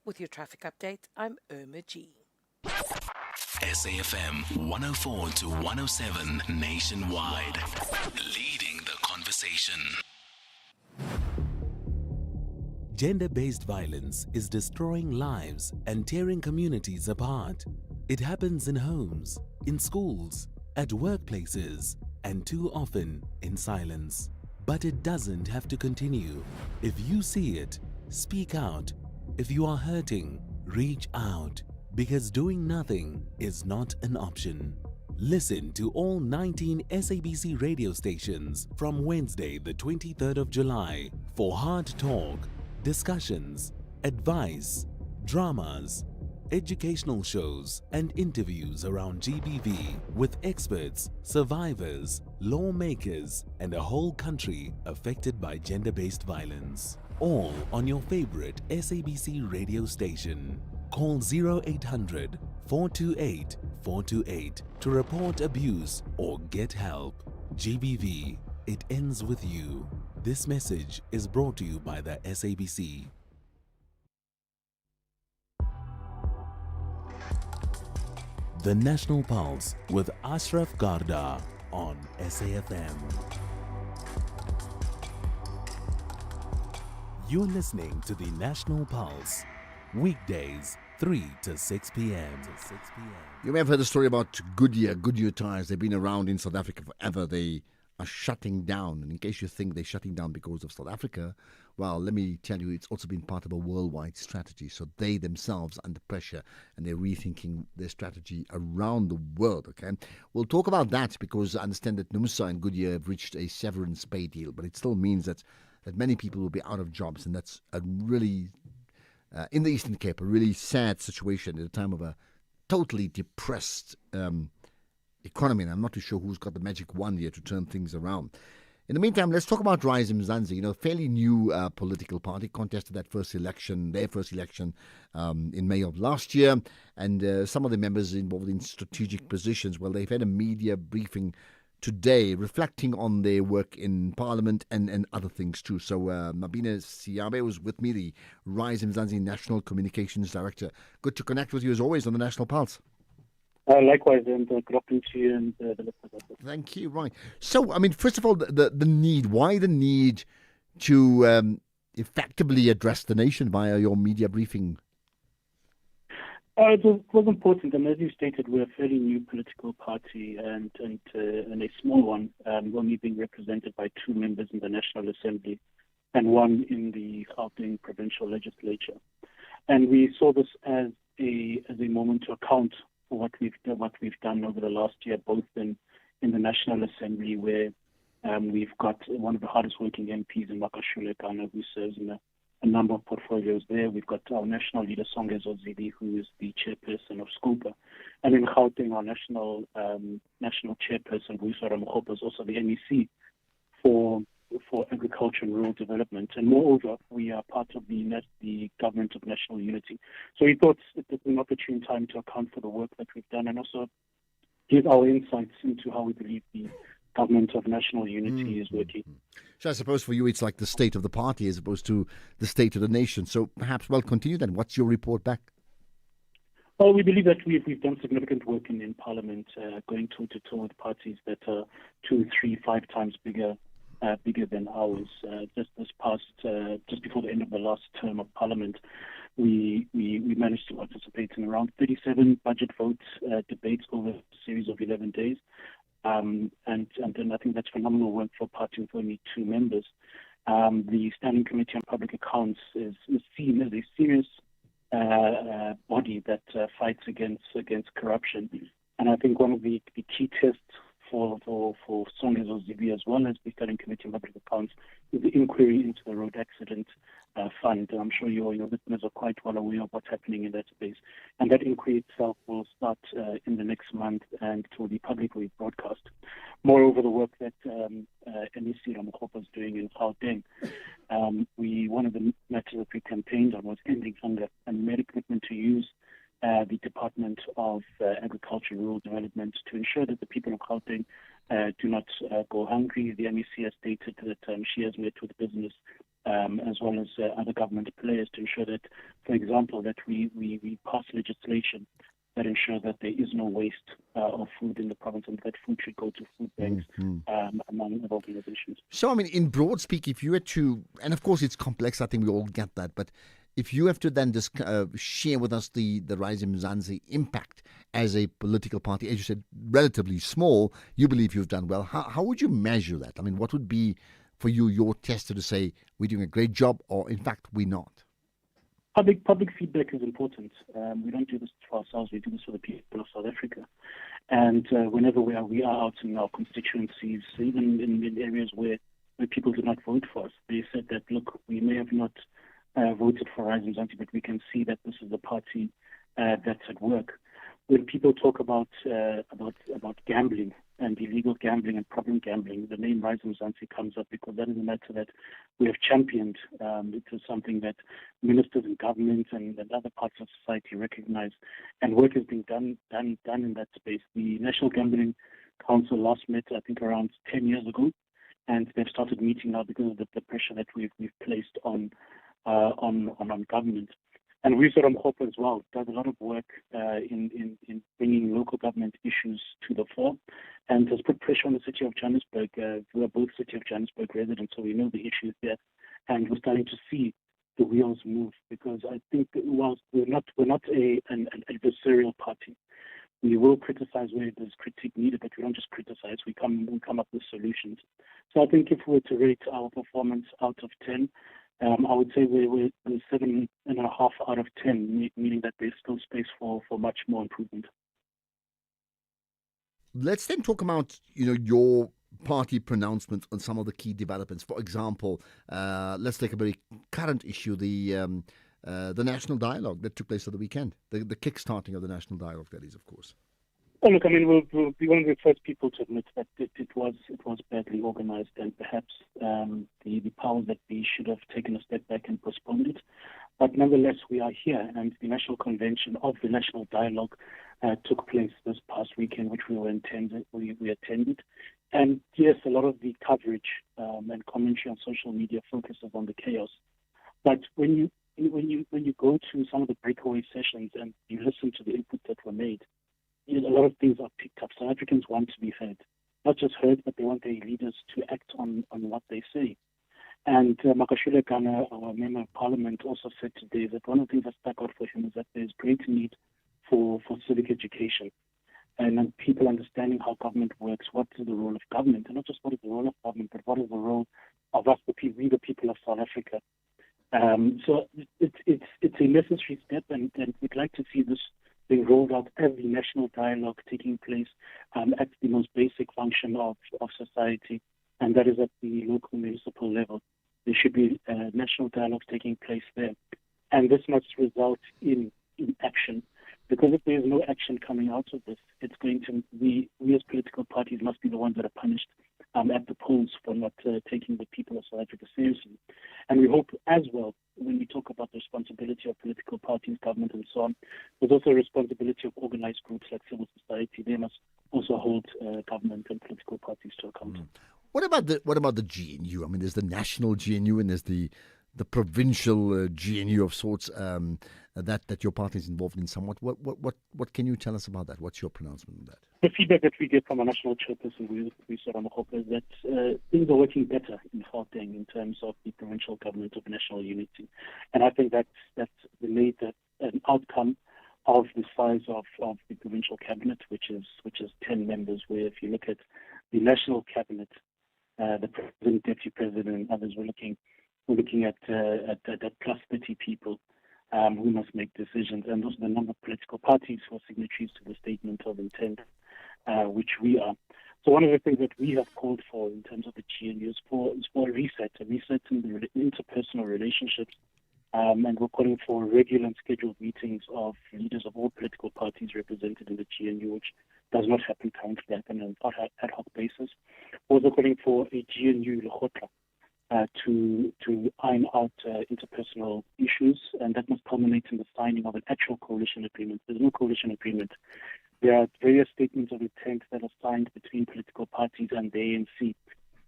With your traffic update, I'm Irma G. SAFM 104 to 107 nationwide, leading the conversation. Gender-based violence is destroying lives and tearing communities apart. It happens in homes, in schools, at workplaces, and too often in silence. But it doesn't have to continue. If you see it, speak out. If you are hurting, reach out, because doing nothing is not an option. Listen to all 19 SABC radio stations from Wednesday, the 23rd of July for hard talk, discussions, advice, dramas, educational shows, and interviews around GBV with experts, survivors, lawmakers, and a whole country affected by gender-based violence. All on your favorite SABC radio station. Call 0800 428 428 to report abuse or get help. GBV, it ends with you. This message is brought to you by the SABC. The National Pulse with Ashraf Garda on SAFM. You're listening to the National Pulse, weekdays 3 to 6 p.m. You may have heard the story about Goodyear tires. They've been around in South Africa forever. They are shutting down. And in case you think they're shutting down because of South Africa, well, let me tell you, it's also been part of a worldwide strategy. So they themselves are under pressure and they're rethinking their strategy around the world, okay? We'll talk about that because I understand that NUMSA and Goodyear have reached a severance pay deal, but it still means that many people will be out of jobs, and that's a really, in the Eastern Cape, a really sad situation at a time of a totally depressed economy, and I'm not too sure who's got the magic wand here to turn things around. In the meantime, let's talk about Rise Mzansi, a fairly new political party, contested their first election in May of last year, and some of the members involved in strategic positions, well, they've had a media briefing today, reflecting on their work in Parliament and other things too. So Mabina Siabe was with me, the Rise Mzansi National Communications Director. Good to connect with you as always on the National Pulse. Likewise, and good afternoon to you and the listeners. Thank you. Right. So, I mean, first of all, the need. Why the need to effectively address the nation via your media briefing? It was important, and as you stated, we're a fairly new political party and a small one, only being represented by 2 members in the National Assembly and 1 in the Gauteng Provincial Legislature. And we saw this as a moment to account for what we've done over the last year, both in the National Assembly, where we've got one of the hardest working MPs in Makashule Gana, who serves in a number of portfolios there. We've got our national leader, Songezo Zidi, who is the chairperson of SCOPA. And in Gauteng, our national chairperson, Vuyiswa Mokgopa, is also the MEC for agriculture and rural development. And moreover, we are part of the Government of National Unity. So we thought it was an opportune time to account for the work that we've done and also give our insights into how we believe the Government of National Unity is working. So I suppose for you it's like the state of the party as opposed to the state of the nation. So perhaps, well, continue then. What's your report back? Well, we believe that we've done significant work in Parliament, going toe-to-toe with parties that are 2, 3, 5 times bigger than ours. Just before the end of the last term of Parliament, we managed to participate in around 37 budget votes, debates over a series of 11 days. And then I think that's phenomenal work for a party with only 2 members. The Standing Committee on Public Accounts is seen as a serious body that fights against corruption. And I think one of the key tests for Songezo Zivi as well as the Standing Committee on Public Accounts is the inquiry into the road accident fund. I'm sure your listeners are quite well aware of what's happening in that space. And that inquiry itself will start in the next month and it will be publicly broadcast. Moreover, the work that MEC Ramokgopa is doing in Gauteng, one of the matters that we campaigned on was ending hunger and made a commitment to use the Department of Agriculture and Rural Development to ensure that the people of Gauteng do not go hungry. The MEC has stated that she has met with business as well as other government players to ensure that, for example, that we pass legislation that ensures that there is no waste of food in the province and that food should go to food banks among other organizations. So, I mean, in broad speak, if you were to, and of course it's complex, I think we all get that, but if you have to then just share with us the Rise Mzansi impact as a political party, as you said, relatively small, you believe you've done well. How would you measure that? I mean, what would be for you your tester to say we're doing a great job or in fact we're not? Public feedback is important. We don't do this for ourselves, we do this for the people of South Africa. And whenever we are out in our constituencies, even in areas where people do not vote for us, they said that, look, we may have not voted for Rise Mzansi, but we can see that this is the party that's at work. When people talk about gambling and illegal gambling and problem gambling, the name Rise Mzansi comes up because that is a matter that we have championed. It is something that ministers and governments and other parts of society recognize, and work is being done in that space. The National Gambling Council last met, I think, around 10 years ago, and they've started meeting now because of the pressure that we've placed on government. And we've got Ramokgopa as well, does a lot of work in bringing local government issues to the fore and has put pressure on the city of Johannesburg. We are both city of Johannesburg residents, so we know the issues there. And we're starting to see the wheels move because I think whilst we're not an adversarial party, we will criticize where there's critique needed, but we don't just criticize, we come up with solutions. So I think if we were to rate our performance out of 10, I would say we're 7.5 out of 10, meaning that there's still space for much more improvement. Let's then talk about your party pronouncements on some of the key developments. For example, let's take a very current issue, the national dialogue that took place over the weekend, the kick-starting of the national dialogue, that is, of course. Oh, look, I mean, we'll be one of the first people to admit that it was badly organized, and perhaps the powers that be should have taken a step back and postponed it. But nonetheless, we are here, and the National Convention of the National Dialogue took place this past weekend, which we attended. And yes, a lot of the coverage and commentary on social media focuses on the chaos. But when you go to some of the breakaway sessions and you listen to the input that were made, a lot of things are picked up. South Africans want to be heard. Not just heard, but they want their leaders to act on what they say. And Makashule Gana, our Member of Parliament, also said today that one of the things that stuck out for him is that there's great need for civic education and people understanding how government works, what is the role of government, and not just what is the role of government, but what is the role of us, the people of South Africa. So it's a necessary step, and we'd like to see this being rolled out as the national dialogue taking place at the most basic function of society, and that is at the local municipal level. There should be national dialogues taking place there. And this must result in action. Because if there is no action coming out of this, it's going to be, we as political parties must be the ones that are punished at the polls for not taking the people of South Africa seriously. And we hope as well, when we talk about the responsibility of political parties, government and so on, there's also a responsibility of organized groups like civil society. They must also hold government and political parties to account. What about the GNU? I mean, there's the national GNU and there's the provincial GNU of sorts that your party is involved in somewhat. What can you tell us about that? What's your pronouncement on that? The feedback that we get from a national chairperson, we said on the hope, is that things are working better in Gauteng in terms of the provincial government of national unity, and I think that's made an outcome of the size of the provincial cabinet, which is 10 members. Where if you look at the national cabinet, the president, deputy president, and others, we're looking at plus 30 people who must make decisions, and also the number of political parties who are signatories to the statement of intent, which we are. So one of the things that we have called for in terms of the GNU is for a reset in the interpersonal relationships, and we're calling for regular and scheduled meetings of leaders of all political parties represented in the GNU, which does not happen currently, happen on an ad hoc basis. We're also calling for a GNU Lekgotla to iron out interpersonal issues, and that must culminate in the signing of an actual coalition agreement. There's no coalition agreement. There are various statements of intent that are signed between political parties and the ANC,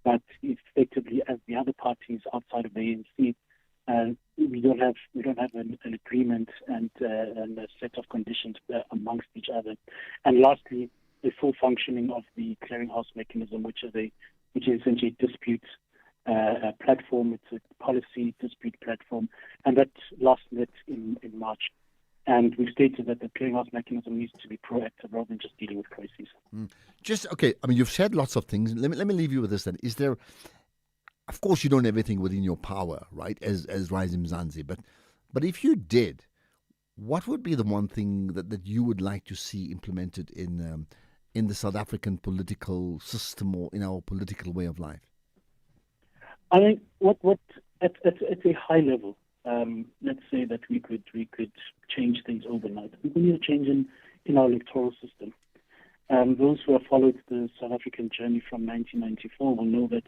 but effectively, as the other parties outside of the ANC, we don't have an agreement and a set of conditions amongst each other. And lastly, the full functioning of the clearinghouse mechanism, which is essentially a dispute platform. It's a policy dispute platform, and that last met in March. And we've stated that the clearinghouse mechanism needs to be proactive rather than just dealing with crises. Okay. I mean, you've said lots of things. Let me leave you with this then. Is there? Of course, you don't have everything within your power, right? As Rise Mzansi, but if you did, what would be the one thing that you would like to see implemented in the South African political system or in our political way of life? I think what at a high level, let's say that we could change things overnight. We need a change in our electoral system. Those who have followed the South African journey from 1994 will know that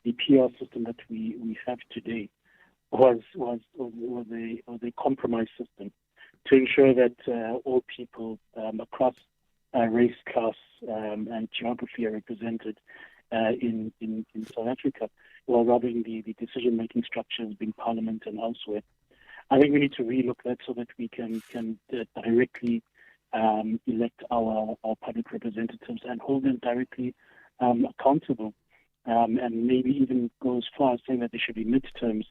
the PR system that we have today was a compromise system to ensure that all people across race, class, and geography are represented in South Africa, or rather in the decision-making structures being Parliament and elsewhere. I think we need to relook that so that we can directly elect our public representatives and hold them directly accountable, and maybe even go as far as saying that there should be midterms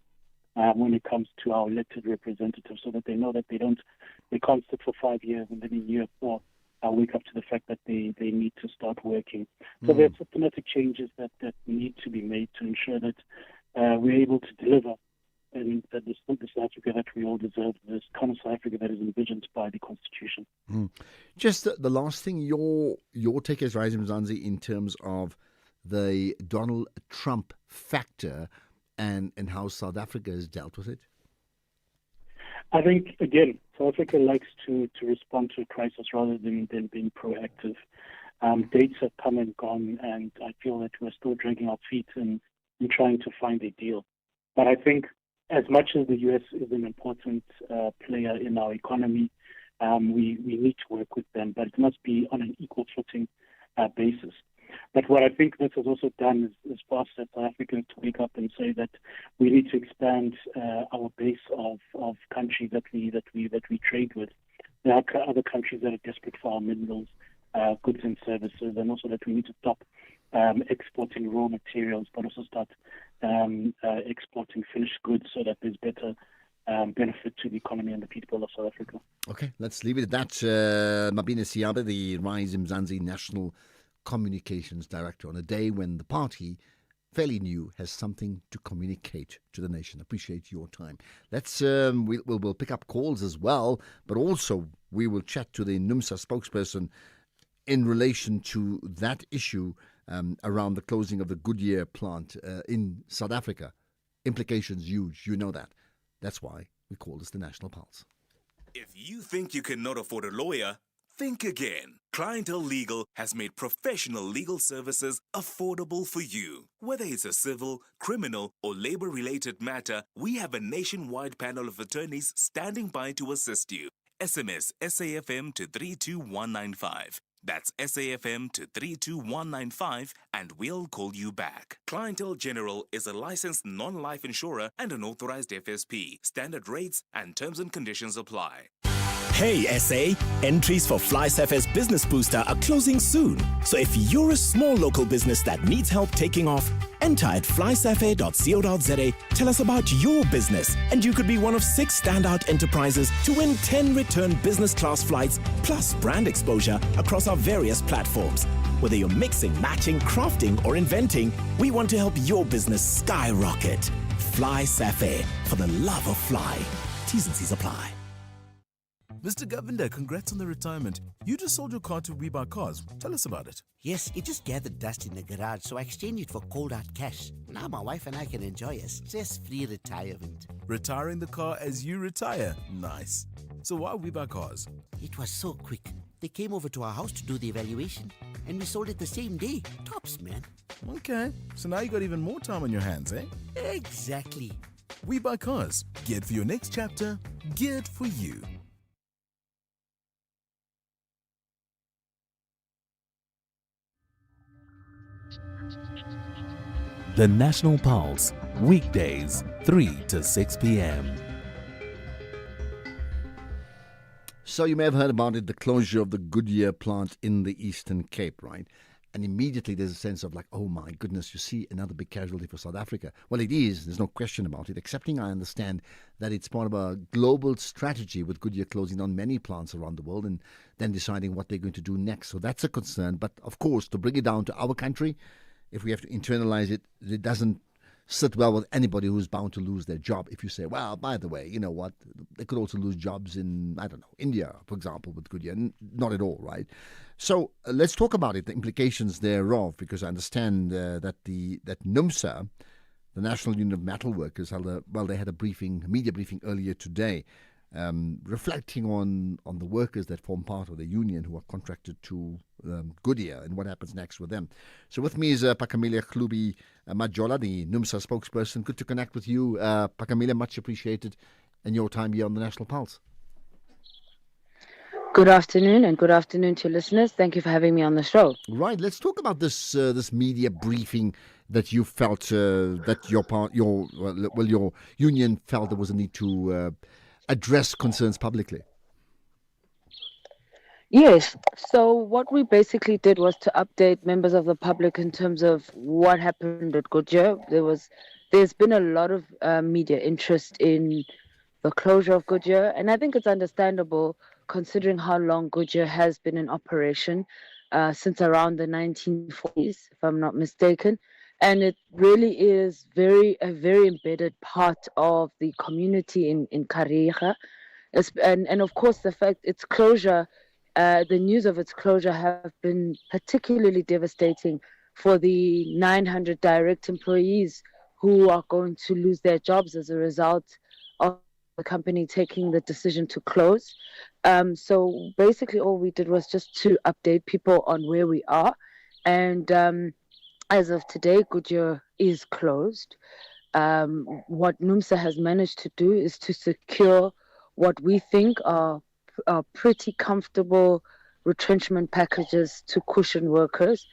when it comes to our elected representatives, so that they know that they can't sit for 5 years and then in year 4 wake up to the fact that they need to start working. So there are systematic changes that need to be made to ensure that we're able to deliver and that the South Africa that we all deserve, this kind of South Africa that is envisioned by the Constitution. Just the last thing, your take as Rise Mzansi in terms of the Donald Trump factor and how South Africa has dealt with it? I think, again, South Africa likes to respond to a crisis rather than being proactive. Dates have come and gone, and I feel that we're still dragging our feet in trying to find a deal. But I think as much as the U.S. is an important player in our economy, we need to work with them, but it must be on an equal footing basis. But what I think this has also done is forced South Africans to wake up and say that we need to expand our base of countries that we trade with. There are other countries that are desperate for our minerals, goods and services, and also that we need to stop exporting raw materials, but also start exporting finished goods so that there's better benefit to the economy and the people of South Africa. Okay, let's leave it at that. Mabina Siabe, the Rise Mzansi National Communications Director, on a day when the party, fairly new, has something to communicate to the nation. Appreciate your time. Let's we'll pick up calls as well, but also we will chat to the NUMSA spokesperson in relation to that issue around the closing of the Goodyear plant in South Africa. Implications huge, you know that. That's why we call this the National Pulse. If you think you cannot afford a lawyer, think again. Clientele Legal has made professional legal services affordable for you. Whether it's a civil, criminal, or labor-related matter, we have a nationwide panel of attorneys standing by to assist you. SMS SAFM to 32195. That's SAFM to 32195 and we'll call you back. Clientele General is a licensed non-life insurer and an authorized FSP. Standard rates and terms and conditions apply. Hey SA, entries for FlySafe's Business Booster are closing soon. So if you're a small local business that needs help taking off, enter at flysafe.co.za, tell us about your business, and you could be one of 6 standout enterprises to win 10 return business class flights plus brand exposure across our various platforms. Whether you're mixing, matching, crafting, or inventing, we want to help your business skyrocket. FlySafe, for the love of fly. T's and C's apply. Mr. Govinda, congrats on the retirement. You just sold your car to We Buy Cars. Tell us about it. Yes, it just gathered dust in the garage, so I exchanged it for cold hard cash. Now my wife and I can enjoy a stress-free retirement. Retiring the car as you retire. Nice. So why We Buy Cars? It was so quick. They came over to our house to do the evaluation, and we sold it the same day. Tops, man. Okay, so now you got even more time on your hands, eh? Exactly. We Buy Cars. Geared for your next chapter. Geared for you. The National Pulse, weekdays, 3 to 6 p.m. So you may have heard about it, the closure of the Goodyear plant in the Eastern Cape, right? And immediately there's a sense of like, oh my goodness, you see another big casualty for South Africa. Well, it is, there's no question about it, excepting I understand that it's part of a global strategy with Goodyear closing down many plants around the world and then deciding what they're going to do next. So that's a concern. But of course, to bring it down to our country, if we have to internalize it, it doesn't sit well with anybody who's bound to lose their job. If you say, well, by the way, you know what, they could also lose jobs in, I don't know, India, for example, with Goodyear. Not at all, right? So let's talk about it, the implications thereof, because I understand that NUMSA, the National Union of Metal Workers, they had a media briefing earlier today, reflecting on the workers that form part of the union who are contracted to Goodyear and what happens next with them. So with me is Pakamelia Khlubi Majola, the NUMSA spokesperson. Good to connect with you, Pakamelia, much appreciated in your time here on the National Pulse. Good afternoon, and good afternoon to listeners. Thank you for having me on the show. Right, let's talk about this media briefing that you felt that your union felt there was a need to address concerns publicly. Yes. So what we basically did was to update members of the public in terms of what happened at Goodyear. There's been a lot of media interest in the closure of Goodyear, and I think it's understandable considering how long Goodyear has been in operation, since around the 1940s, if I'm not mistaken. And it really is a very embedded part of the community in Kariega. And of course, the fact its closure, the news of its closure have been particularly devastating for the 900 direct employees who are going to lose their jobs as a result of the company taking the decision to close. So basically all we did was just to update people on where we are. And as of today, Goodyear is closed. What NUMSA has managed to do is to secure what we think are pretty comfortable retrenchment packages to cushion workers.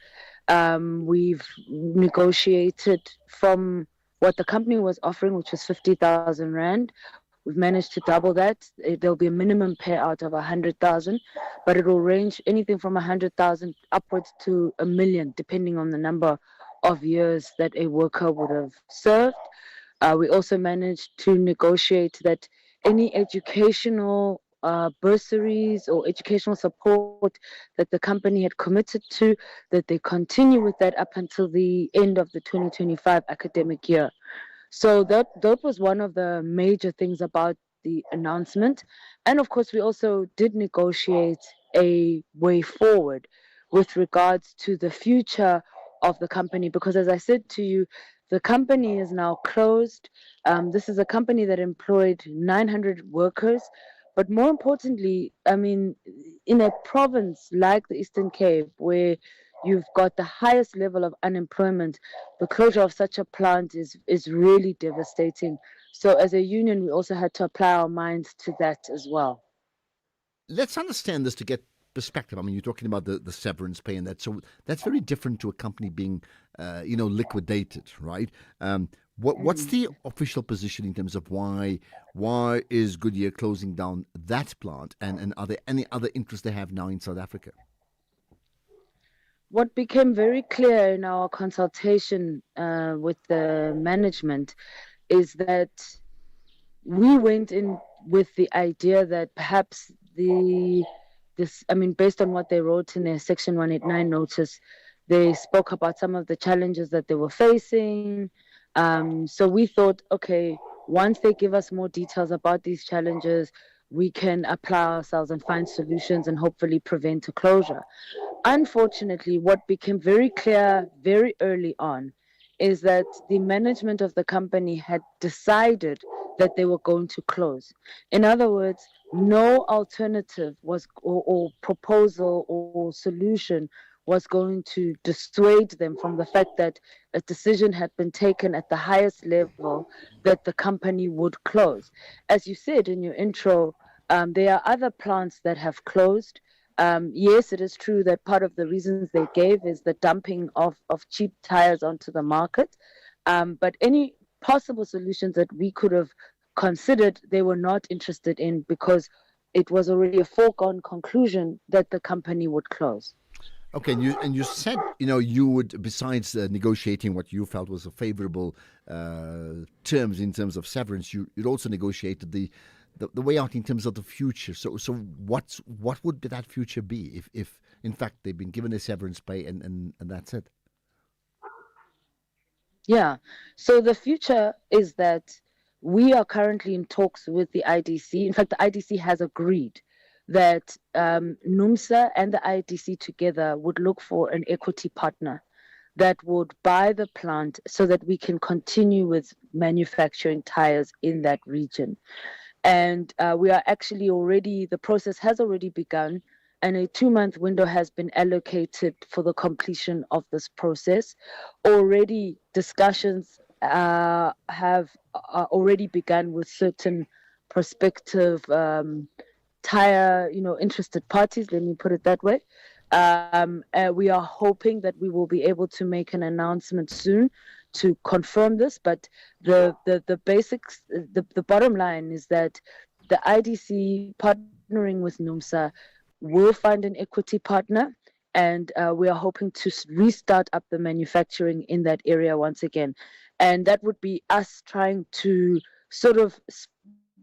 We've negotiated from what the company was offering, which was 50,000 Rand. We've managed to double that. There'll be a minimum payout of 100,000, but it will range anything from 100,000 upwards to 1 million, depending on the number of years that a worker would have served. We also managed to negotiate that any educational bursaries or educational support that the company had committed to, that they continue with that up until the end of the 2025 academic year. So that was one of the major things about the announcement. And of course, we also did negotiate a way forward with regards to the future of the company, because as I said to you, the company is now closed. This is a company that employed 900 workers. But more importantly, I mean, in a province like the Eastern Cape, where you've got the highest level of unemployment, the closure of such a plant is really devastating. So as a union, we also had to apply our minds to that as well. Let's understand this to get perspective, I mean, you're talking about the severance pay and that. So that's very different to a company being, liquidated, right? What's the official position in terms of why is Goodyear closing down that plant, and are there any other interests they have now in South Africa? What became very clear in our consultation with the management is that we went in with the idea that perhaps based on what they wrote in their Section 189 notice, they spoke about some of the challenges that they were facing. So we thought, okay, once they give us more details about these challenges, we can apply ourselves and find solutions and hopefully prevent a closure. Unfortunately, what became very clear very early on is that the management of the company had decided that they were going to close. In other words, no alternative was or proposal or solution was going to dissuade them from the fact that a decision had been taken at the highest level that the company would close. As you said in your intro, there are other plants that have closed. Yes, it is true that part of the reasons they gave is the dumping of cheap tires onto the market. But any possible solutions that we could have considered, they were not interested in, because it was already a foregone conclusion that the company would close. Okay, and you said, you would, besides negotiating what you felt was a favorable terms in terms of severance, you'd also negotiated the way out in terms of the future. So what would that future be if in fact they've been given a severance pay and that's it? Yeah. So the future is that we are currently in talks with the IDC. In fact, the IDC has agreed that NUMSA and the IDC together would look for an equity partner that would buy the plant so that we can continue with manufacturing tires in that region. And we are actually the process has already begun, and a 2-month window has been allocated for the completion of this process. Already discussions have already begun with certain prospective tire, interested parties, let me put it that way. We are hoping that we will be able to make an announcement soon to confirm this, but the basics, the bottom line is that the IDC partnering with NUMSA will find an equity partner, and we are hoping to restart up the manufacturing in that area once again. And that would be us trying to sort of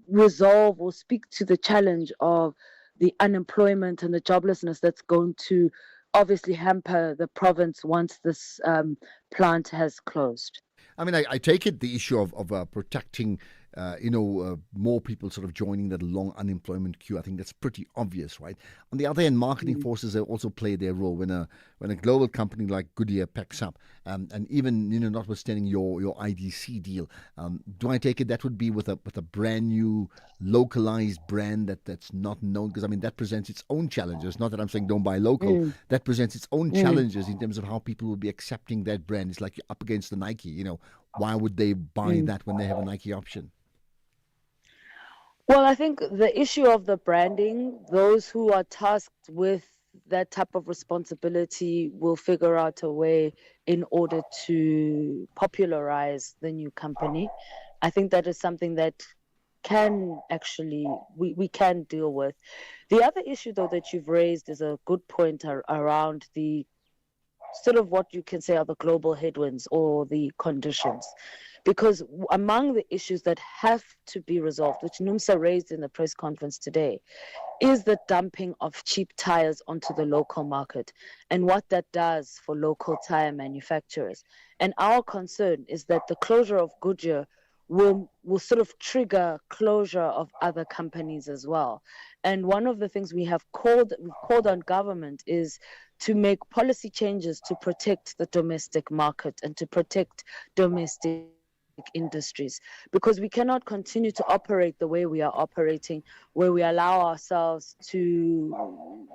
resolve or speak to the challenge of the unemployment and the joblessness that's going to obviously hamper the province once this plant has closed. I mean, I take it the issue of protecting, more people sort of joining that long unemployment queue. I think that's pretty obvious, right? On the other hand, marketing forces also play their role when a global company like Goodyear packs up, and even notwithstanding your IDC deal, do I take it that would be with a brand new localized brand that's not known? Because I mean that presents its own challenges. Not that I'm saying don't buy local. That presents its own challenges in terms of how people will be accepting that brand. It's like you're up against the Nike. Why would they buy that when they have a Nike option? Well, I think the issue of the branding, those who are tasked with that type of responsibility will figure out a way in order to popularize the new company. I think that is something that can actually, we can deal with. The other issue, though, that you've raised is a good point around the sort of what you can say are the global headwinds or the conditions. Because among the issues that have to be resolved, which NUMSA raised in the press conference today, is the dumping of cheap tires onto the local market and what that does for local tire manufacturers. And our concern is that the closure of Goodyear will sort of trigger closure of other companies as well. And one of the things we've called on government is to make policy changes to protect the domestic market and to protect domestic industries, because we cannot continue to operate the way we are operating, where we allow ourselves to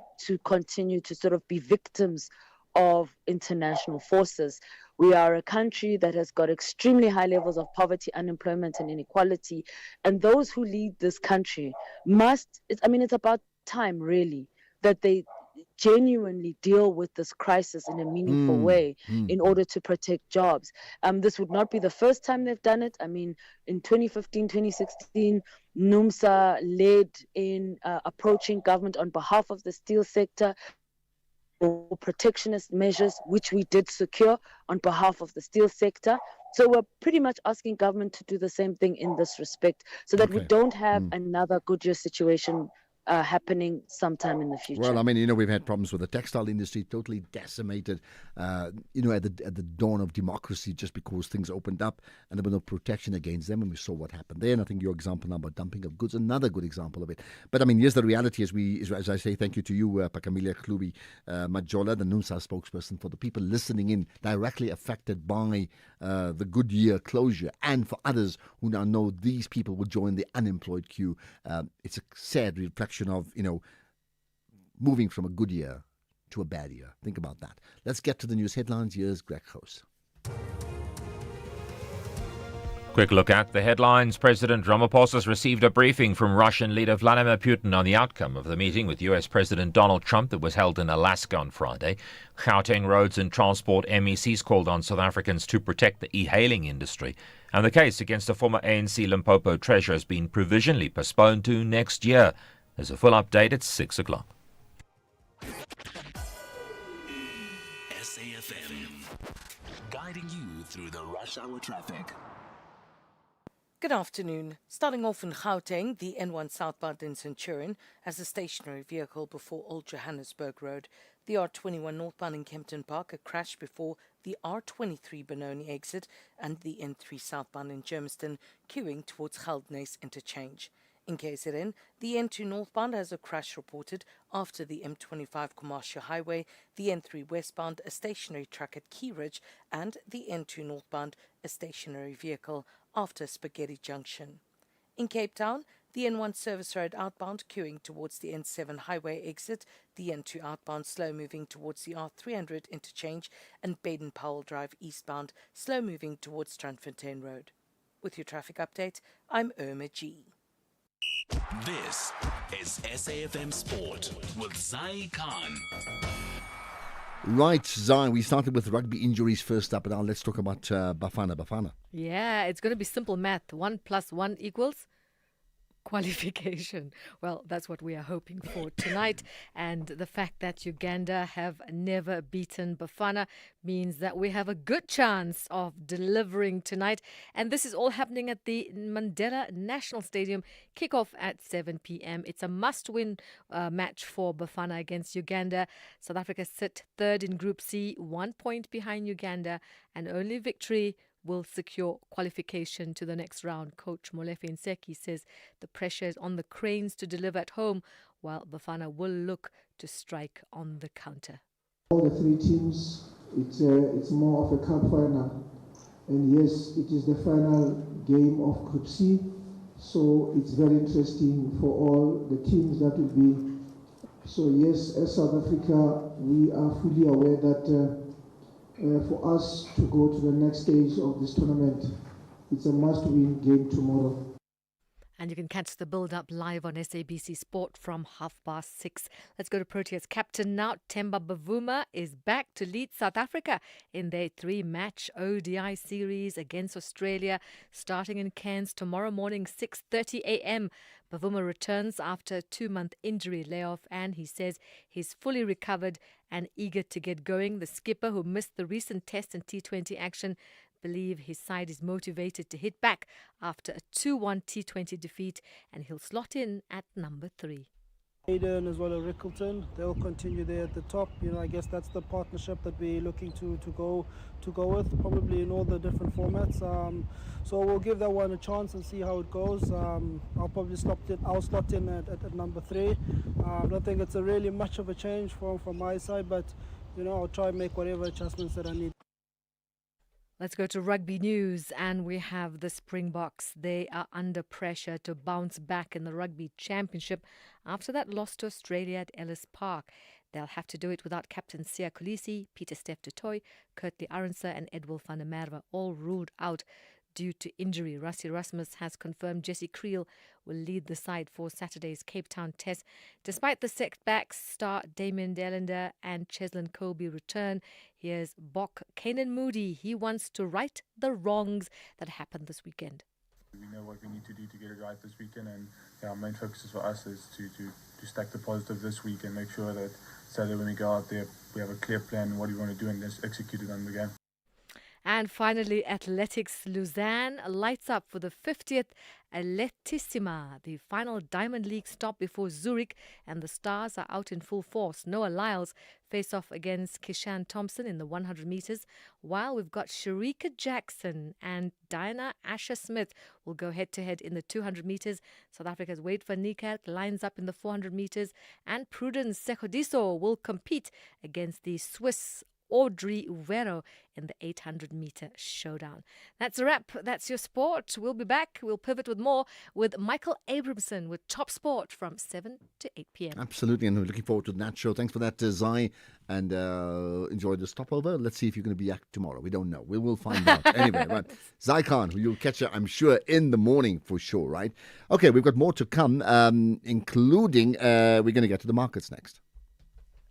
continue to sort of be victims of international forces. We are a country that has got extremely high levels of poverty, unemployment, and inequality. And those who lead this country it's about time, really, that they genuinely deal with this crisis in a meaningful way in order to protect jobs. This would not be the first time they've done it. I mean, in 2015, 2016, NUMSA led in approaching government on behalf of the steel sector for protectionist measures, which we did secure on behalf of the steel sector. So we're pretty much asking government to do the same thing in this respect so that we don't have another Goodyear situation happening sometime in the future. Well, I mean, we've had problems with the textile industry, totally decimated, at the dawn of democracy, just because things opened up and there was no protection against them, and we saw what happened there. And I think your example now about dumping of goods, another good example of it. But I mean, here's the reality: as I say, thank you to you, Pakamilia Khlubi Majola, the NUMSA spokesperson, for the people listening in directly affected by the Goodyear closure, and for others who now know these people will join the unemployed queue. It's a sad reflection of, moving from a good year to a bad year. Think about that. Let's get to the news headlines. Here's Greg House. Quick look at the headlines. President Ramaphosa has received a briefing from Russian leader Vladimir Putin on the outcome of the meeting with US President Donald Trump that was held in Alaska on Friday. Gauteng Roads and Transport MECs called on South Africans to protect the e-hailing industry. And the case against a former ANC Limpopo treasurer has been provisionally postponed to next year. There's a full update at 6 o'clock. SAFM, guiding you through the rush hour traffic. Good afternoon. Starting off in Gauteng, the N1 southbound in Centurion has a stationary vehicle before Old Johannesburg Road. The R21 northbound in Kempton Park, a crash before the R23 Benoni exit, and the N3 southbound in Germiston, queuing towards Geldnys interchange. In KZN, the N2 northbound has a crash reported after the M25 Commercial Highway, the N3 westbound, a stationary truck at Key Ridge, and the N2 northbound, a stationary vehicle after Spaghetti Junction. In Cape Town, the N1 service road outbound queuing towards the N7 highway exit, the N2 outbound slow moving towards the R300 interchange, and Baden-Powell Drive eastbound slow moving towards Strandfontein Road. With your traffic update, I'm Irma G. This is SAFM Sport with Zai Khan. Right, Zai, we started with rugby injuries first up, and now let's talk about Bafana. Yeah, it's going to be simple math. 1 + 1 = qualification. Well, that's what we are hoping for tonight. And the fact that Uganda have never beaten Bafana means that we have a good chance of delivering tonight. And this is all happening at the Mandela National Stadium. Kickoff at 7 p.m. It's a must-win match for Bafana against Uganda. South Africa sit third in Group C, 1 point behind Uganda, and only victory will secure qualification to the next round. Coach Molefe Nseki says the pressure is on the Cranes to deliver at home, while Bafana will look to strike on the counter. All the three teams, it's more of a cup final. And yes, it is the final game of Group C, so it's very interesting for all the teams that will be. So yes, as South Africa, we are fully aware that for us to go to the next stage of this tournament, it's a must-win game tomorrow. And you can catch the build-up live on SABC Sport from 6:30. Let's go to Proteas captain now. Themba Bavuma is back to lead South Africa in their 3-match ODI series against Australia, starting in Cairns tomorrow morning, 6:30 a.m. Bavuma returns after a 2-month injury layoff, and he says he's fully recovered and eager to get going. The skipper, who missed the recent Test and T20 action, believe his side is motivated to hit back after a 2-1 T20 defeat, and he'll slot in at number 3. Aiden as well as Rickleton, they'll continue there at the top. I guess that's the partnership that we're looking to go with, probably in all the different formats. So we'll give that one a chance and see how it goes. I'll probably slot in at number 3. I don't think it's a really much of a change from my side, but I'll try and make whatever adjustments that I need. Let's go to rugby news, and we have the Springboks. They are under pressure to bounce back in the Rugby Championship after that loss to Australia at Ellis Park. They'll have to do it without captain Siya Kolisi, Pieter-Steph du Toit, Kurtley Arendse and Edwill van der Merwe, all ruled out due to injury. Rassie Erasmus has confirmed Jesse Creel will lead the side for Saturday's Cape Town test. Despite the setbacks, star Damien Delander and Cheslin Colby return. Here's Bok Kanan Moody. He wants to right the wrongs that happened this weekend. We know what we need to do to get it right this weekend, and our main focus for us is to stack the positive this week and make sure that Saturday when we go out there, we have a clear plan on what we want to do and just execute it on the game. And finally, Athletics Lausanne lights up for the 50th Atletissima, the final Diamond League stop before Zurich, and the Stars are out in full force. Noah Lyles face off against Kishan Thompson in the 100 metres, while we've got Sharika Jackson and Diana Asher-Smith will go head-to-head in the 200 metres. South Africa's Wade van Niekerk lines up in the 400 metres, and Prudence Sekgodiso will compete against the Swiss Audrey Uvero in the 800-metre showdown. That's a wrap. That's your sport. We'll be back. We'll pivot with more with Michael Abramson with Top Sport from 7 to 8 p.m. Absolutely, and we're looking forward to that show. Thanks for that, Zai, and enjoy the stopover. Let's see if you're going to be back tomorrow. We don't know. We will find out. Anyway, right. Zai Khan, you'll catch her, I'm sure, in the morning for sure, right? Okay, we've got more to come, including we're going to get to the markets next.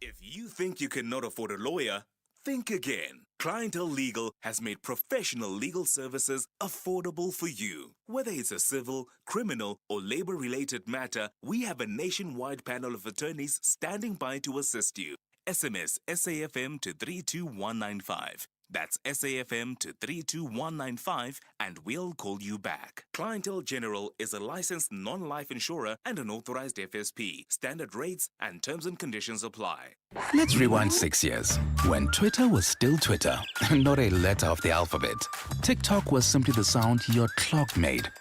If you think you cannot afford a lawyer, think again. Clientele Legal has made professional legal services affordable for you. Whether it's a civil, criminal, or labor-related matter, we have a nationwide panel of attorneys standing by to assist you. SMS SAFM to 32195. That's SAFM to 32195 and we'll call you back. Clientele General is a licensed non-life insurer and an authorized FSP. Standard rates and terms and conditions apply. Let's rewind 6 years, when Twitter was still Twitter, not a letter of the alphabet. TikTok was simply the sound your clock made.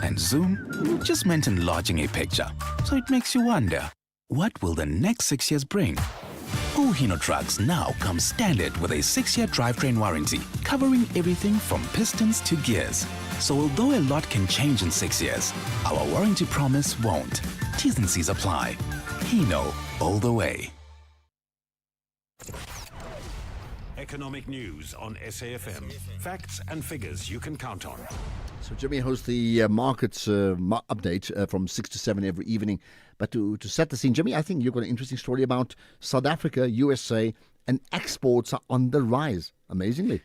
And Zoom just meant enlarging a picture. So it makes you wonder, what will the next 6 years bring? Hino trucks now come standard with a 6-year drivetrain warranty, covering everything from pistons to gears. So although a lot can change in 6 years, our warranty promise won't. T's and C's apply. Hino, all the way. Economic news on SAFM. Facts and figures you can count on. So Jimmy hosts the markets update from 6 to 7 every evening. But to set the scene, Jimmy, I think you've got an interesting story about South Africa, USA, and exports are on the rise, amazingly.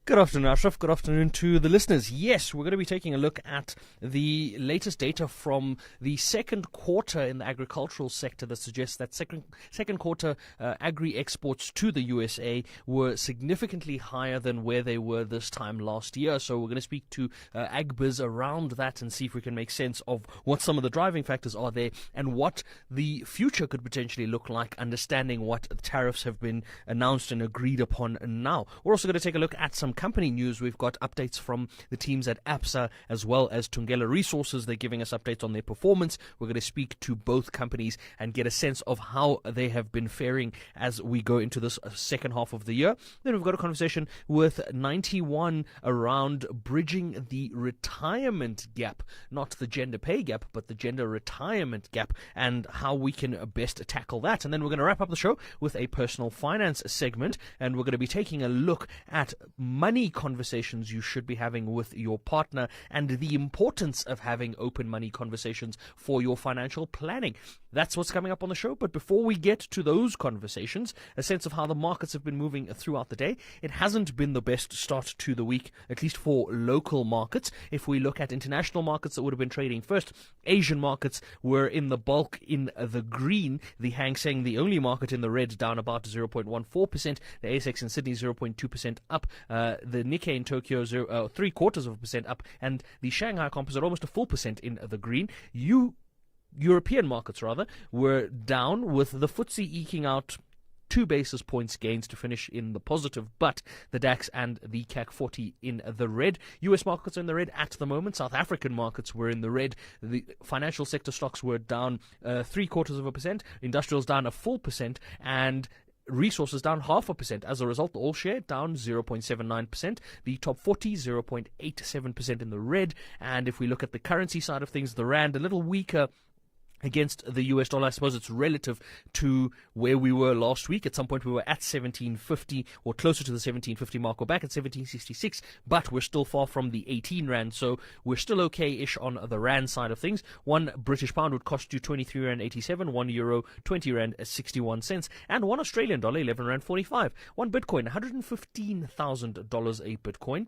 Good afternoon, Ashraf. Good afternoon to the listeners. Yes, we're going to be taking a look at the latest data from the second quarter in the agricultural sector that suggests that second quarter agri-exports to the USA were significantly higher than where they were this time last year. So we're going to speak to AgBiz around that and see if we can make sense of what some of the driving factors are there and what the future could potentially look like, understanding what tariffs have been announced and agreed upon now. We're also going to take a look at some company news. We've got updates from the teams at APSA as well as Tungela Resources. They're giving us updates on their performance. We're going to speak to both companies and get a sense of how they have been faring as we go into this second half of the year. Then we've got a conversation with 91 around bridging the retirement gap, not the gender pay gap, but the gender retirement gap, and how we can best tackle that. And then we're going to wrap up the show with a personal finance segment, and we're going to be taking a look at money conversations you should be having with your partner and the importance of having open money conversations for your financial planning. That's what's coming up on the show. But before we get to those conversations, a sense of how the markets have been moving throughout the day. It hasn't been the best start to the week, at least for local markets. If we look at international markets that would have been trading first, Asian markets were in the bulk in the green. The Hang Seng, the only market in the red, down about 0.14%. The ASX in Sydney, 0.2% up. The Nikkei in Tokyo, 0.75% up. And the Shanghai Composite, almost a 4% in the green. European markets, rather, were down, with the FTSE eking out 2 basis points gains to finish in the positive, but the DAX and the CAC 40 in the red. US markets are in the red at the moment. South African markets were in the red. The financial sector stocks were down 0.75%, industrials down 1%, and resources down 0.5%. As a result, the all share down 0.79%. The top 40, 0.87% in the red. And if we look at the currency side of things, the rand a little weaker against the US dollar. I suppose it's relative to where we were last week. At some point we were at 17.50 or closer to the 17.50 mark. We're back at 17.66, but we're still far from the 18 rand. So we're still okay-ish on the rand side of things. 1 British pound would cost you 23 rand 87, 1 euro 20 rand 61 cents, and 1 Australian dollar 11 rand 45. 1 Bitcoin $115,000 a Bitcoin.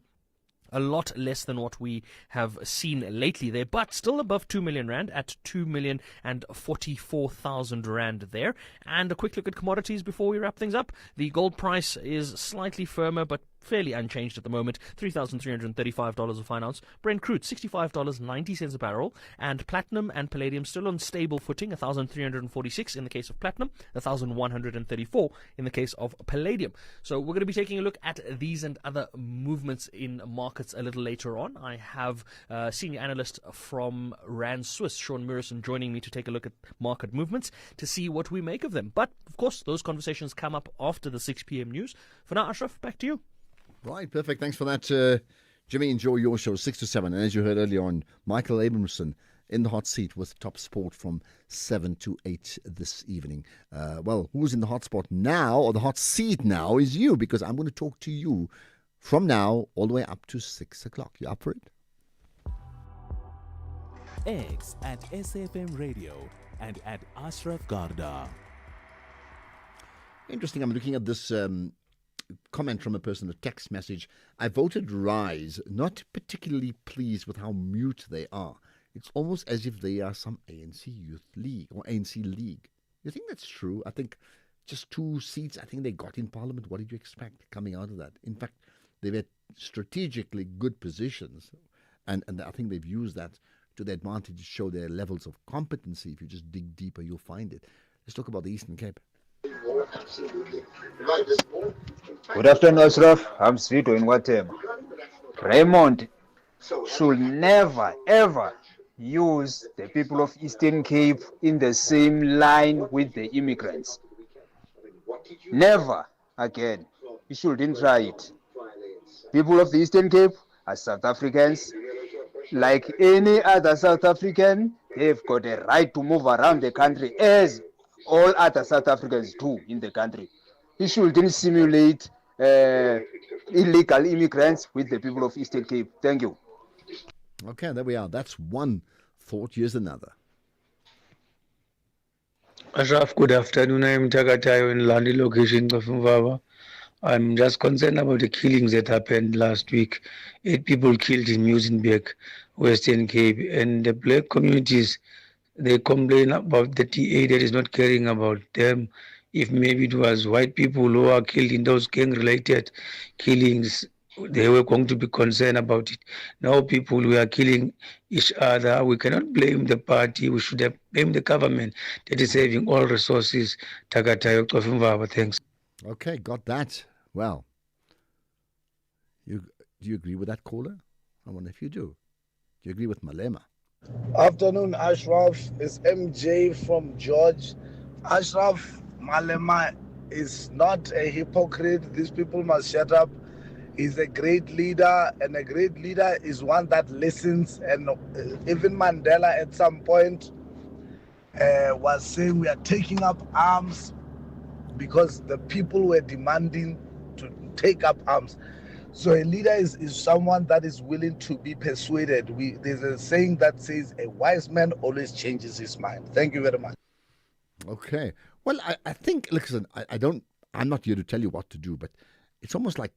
A lot less than what we have seen lately there, but still above 2 million rand at 2,044,000 rand there. And a quick look at commodities before we wrap things up. The gold price is slightly firmer, but fairly unchanged at the moment. $3,335 a fine ounce. Brent crude $65.90 a barrel, and platinum and palladium still on stable footing. 1,346 in the case of platinum, 1,134 in the case of palladium. So we're going to be taking a look at these and other movements in markets a little later on. I have senior analyst from Rand Swiss, Sean Murison, joining me to take a look at market movements to see what we make of them. But of course, those conversations come up after the 6 p.m. news. For now, Ashraf, back to you. Right, perfect. Thanks for that, Jimmy. Enjoy your show, 6 to 7. And as you heard earlier on, Michael Abramson in the hot seat with top sport from 7 to 8 this evening. Well, who's in the hot spot now, or the hot seat now, is you, because I'm going to talk to you from now all the way up to 6 o'clock. You up for it? X at SAFM Radio and at Ashraf Garda. Interesting. I'm looking at this comment from a person, a text message. I voted Rise, not particularly pleased with how mute they are. It's almost as if they are some ANC Youth League or ANC League. You think that's true? I think just 2 seats, I think they got in Parliament. What did you expect coming out of that? In fact, they've had strategically good positions, and I think they've used that to their advantage to show their levels of competency. If you just dig deeper, you'll find it. Let's talk about the Eastern Cape. Good afternoon, Ashraf. I'm Svito in Watem. Raymond should never, ever use the people of Eastern Cape in the same line with the immigrants. Never again. You shouldn't try it. People of the Eastern Cape are South Africans. Like any other South African, they've got a right to move around the country as all other South Africans do in the country. You shouldn't simulate illegal immigrants with the people of Eastern Cape. Thank you. Okay, there we are. That's one thought. Here's another. Ashraf, good afternoon. I'm Takatayo in Landi location, Kafumvava. I'm just concerned about the killings that happened last week. 8 people killed in Muizenberg, Western Cape, and the black communities, they complain about the TA that is not caring about them. If maybe it was white people who are killed in those gang-related killings, they were going to be concerned about it. Now people, we are killing each other. We cannot blame the party. We should have blamed the government that is saving all resources. Takatayo Kafumvava, thanks. Okay, got that. Well, do you agree with that caller? I wonder if you do. Do you agree with Malema? Afternoon, Ashraf. It's MJ from George. Ashraf, Malema is not a hypocrite. These people must shut up. He's a great leader, and a great leader is one that listens. And even Mandela at some point was saying we are taking up arms because the people were demanding to take up arms. So a leader is someone that is willing to be persuaded. There's a saying that says a wise man always changes his mind. Thank you very much. Okay. Well, I think, listen, I'm not here to tell you what to do, but it's almost like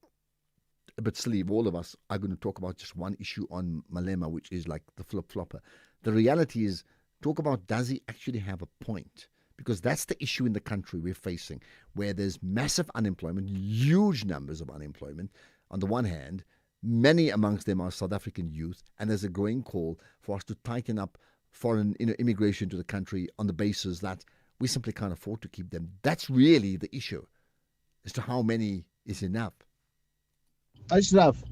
a bit silly if all of us are going to talk about just one issue on Malema, which is like the flip-flopper. The reality is, talk about, does he actually have a point? Because that's the issue in the country we're facing, where there's massive unemployment, huge numbers of unemployment. On the one hand, many amongst them are South African youth, and there's a growing call for us to tighten up foreign immigration to the country on the basis that we simply can't afford to keep them. That's really the issue, as to how many is enough. Ashraf,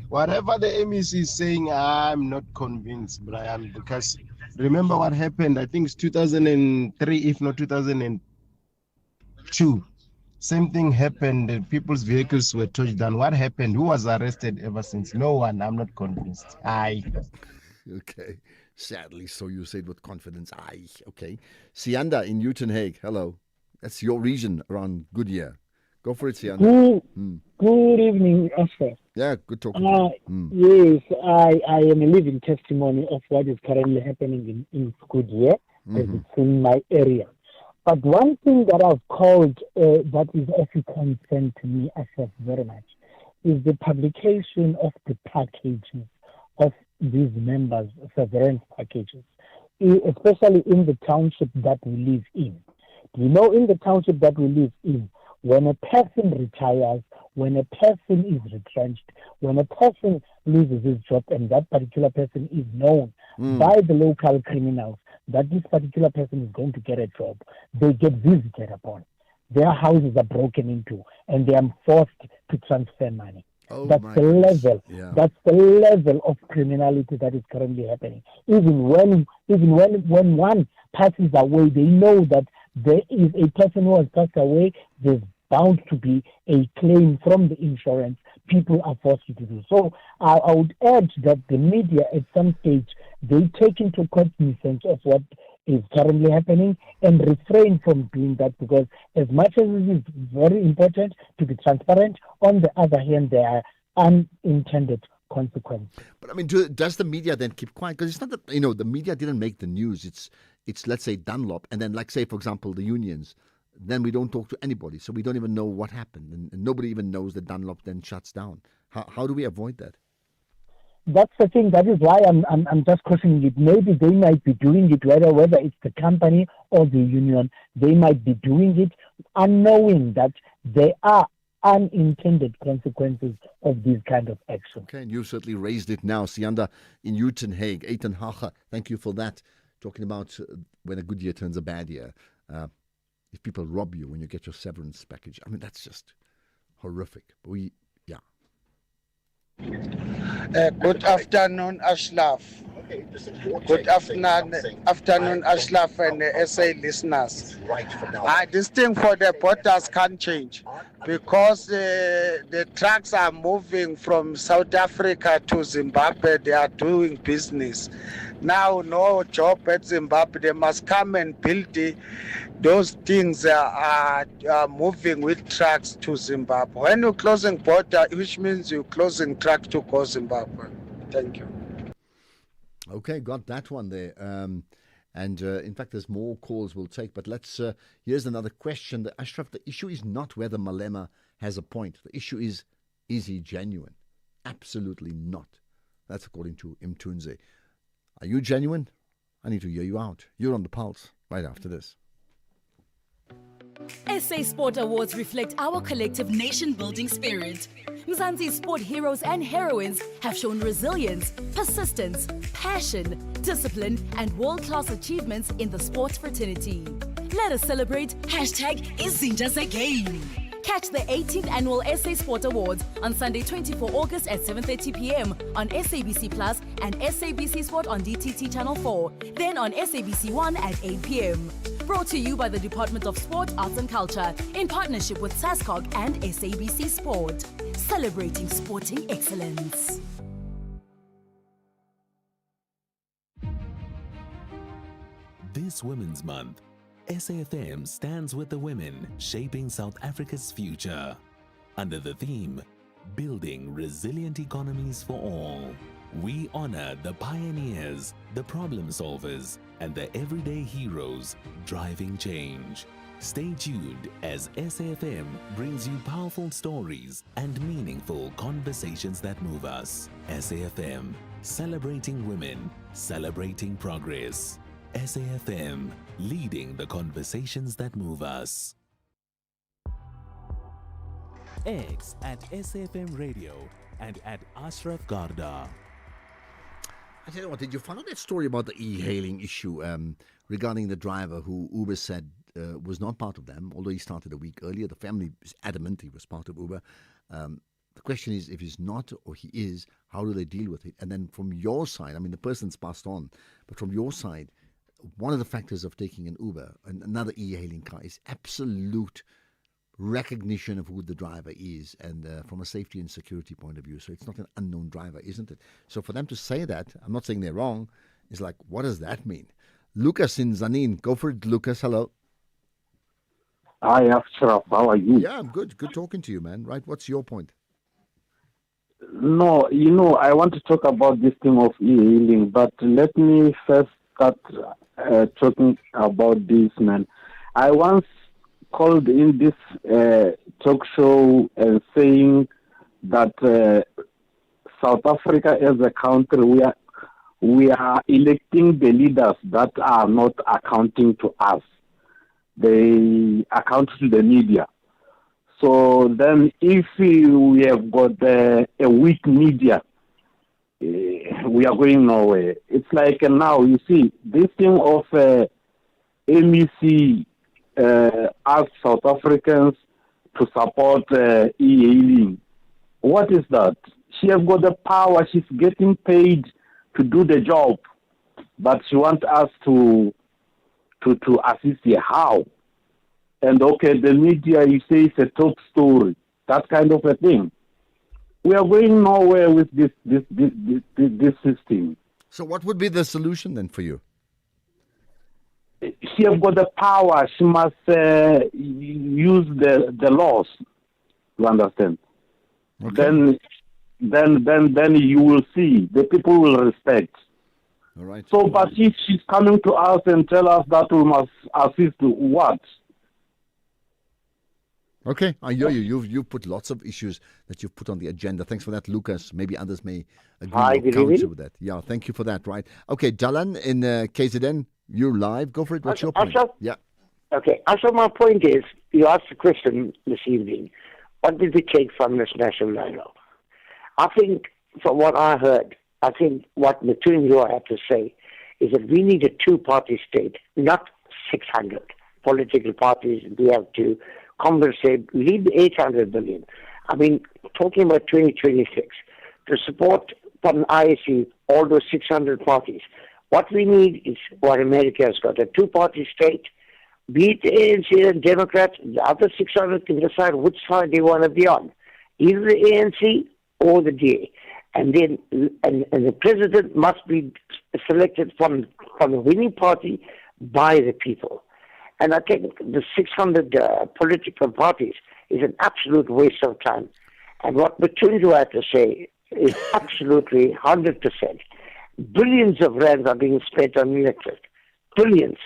whatever the MEC is saying, I'm not convinced, Brian, because remember what happened, I think it's 2003, if not 2002. Same thing happened. People's vehicles were touched down. What happened? Who was arrested ever since? No one. I'm not convinced. Okay. Sadly, so you say it with confidence. Aye, okay. Sianda in Newton Hague, hello. That's your region around Goodyear. Go for it, Sianda. Good evening, Asher. Yeah, good talking to you. Yes, I am a living testimony of what is currently happening in Goodyear, as it's in my area. But one thing that I've called that is of concern to me, Asher, very much, is the publication of the packages of these members' severance packages, especially in the township that we live in. Do you know, in the township that we live in, when a person retires, when a person is retrenched, when a person loses his job and that particular person is known by the local criminals that this particular person is going to get a job, they get visited upon. Their houses are broken into and they are forced to transfer money. That's the level. Yeah. That's the level of criminality that is currently happening. Even when one passes away, they know that there is a person who has passed away. There's bound to be a claim from the insurance. People are forced to do so. I would urge that the media, at some stage, they take into cognizance of what is currently happening and refrain from doing that, because as much as it is very important to be transparent, on the other hand, there are unintended consequences. But I mean, does the media then keep quiet? Because it's not that, the media didn't make the news. It's let's say Dunlop, and then, like, say, for example, the unions. Then we don't talk to anybody, so we don't even know what happened, and nobody even knows that Dunlop then shuts down. How do we avoid that? That's the thing. That is why I'm just questioning it. Maybe they might be doing it, whether it's the company or the union. They might be doing it unknowing that there are unintended consequences of these kind of actions. Okay, and you've certainly raised it now. Sianda in Newton Hague, Eitan Hacha, thank you for that. Talking about when a good year turns a bad year. If people rob you when you get your severance package, I mean, that's just horrific. Good afternoon, Ashraf. Good afternoon, Ashraf and SA listeners. This thing for the borders can't change because the trucks are moving from South Africa to Zimbabwe. They are doing business. Now, no job at Zimbabwe. They must come and build those things are moving with trucks to Zimbabwe. When you're closing border, which means you're closing truck to go Zimbabwe. Thank you. Okay, got that one there. In fact, there's more calls we'll take. But here's another question. Ashraf, the issue is not whether Malema has a point. The issue is he genuine? Absolutely not. That's according to Mtunze. Are you genuine? I need to hear you out. You're on the pulse right after this. SA Sport Awards reflect our collective nation-building spirit. Mzansi's sport heroes and heroines have shown resilience, persistence, passion, discipline, and world-class achievements in the sports fraternity. Let us celebrate #Izinja Zegame. Catch the 18th Annual SA Sport Awards on Sunday, 24 August at 7:30 p.m. on SABC Plus and SABC Sport on DTT Channel 4, then on SABC 1 at 8 p.m. Brought to you by the Department of Sport, Arts and Culture in partnership with SASCOG and SABC Sport. Celebrating sporting excellence. This Women's Month, SAFM stands with the women shaping South Africa's future. Under the theme, Building Resilient Economies for All, we honor the pioneers, the problem solvers, and the everyday heroes driving change. Stay tuned as SAFM brings you powerful stories and meaningful conversations that move us. SAFM, celebrating women, celebrating progress. SAFM, leading the conversations that move us. X at SAFM Radio and at Ashraf Garda. I tell you what, did you find out that story about the e-hailing issue regarding the driver who Uber said was not part of them, although he started a week earlier? The family is adamant he was part of Uber. The question is, if he's not or he is, how do they deal with it? And then from your side, I mean, the person's passed on, but from your side, one of the factors of taking an Uber, another e-hailing car, is absolute recognition of who the driver is, and from a safety and security point of view. So it's not an unknown driver, isn't it? So for them to say that, I'm not saying they're wrong, It's like, what does that mean? Lucas in Zanin. Go for it, Lucas. Hello. Hi, Ashraf. How are you? Yeah, I'm good. Good talking to you, man. Right, what's your point? No, I want to talk about this thing of e-hailing, but let me first start talking about this, man. I once called in this talk show and saying that South Africa as a country, we are electing the leaders that are not accounting to us. They account to the media. So then if we have got a weak media, we are going nowhere. It's like now, you see, this thing of MEC asked South Africans to support e-hailing. What is that? She has got the power. She's getting paid to do the job. But she wants us to assist her. How? And okay, the media, you say it's a top story. That kind of a thing. We are going nowhere with this system. So what would be the solution then for you? She has got the power. She must use the laws. You understand? Okay. Then you will see. The people will respect. All right. So, but if she's coming to us and tell us that we must assist, what? Okay, I hear you. You've put lots of issues that you've put on the agenda. Thanks for that, Lucas. Maybe others may agree Hi, or good counter evening. with that. Yeah, thank you for that. Right. Okay, Jalan in KZN, you're live. Go for it. What's your point? Ashraf? Yeah. Okay, so my point is, you asked the question this evening, what did we take from this national dialogue? I think, from what I heard, I think what Mthunzwa had to say is that we need a two-party state, not 600 political parties. We have to compensate, leave the 800 billion. I mean, talking about 2026, to support from ISU all those 600 parties. What we need is what America has got, a two-party state. Be it ANC and Democrats, the other 600 can decide which side they want to be on, either the ANC or the DA. And then and the president must be selected from the winning party by the people. And I think the 600 political parties is an absolute waste of time. And what Mthunzwa had to say is absolutely 100%. Billions of rands are being spent on electric. Billions.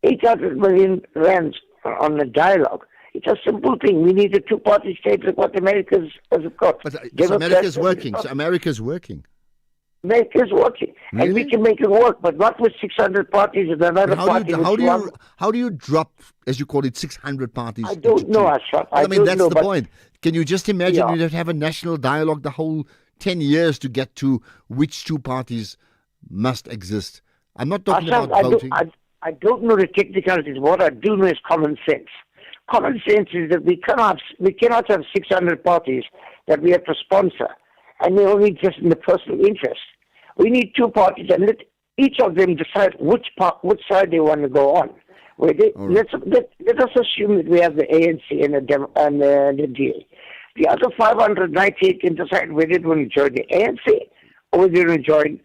800 million rands on the dialogue. It's a simple thing. We need a two-party state like what America has got. But so America's working. So America's working. America's working. Really? And we can make it work, but not with 600 parties and another party. How do you drop, as you call it, 600 parties? I don't know, Ashraf. I mean, that's know, the point. Can you just imagine Yeah. you'd have a national dialogue the whole 10 years to get to which two parties must exist? I'm not talking Ashraf, about voting. I don't know the technicalities. What I do know is common sense. Common sense is that we cannot have 600 parties that we have to sponsor, and they're only just in the personal interest. We need two parties, and let each of them decide which side they want to go on. Let us assume that we have the ANC and the DA. The other 598 can decide whether they want to join the ANC or whether they want to join.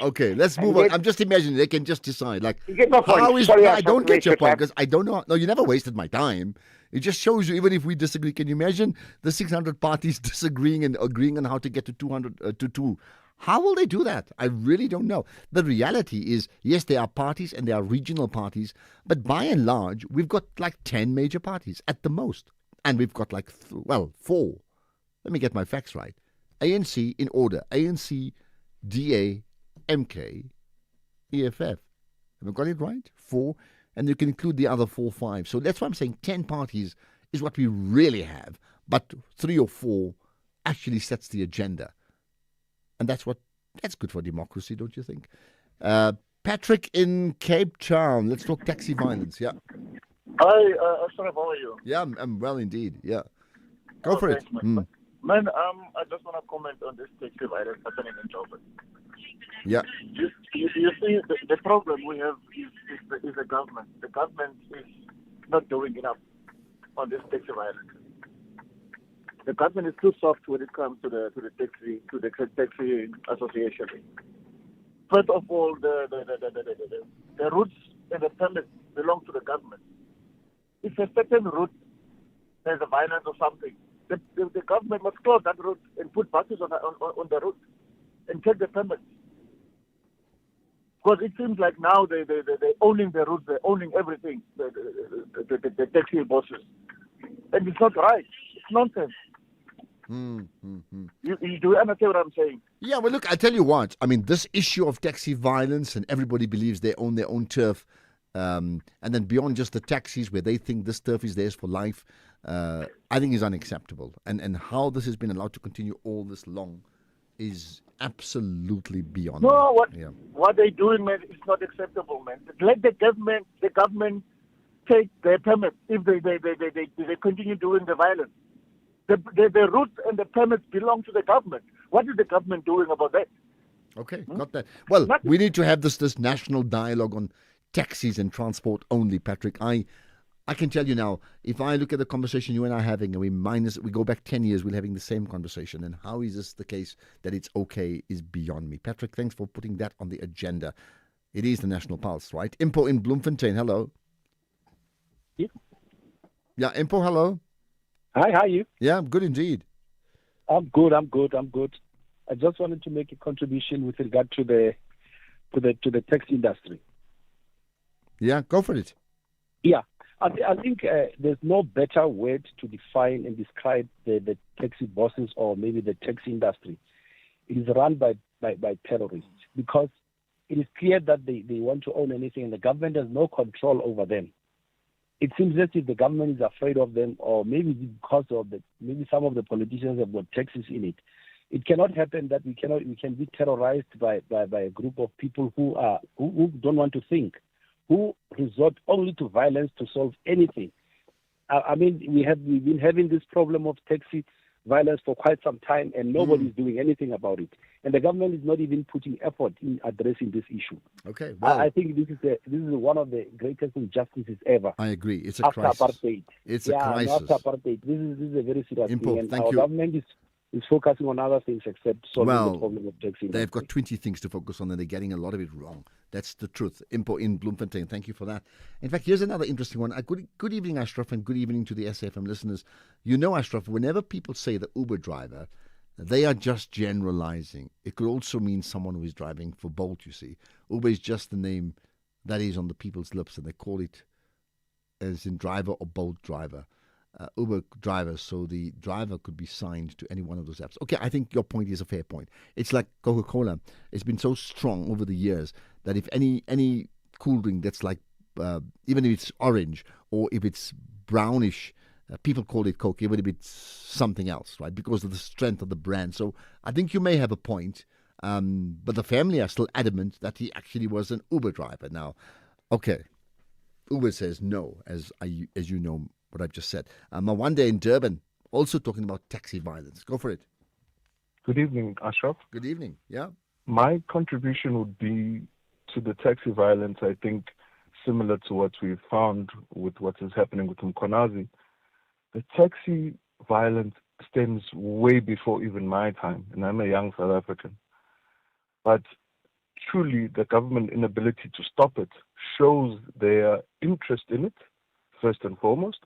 Okay, let's move on. I'm just imagining they can just decide. Like, You get my point. how is Sorry, I don't get your point time. because I don't know. No, you never wasted my time. It just shows you, even if we disagree, can you imagine the 600 parties disagreeing and agreeing on how to get to 200 to 2? How will they do that? I really don't know. The reality is, yes, there are parties and there are regional parties, but by and large, we've got like 10 major parties at the most. And we've got like, 4. Let me get my facts right. ANC in order. ANC, DA, MK, EFF. Have I got it right? 4. And you can include the other 4, 5. So that's why I'm saying 10 parties is what we really have. But 3 or 4 actually sets the agenda. And that's good for democracy, don't you think? Patrick in Cape Town. Let's talk taxi violence. Yeah. Hi, Ashraf, how are you? Yeah, I'm well indeed. Yeah. Go for it. Thanks, man. Man, I just want to comment on this taxi violence happening in Joburg. Yeah. You see, the problem we have is the government. The government is not doing enough on this taxi violence. The government is too soft when it comes to the taxi association. first of all, the routes and the permits belong to the government. If a certain route has a violence or something, the government must close that route and put buses on the route and take the permits. Because it seems like now they're owning the routes, they're owning everything, the taxi bosses. And it's not right. It's nonsense. Do you understand what I'm saying? Yeah, well, look, I tell you what. I mean, this issue of taxi violence and everybody believes they own their own turf. And then beyond just the taxis where they think this turf is theirs for life, I think is unacceptable. And how this has been allowed to continue all this long is absolutely beyond. No, me. what they're doing, man, is not acceptable, man. Let the government take their permits if they continue doing the violence. The routes and the permits belong to the government. What is the government doing about that? Okay, got that. Well, we need to have this national dialogue on taxis and transport only, Patrick. I can tell you now, if I look at the conversation you and I are having, and we go back 10 years, we're having the same conversation. And how is this the case that it's okay is beyond me. Patrick, thanks for putting that on the agenda. It is the National Pulse, right? Impo in Bloemfontein, hello. Yeah, Impo, hello. Hi, how are you? Yeah, I'm good indeed. I'm good. I just wanted to make a contribution with regard to the taxi industry. Yeah, go for it. Yeah, I think there's no better word to define and describe the taxi bosses or maybe the taxi industry. It is run by terrorists because it is clear that they want to own anything and the government has no control over them. It seems as if the government is afraid of them, or maybe because of maybe some of the politicians have got taxes in it. It cannot happen that we can be terrorized by a group of people who don't want to think, who resort only to violence to solve anything. I mean, we've been having this problem of taxi violence for quite some time, and nobody is doing anything about it. And the government is not even putting effort in addressing this issue. Okay, well, I think this is one of the greatest injustices ever. I agree. It's a after crisis. Apartheid. It's a crisis. After apartheid. This is a very serious Impo, thing. And thank our you. government is focusing on other things except solving the problem of taxi. They've got 20 things to focus on and they're getting a lot of it wrong. That's the truth. Impo in Bloemfontein, thank you for that. In fact, here's another interesting one. Good evening, Ashraf, and good evening to the SAFM listeners. You know, Ashraf, whenever people say the Uber driver, they are just generalizing. It could also mean someone who is driving for Bolt, you see. Uber is just the name that is on the people's lips, and they call it as in driver or Bolt driver. Uber driver, so the driver could be signed to any one of those apps. Okay, I think your point is a fair point. It's like Coca-Cola. It's been so strong over the years that if any cool drink that's like, even if it's orange or if it's brownish, people call it Coke, even if it's something else, right? Because of the strength of the brand. So I think you may have a point, but the family are still adamant that he actually was an Uber driver. Now, okay, Uber says no, as you know what I've just said. One day in Durban, also talking about taxi violence. Go for it. Good evening, Ashraf. Good evening. Yeah. My contribution would be to the taxi violence, I think, similar to what we've found with what is happening with Mkonazi. The taxi violence stems way before even my time, and I'm a young South African. But truly, the government inability to stop it shows their interest in it, first and foremost,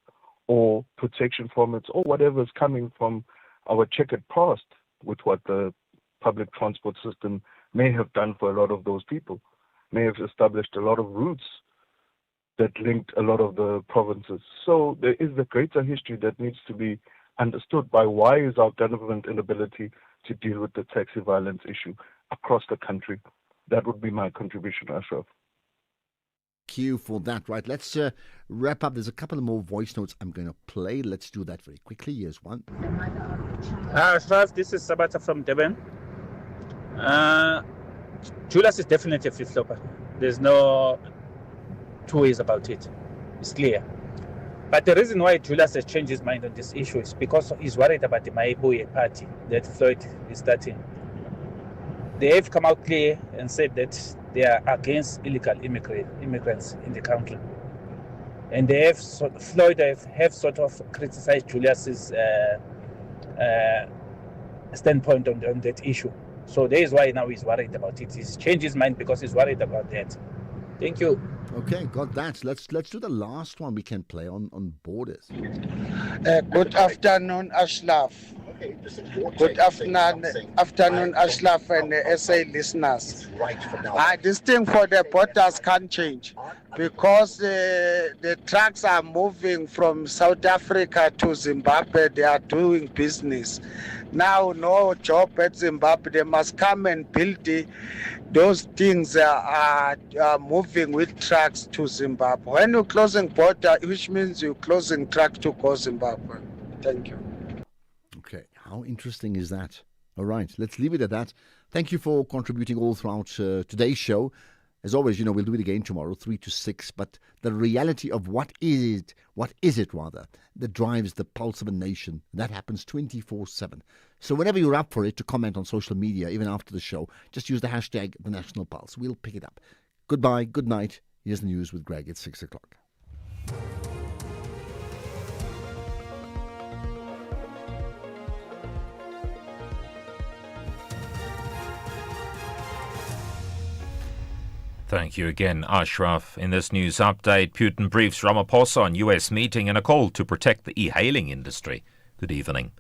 or protection from it, or whatever is coming from our checkered past with what the public transport system may have done for a lot of those people, may have established a lot of routes that linked a lot of the provinces. So there is the greater history that needs to be understood by why is our government inability to deal with the taxi violence issue across the country. That would be my contribution, Ashraf. Thank you for that. Right, let's wrap up. There's a couple of more voice notes I'm going to play. Let's do that very quickly. Here's one. Ashraf, this is Sabata from Durban. Julius is definitely a flip-flopper. There's no two ways about it. It's clear. But the reason why Julius has changed his mind on this issue is because he's worried about the Maibuye party that Floyd is starting. They have come out clear and said that they are against illegal immigrants in the country. And they have Floyd have sort of criticized Julius's standpoint on that issue. So that is why now he's worried about it. He's changed his mind because he's worried about that. Thank you. Okay, got that. Let's do the last one we can play on borders. Good afternoon, Ashraf. Good afternoon, Ashraf and SA listeners. This thing for the borders can't change because the trucks are moving from South Africa to Zimbabwe. They are doing business. Now, no job at Zimbabwe. They must come and build those things are moving with trucks to Zimbabwe. When you're closing border, which means you're closing truck to go Zimbabwe. Thank you. Okay, how interesting is that? All right, let's leave it at that. Thank you for contributing all throughout today's show. As always, we'll do it again tomorrow, 3 to 6. But the reality of what is it that drives the pulse of a nation, that happens 24/7. So whenever you're up for it to comment on social media, even after the show, just use the hashtag The National Pulse. We'll pick it up. Goodbye, good night. Here's the news with Greg at 6 o'clock. Thank you again, Ashraf. In this news update, Putin briefs Ramaphosa on US meeting and a call to protect the e-hailing industry. Good evening.